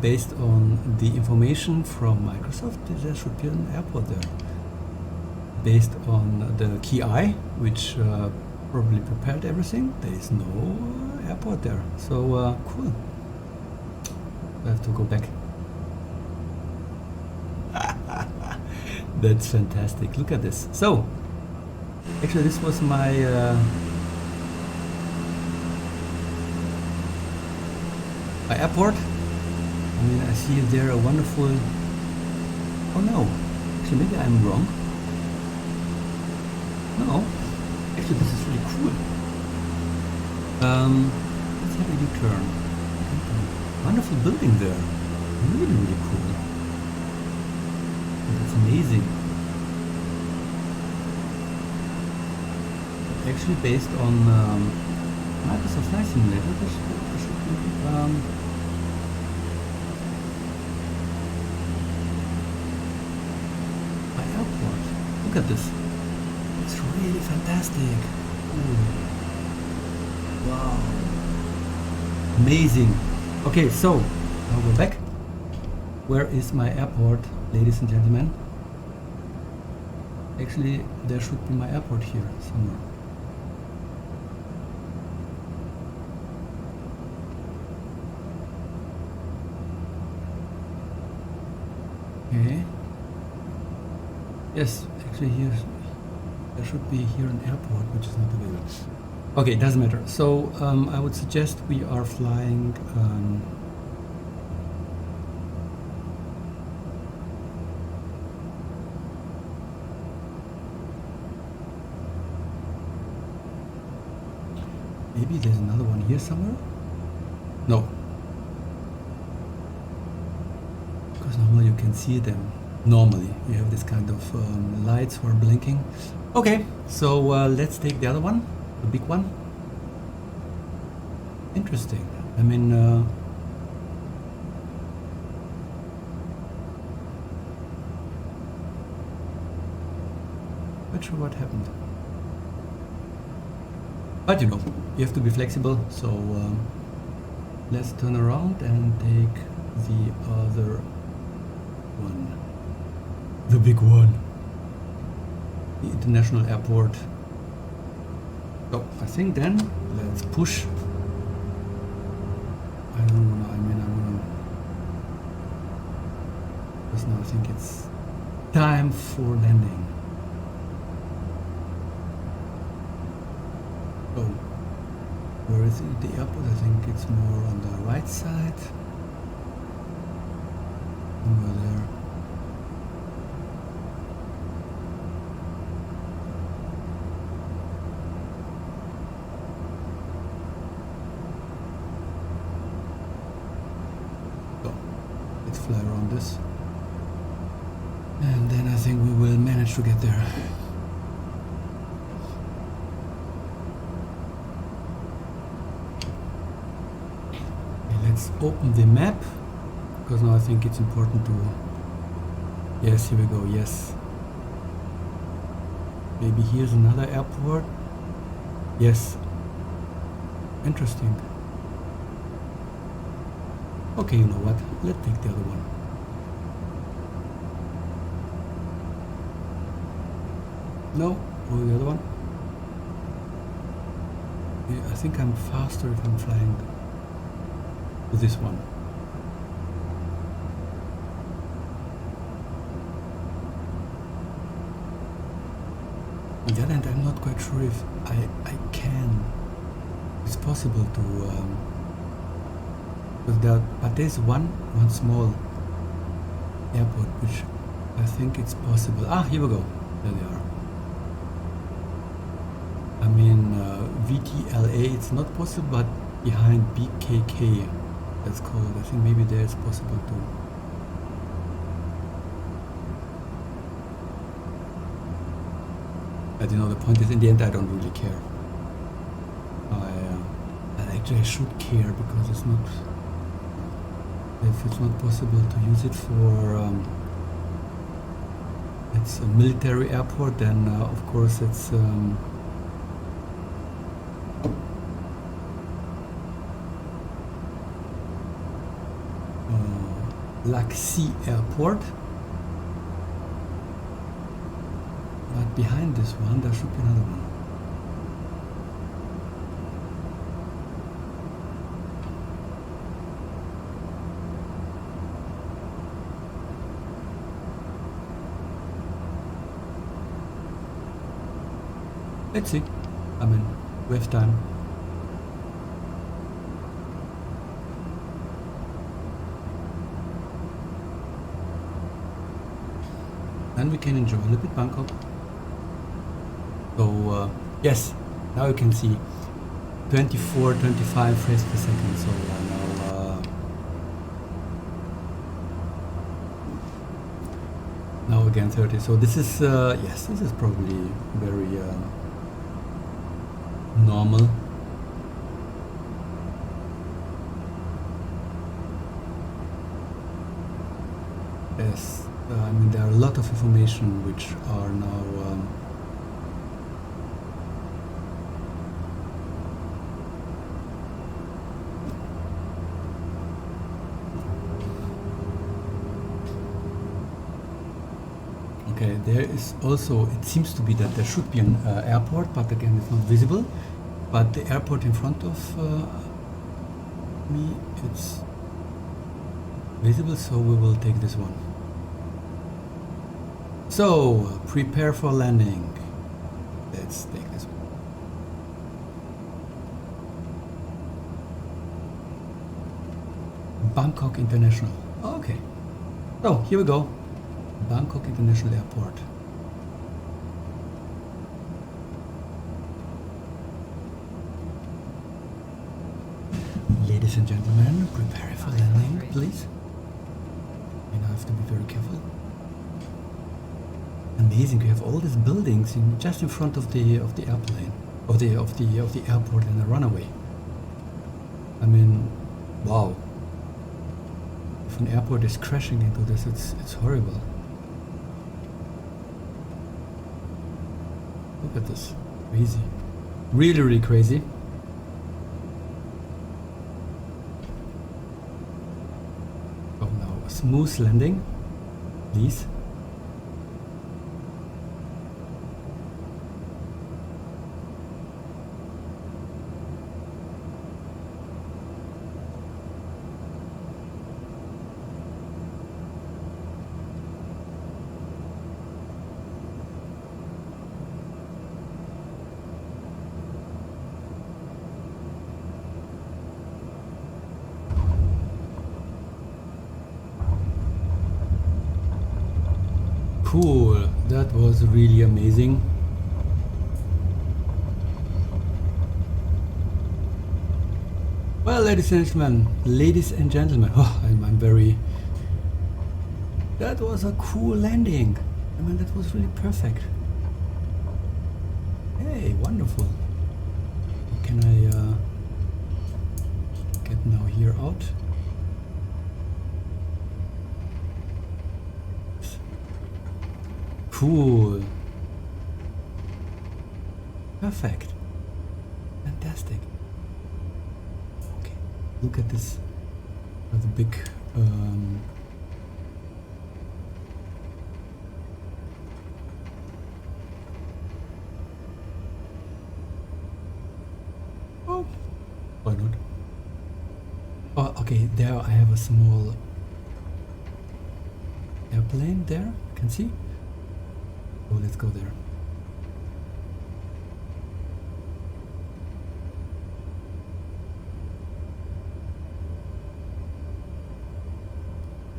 based on the information from Microsoft, there should be an airport there. Based on the key eye, which probably prepared everything, there is no airport there. So cool. I have to go back. That's fantastic. Look at this. So actually this was my my airport. I mean, I see there a wonderful... Oh no, actually maybe I'm wrong. No, actually this is really cool. Let's have a U-turn. Wonderful building there. Really, really cool. That's amazing. Actually based on Microsoft Flight Simulator, this should be... Look at this. It's really fantastic. Ooh. Wow. Amazing. Okay, so now we're back. Where is my airport, ladies and gentlemen? Actually, there should be my airport here somewhere. Okay. Yes, actually there should be here an airport, which is not available. Okay, it doesn't matter. So I would suggest we are flying maybe there's another one here somewhere? No. Because normally you can see them. Normally you have this kind of lights who are blinking. Okay, so let's take the other one, the big one. Interesting. I mean, not sure what happened, but you know, you have to be flexible. So let's turn around and take the other one. The big one. The international airport. So I think then let's push. I don't know, I mean, now I think it's time for landing. Oh, where is it, the airport? I think it's more on the right side. Somewhere there. So, let's fly around this. And then I think we will manage to get there. Let's open the map, because now I think it's important to... Yes, here we go, yes. Maybe here's another airport. Yes. Interesting. Okay, you know what? Let's take the other one. No? Or the other one? Yeah, I think I'm faster if I'm flying with this one. On the other hand, I'm not quite sure if I can. It's possible to. But there's one small airport which I think it's possible. Ah, here we go. There they are. I mean, VTLA, it's not possible, but behind BKK, that's called. I think maybe there it's possible too. But you know, the point is, in the end, I don't really care. Actually, I should care, because it's not. If it's not possible to use it for, it's a military airport, then of course it's. Laxi Airport, but behind this one there should be another one. Let's see. I mean, we have time. And we can enjoy a little bit Bangkok. So yes, now you can see 24, 25 frames per second. So now again 30. So this is yes, this is probably very normal. Yes. I mean, there are a lot of information which are now okay, there is also, it seems to be that there should be an airport, but again it's not visible. But the airport in front of me, it's visible, so we will take this one. So, prepare for landing. Let's take this one. Bangkok International. Okay. So, here we go. Bangkok International Airport. Ladies and gentlemen, prepare for landing, please. And I have to be very careful. Amazing, we have all these buildings just in front of the airplane, of the airport and the runway. I mean, wow. If an airport is crashing into this, it's horrible. Look at this, crazy, really, really crazy. Oh, now a smooth landing, please. Cool, that was really amazing. Well, ladies and gentlemen, oh, I'm very... That was a cool landing. I mean, that was really perfect. Hey, wonderful. Can I get now here out? Cool. Perfect. Fantastic. Okay, look at this. The big oh, why not? Oh, okay, there I have a small airplane there, you can see. Oh, let's go there.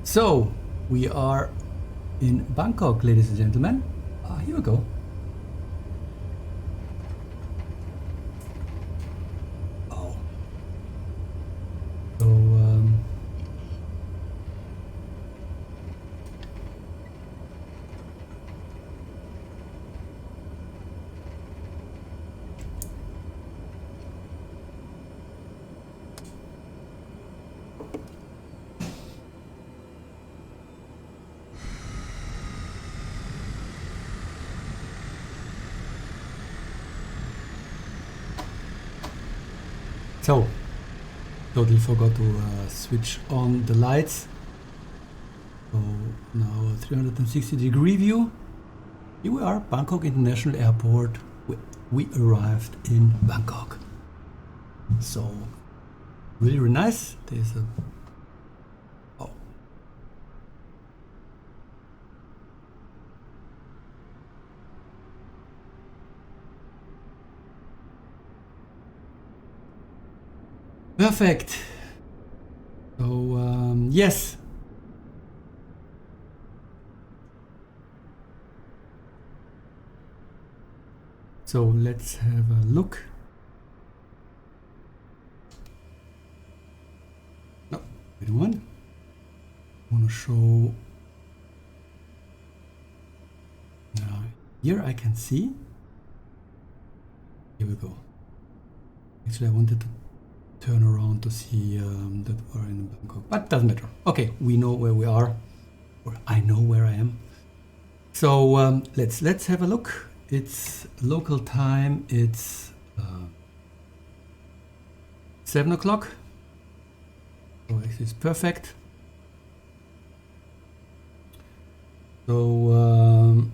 So, we are in Bangkok, ladies and gentlemen. Here we go. Oh. So, So, totally forgot to switch on the lights. So now 360-degree view. Here we are, Bangkok International Airport. We arrived in Bangkok. So, really, really nice. There's a... Oh. Perfect. So, yes. So let's have a look. No, we don't want. I want to show. Now, here I can see. Here we go. Actually, I wanted to turn around to see that we're in Bangkok, but doesn't matter. Okay, we know where we are, or I know where I am. So let's have a look. It's local time. It's 7 o'clock. So this is perfect. So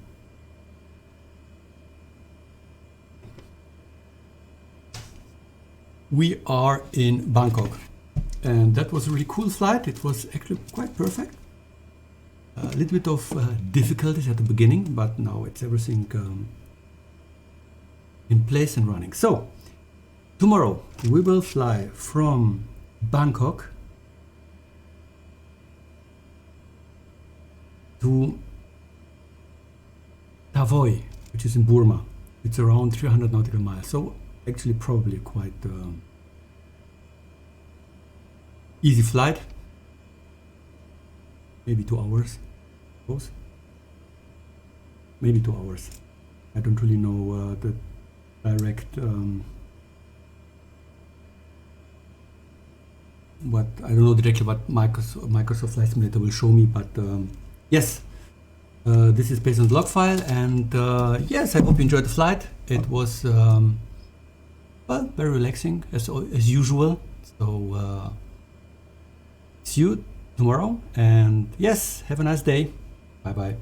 we are in Bangkok, and that was a really cool flight. It was actually quite perfect. A little bit of difficulties at the beginning, but now it's everything in place and running. So tomorrow we will fly from Bangkok to Tavoy, which is in Burma. It's around 300 nautical miles. So actually probably quite easy flight. Maybe 2 hours. Suppose. Maybe 2 hours. I don't really know the direct what I don't know directly what Microsoft Flight Simulator will show me, but yes, this is based on the log file, and yes, I hope you enjoyed the flight. It was well, very relaxing as usual. So see you tomorrow, and yes, have a nice day. Bye bye.